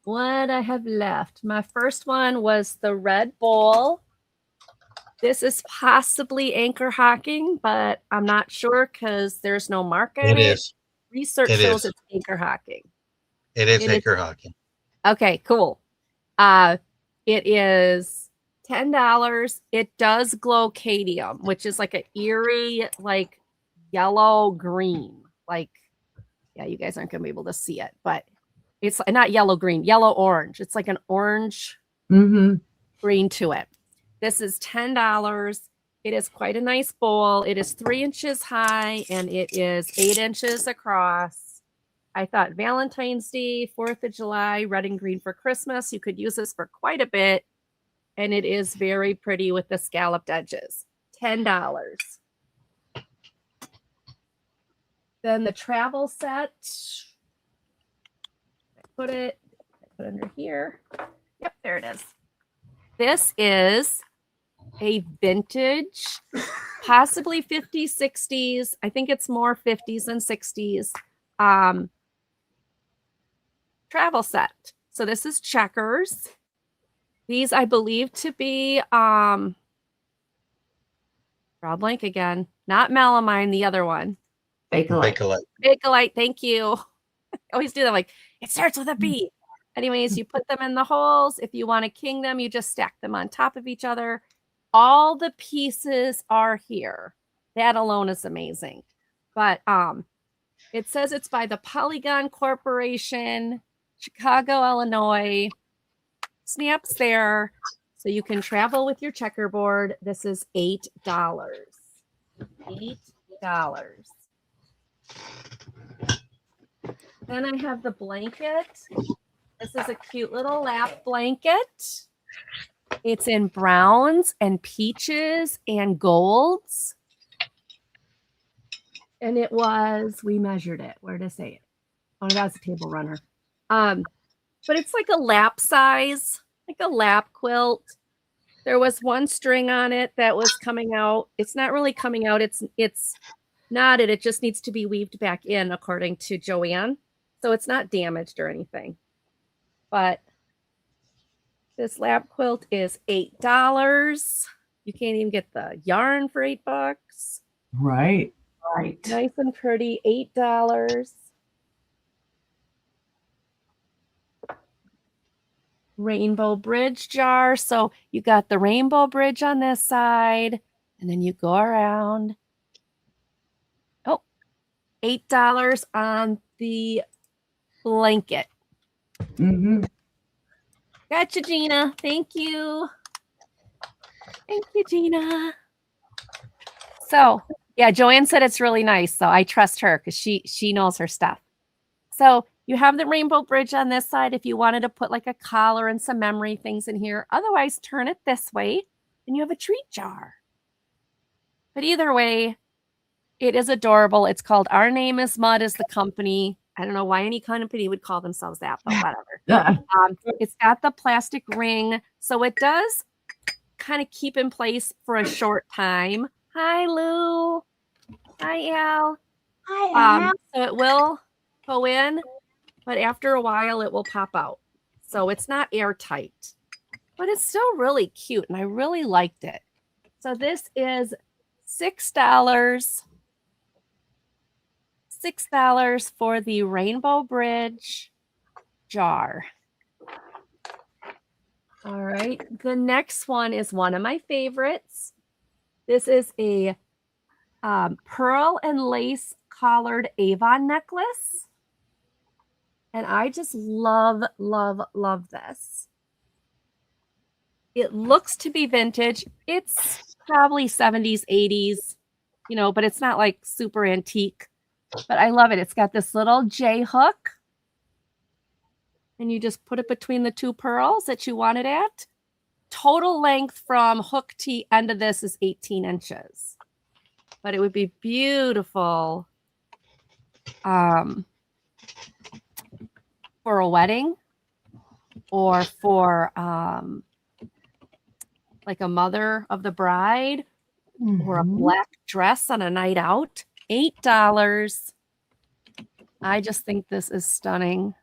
What I have left. My first one was the Red Bull. This is possibly anchor hocking, but I'm not sure because there's no mark on It it. is. Research It shows is. it's anchor hocking. It is It is- anchor hockey. Okay, cool. It is $10. It does glow cadmium, which is like an eerie, like yellow green. Like, yeah, you guys aren't gonna be able to see it, but it's not yellow green, yellow orange. It's like an orange Mm-hmm. green to it. This is $10. It is quite a nice bowl. It is 3 inches high and it is 8 inches across. I thought Valentine's Day, 4th of July, red and green for Christmas. You could use this for quite a bit. And it is very pretty with the scalloped edges. $10. Then the travel set. I put it under here. Yep, there it is. This is a vintage, possibly 50s, 60s. I think it's more 50s and 60s. Travel set. So this is Checkers. These I believe to be draw a blank again. Not melamine, the other one. Bakelite. Bakelite. Bakelite, thank you. I always do that. Like, it starts with a B. Anyways, you put them in the holes. If you want to king them, you just stack them on top of each other. All the pieces are here. That alone is amazing. But it says it's by the Polygon Corporation, Chicago, Illinois. Snaps there. So you can travel with your checkerboard. This is $8. $8. Then I have the blanket. This is a cute little lap blanket. It's in browns and peaches and golds. And it was, we measured it. Where did I say it? Oh, that's a table runner. But it's like a lap size, like a lap quilt. There was one string on it that was coming out. It's not really coming out. It's knotted. It just needs to be weaved back in, according to Joanne. So it's not damaged or anything. But this lap quilt is $8. You can't even get the yarn for $8. Right. Right. Nice and pretty, $8. Rainbow bridge jar. So you got the rainbow bridge on this side, and then you go around. Oh, $8 on the blanket. Mm-hmm. Gotcha, Gina. Thank you. Thank you, Gina. So, yeah, Joanne said it's really nice. So I trust her because she knows her stuff. So you have the rainbow bridge on this side if you wanted to put like a collar and some memory things in here. Otherwise, turn it this way and you have a treat jar. But either way, it is adorable. It's called Our Name is Mud is the company. I don't know why any company would call themselves that, but whatever. It's got the plastic ring. So it does kind of keep in place for a short time. Hi, Lou. Hi, Al. Hi, Al. So it will go in, but after a while it will pop out. So it's not airtight, but it's still really cute and I really liked it. So this is $6. $6 for the Rainbow Bridge jar. All right. The next one is one of my favorites. This is a pearl and lace collared Avon necklace. And I just love, love, love this. It looks to be vintage. It's probably 70s, 80s, but it's not like super antique. But I love it. It's got this little J hook. and you just put it between the two pearls that you want it at. Total length from hook to end of this is 18 inches. But it would be beautiful for a wedding or for like a mother of the bride or a black dress on a night out. $8. I just think this is stunning.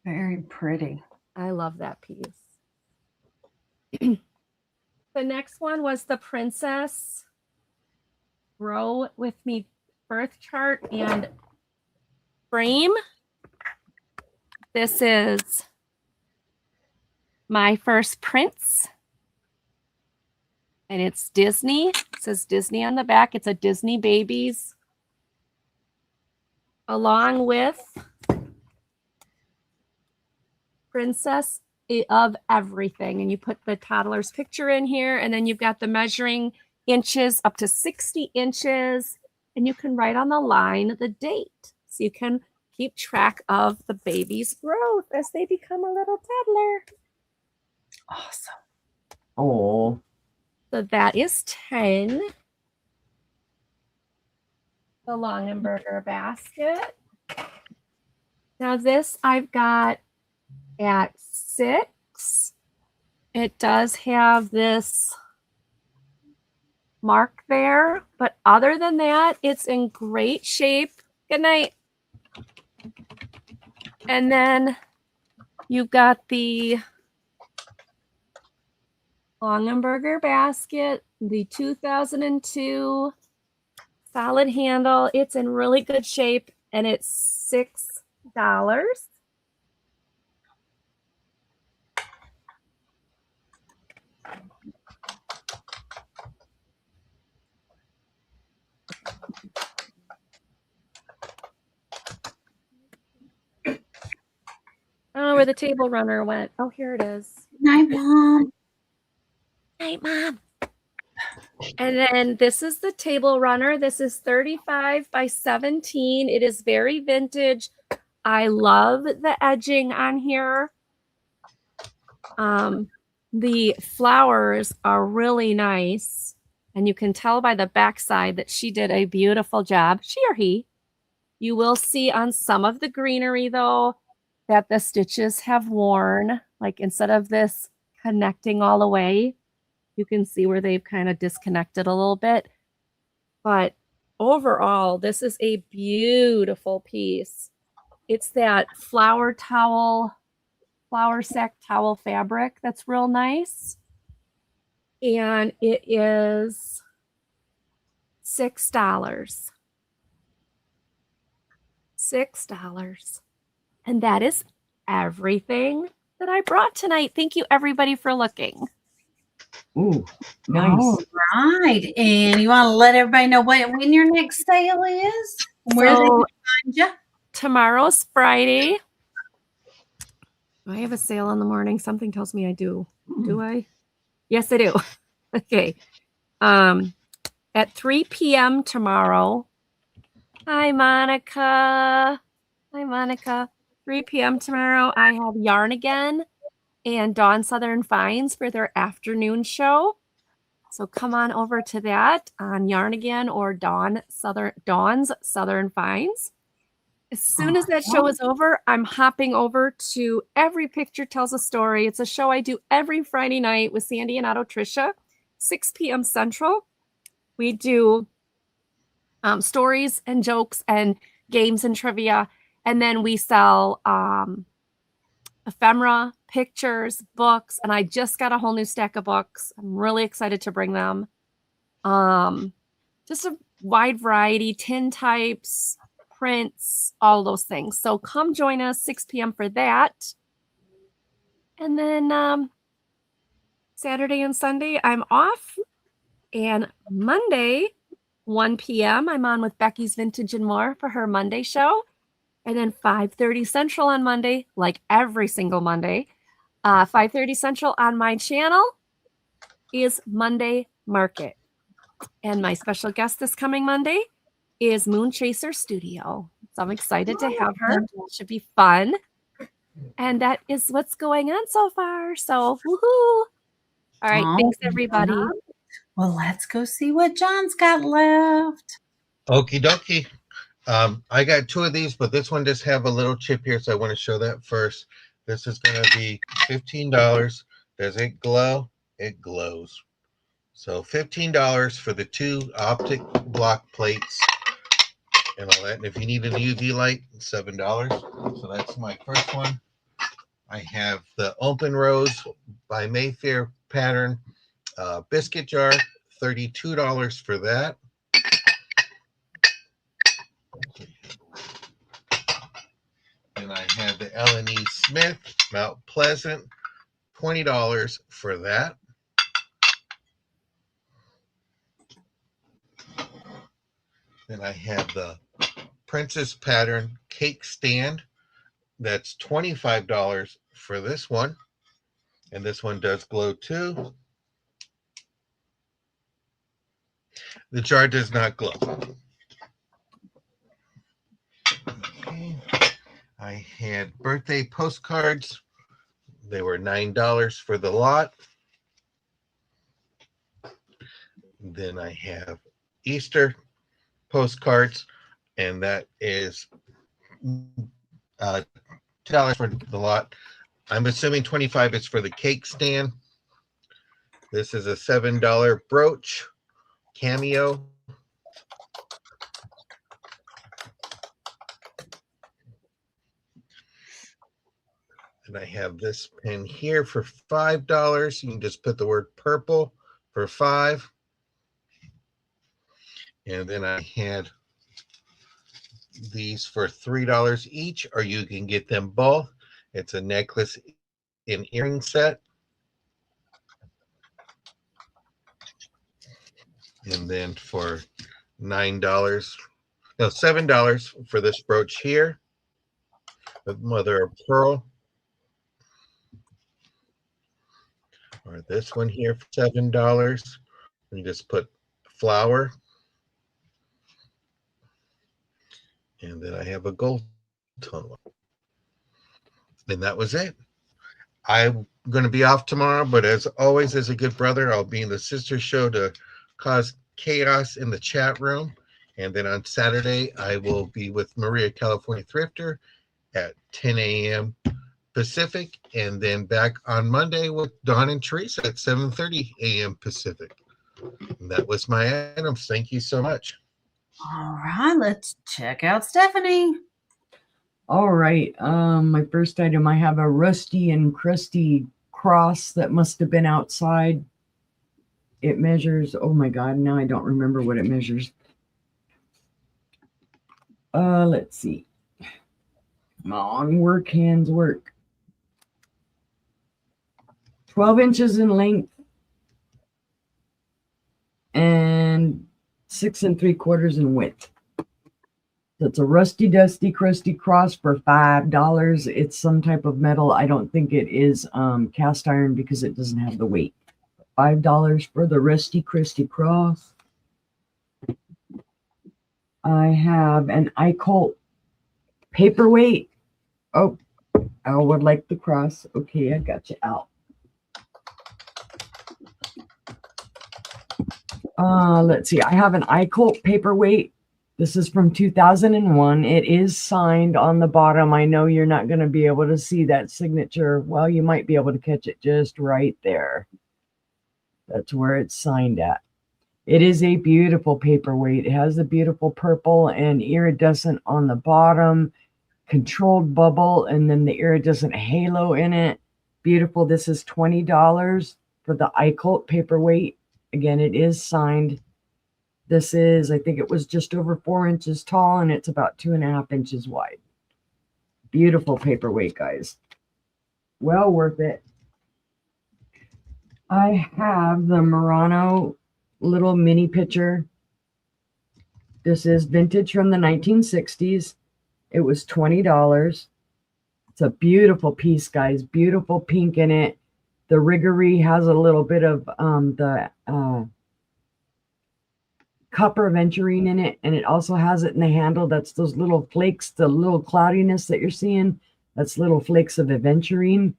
Very pretty. I love that piece. The next one was the Princess Grow With Me birth chart and frame. This is My First Prince. And it's Disney. It says Disney on the back. It's a Disney Babies. Along with Princess of Everything. And you put the toddler's picture in here. And then you've got the measuring inches up to 60 inches. And you can write on the line the date. So you can keep track of the baby's growth as they become a little toddler. Awesome. Oh, So that is 10. The Longenberger basket. Now this I've got at 6. It does have this mark there, but other than that, it's in great shape. Good night. And then you've got the Longenberger basket, the 2002 solid handle. It's in really good shape and it's $6. I don't know where the table runner went. Oh, here it is. Night, Mom. Night, Mom. And then this is the table runner. This is 35 by 17. It is very vintage. I love the edging on here. The flowers are really nice. And you can tell by the backside that she did a beautiful job. She or he. You will see on some of the greenery, though, that the stitches have worn. Like instead of this connecting all the way, you can see where they've kind of disconnected a little bit. But overall, this is a beautiful piece. It's that flower sack towel fabric that's real nice. And it is $6. $6. And that is everything that I brought tonight. Thank you, everybody, for looking. ooh, nice. All right. And you want to let everybody know when your next sale is? Where they can find you? Tomorrow's Friday. Do I have a sale in the morning? Something tells me I do. Do I? Yes, I do. Okay. At 3 p.m. tomorrow. Hi, Monica. Hi, Monica. 3 p.m. tomorrow, I have Yarn Again and Dawn Southern Finds for their afternoon show. So come on over to that on Yarn Again or Dawn's Southern Finds. As soon as that show is over, I'm hopping over to Every Picture Tells a Story. It's a show I do every Friday night with Sandy and Otto Tricia, 6 p.m. Central. We do stories and jokes and games and trivia. And then we sell ephemera, pictures, books. And I just got a whole new stack of books. I'm really excited to bring them. Just a wide variety, tin types, prints, all those things. So come join us 6 p.m. for that. And then Saturday and Sunday, I'm off. And Monday, 1 p.m., I'm on with Becky's Vintage and More for her Monday show. And then 5:30 Central on Monday, like every single Monday, 5:30 Central on my channel is Monday Market. And my special guest this coming Monday is Moon Chaser Studio. So I'm excited to have her. It should be fun. And that is what's going on so far. So, woohoo. All right. Thanks, everybody. Well, let's go see what John's got left. Okie dokie. I got two of these, but this one just have a little chip here, so I want to show that first. This is going to be $15. Does it glow? It glows. So $15 for the 2 optic block plates and all that. And if you need a UV light, $7. So that's my first one. I have the Open Rose by Mayfair pattern biscuit jar, $32 for that. And I have the L&E Smith Mount Pleasant, $20 for that. Then I have the Princess Pattern Cake Stand. That's $25 for this one. And this one does glow too. The jar does not glow. Okay. I had birthday postcards. They were $9 for the lot. Then I have Easter postcards, and that is $10 for the lot. I'm assuming $25 is for the cake stand. This is a $7 brooch cameo. And I have this pen here for $5. You can just put the word purple for $5. And then I had these for $3 each, or you can get them both. It's a necklace and earring set. And then for $7 for this brooch here, with mother of pearl. Or this one here for $7. You just put flower. And then I have a gold tone one. And that was it. I'm going to be off tomorrow, but as always, as a good brother, I'll be in the sister show to cause chaos in the chat room. And then on Saturday, I will be with Maria California Thrifter at 10 a.m. Pacific, and then back on Monday with Dawn and Teresa at 7:30 a.m. Pacific. And that was my items. Thank you so much. All right, let's check out Stephanie. All right. My first item, I have a rusty and crusty cross that must have been outside. It measures, oh my God, now I don't remember what it measures. Let's see. Come on, work, hands, work. 12 inches in length and 6 3/4 in width. That's a rusty, dusty, crusty cross for $5. It's some type of metal. I don't think it is cast iron because it doesn't have the weight. $5 for the rusty, crusty cross. I have an iColt paperweight. Oh, I would like the cross. Okay, I got you out. Let's see. I have an iColt paperweight. This is from 2001. It is signed on the bottom. I know you're not going to be able to see that signature. Well, you might be able to catch it just right there. That's where it's signed at. It is a beautiful paperweight. It has a beautiful purple and iridescent on the bottom, controlled bubble, and then the iridescent halo in it. Beautiful. This is $20 for the iColt paperweight. Again, it is signed. This is, I think it was just over 4 inches tall, and it's about 2.5 inches wide. Beautiful paperweight, guys. Well worth it. I have the Murano little mini pitcher. This is vintage from the 1960s. It was $20. It's a beautiful piece, guys. Beautiful pink in it. The Riggery has a little bit of copper aventurine in it, and it also has it in the handle. That's those little flakes, the little cloudiness that you're seeing. That's little flakes of aventurine.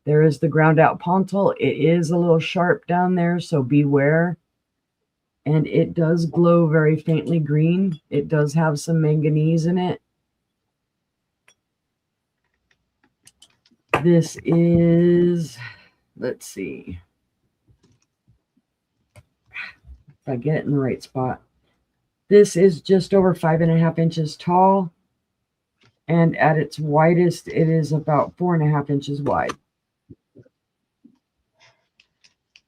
There is the ground out pontil. It is a little sharp down there, so beware. And it does glow very faintly green. It does have some manganese in it. This is, let's see if I get it in the right spot. This is just over 5.5 inches tall. And at its widest, it is about 4.5 inches wide.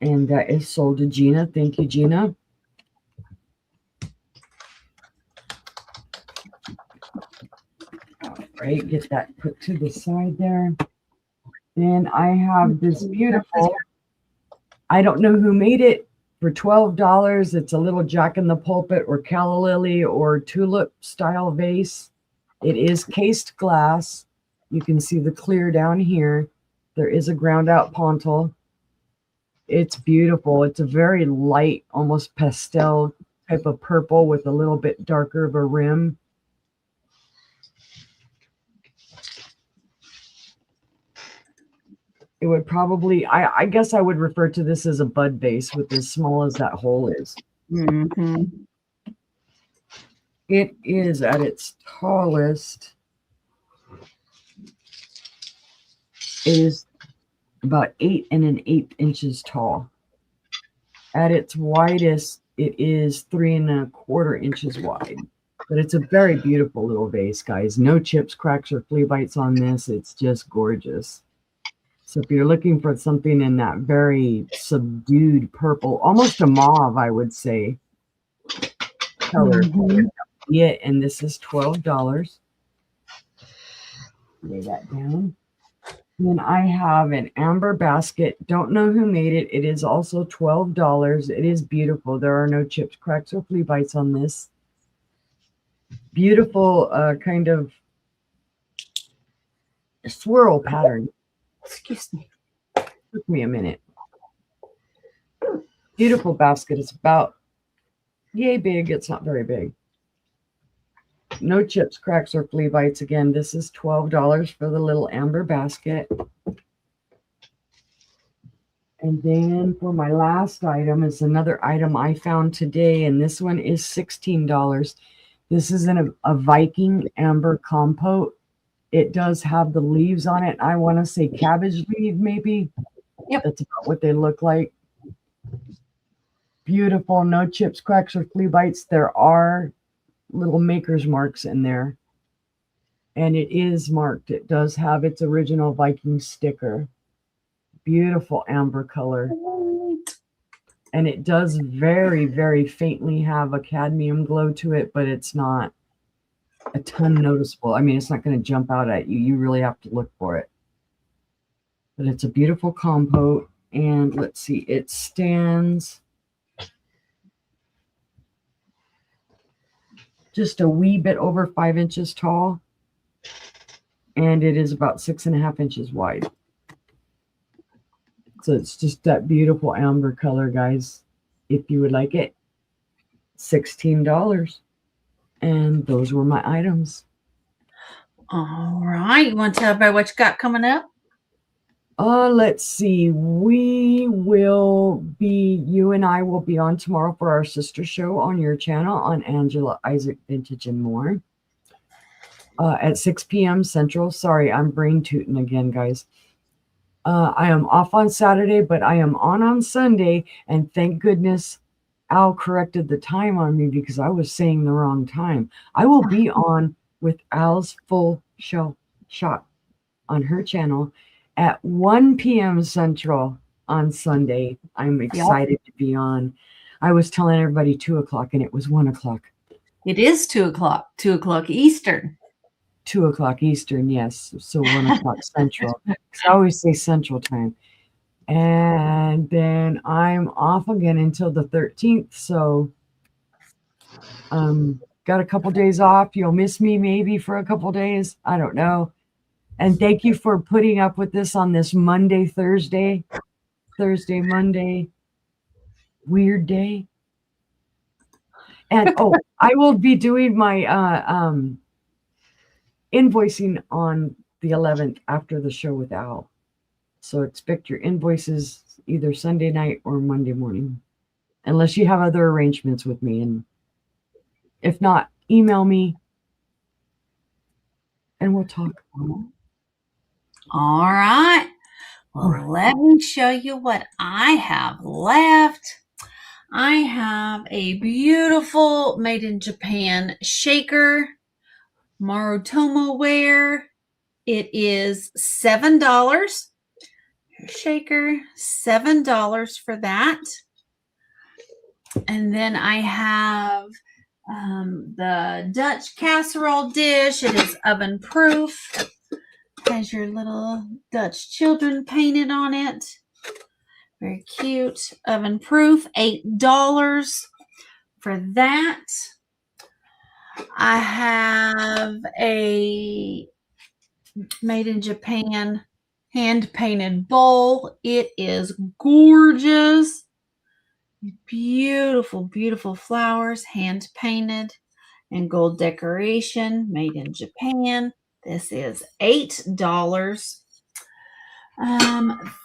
And that is sold to Gina. Thank you, Gina. All right, get that put to the side there. Then I have this beautiful, I don't know who made it, for $12. It's a little Jack in the Pulpit or calla lily or tulip style vase. It is cased glass. You can see the clear down here. There is a ground out pontil. It's beautiful. It's a very light, almost pastel type of purple with a little bit darker of a rim. It would probably, I guess I would refer to this as a bud vase with as small as that hole is. Mm-hmm. It is at its tallest. It is about 8 1/8 inches tall. At its widest, it is 3 1/4 inches wide. But it's a very beautiful little vase, guys. No chips, cracks, or flea bites on this. It's just gorgeous. So if you're looking for something in that very subdued purple, almost a mauve, I would say, color, yeah, and this is $12. Lay that down. Then I have an amber basket. Don't know who made it. It is also $12. It is beautiful. There are no chips, cracks, or flea bites on this. Beautiful kind of swirl pattern. Excuse me. Took me a minute. Beautiful basket. It's about yay big. It's not very big. No chips, cracks, or flea bites. Again, this is $12 for the little amber basket. And then for my last item is another item I found today, and this one is $16. This is in a Viking amber compote. It does have the leaves on it. I want to say cabbage leaf, maybe. Yep. That's about what they look like. Beautiful. No chips, cracks, or flea bites. There are little maker's marks in there. And it is marked. It does have its original Viking sticker. Beautiful amber color. And it does very, very faintly have a cadmium glow to it, but it's not a ton noticeable. I mean, it's not going to jump out at you. You really have to look for it. But it's a beautiful compote. And let's see, it stands just a wee bit over 5 inches tall. And it is about 6.5 inches wide. So it's just that beautiful amber color, guys. If you would like it, $16. And those were my items. All right. You want to tell everybody what you got coming up? Let's see. You and I will be on tomorrow for our sister show on your channel on Angela Isaac Vintage and More at 6 p.m. Central. Sorry, I'm brain tooting again, guys. I am off on Saturday, but I am on Sunday. And thank goodness Al corrected the time on me because I was saying the wrong time. I will be on with Al's full show shot on her channel at 1 p.m. Central on Sunday. I'm excited to be on. I was telling everybody 2 o'clock and it was 1 o'clock. It is 2 o'clock, 2 o'clock Eastern. 2 o'clock Eastern, yes. So 1 o'clock Central. I always say Central time. And then I'm off again until the 13th. So got a couple days off. You'll miss me maybe for a couple days. I don't know. And thank you for putting up with this on this Monday, Thursday, Monday, weird day. And I will be doing my invoicing on the 11th after the show with Al. So expect your invoices either Sunday night or Monday morning, unless you have other arrangements with me. And if not, email me and we'll talk. All right. Well, let me show you what I have left. I have a beautiful made in Japan shaker, Marutomo ware. It is $7. Shaker, $7 for that. And then I have the Dutch casserole dish. It is oven proof. Has your little Dutch children painted on it. Very cute. Oven proof, $8 for that. I have a made in Japan hand painted bowl. It is gorgeous. Beautiful, beautiful flowers, hand painted and gold decoration, made in Japan. This is $8.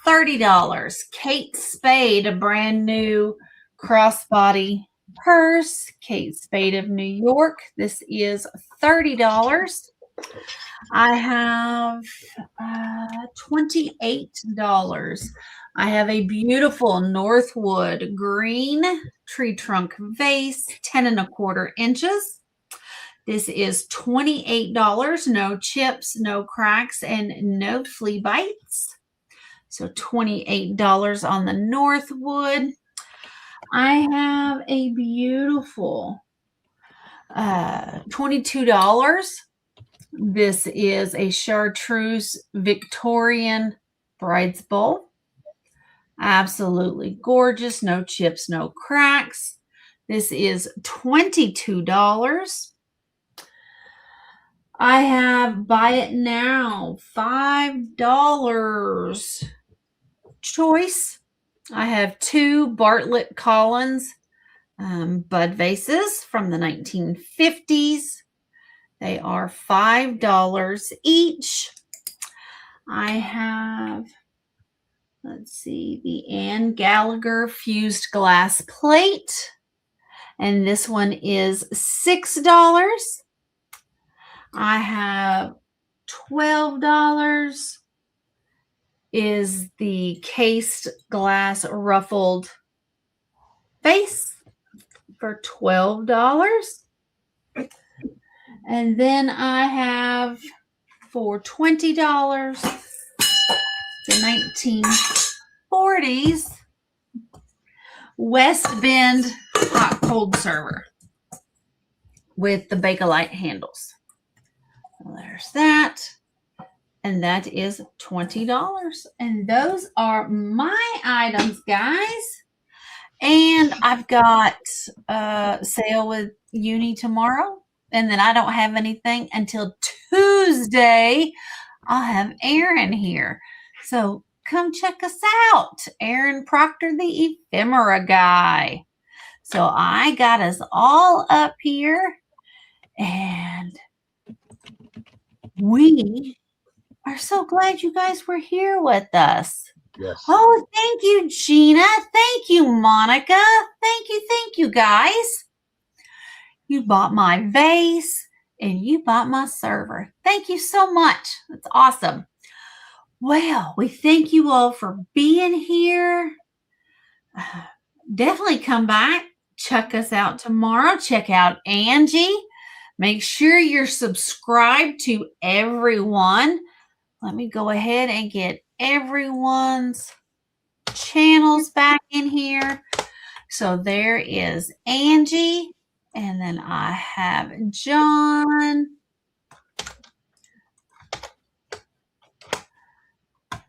$30. Kate Spade, a brand new crossbody purse. Kate Spade of New York. This is $30. I have $28. I have a beautiful Northwood green tree trunk vase, 10 1/4 inches. This is $28. No chips, no cracks, and no flea bites. So $28 on the Northwood. I have a beautiful $22. This is a Chartreuse Victorian Bride's Bowl. Absolutely gorgeous. No chips, no cracks. This is $22. I have buy it now, $5 choice. I have 2 Bartlett Collins bud vases from the 1950s. They are $5 each. I have, let's see, the Anne Gallagher fused glass plate. And this one is $6. I have $12 is the cased glass ruffled vase for $12. And then I have for $20 the 1940s West Bend hot cold server with the Bakelite handles. So there's that. And that is $20. And those are my items, guys. And I've got a sale with Uni tomorrow. And then I don't have anything until Tuesday. I'll have Aaron here. So come check us out. Aaron Proctor, the ephemera guy. So I got us all up here. And we are so glad you guys were here with us. Yes. Oh, thank you, Gina. Thank you, Monica. Thank you, guys. You bought my vase and you bought my server. Thank you so much. That's awesome. Well, we thank you all for being here. Definitely come back. Check us out tomorrow. Check out Angie. Make sure you're subscribed to everyone. Let me go ahead and get everyone's channels back in here. So there is Angie. And then I have John.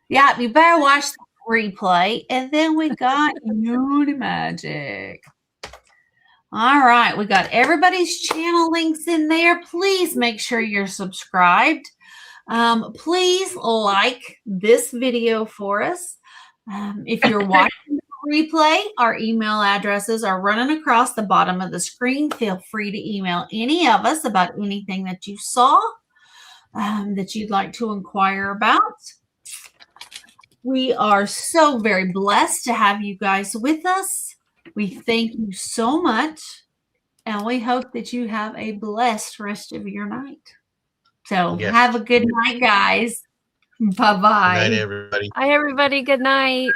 Yeah, you better watch the replay. And then we got Uni Magic. All right, we got everybody's channel links in there. Please make sure you're subscribed. Please like this video for us. If you're watching replay, our email addresses are running across the bottom of the screen. Feel free to email any of us about anything that you saw that you'd like to inquire about. We are so very blessed to have you guys with us. We thank you so much, and we hope that you have a blessed rest of your night. So Yes. have a good night, guys. Bye-bye. Good night, everybody. Hi, everybody. Good night.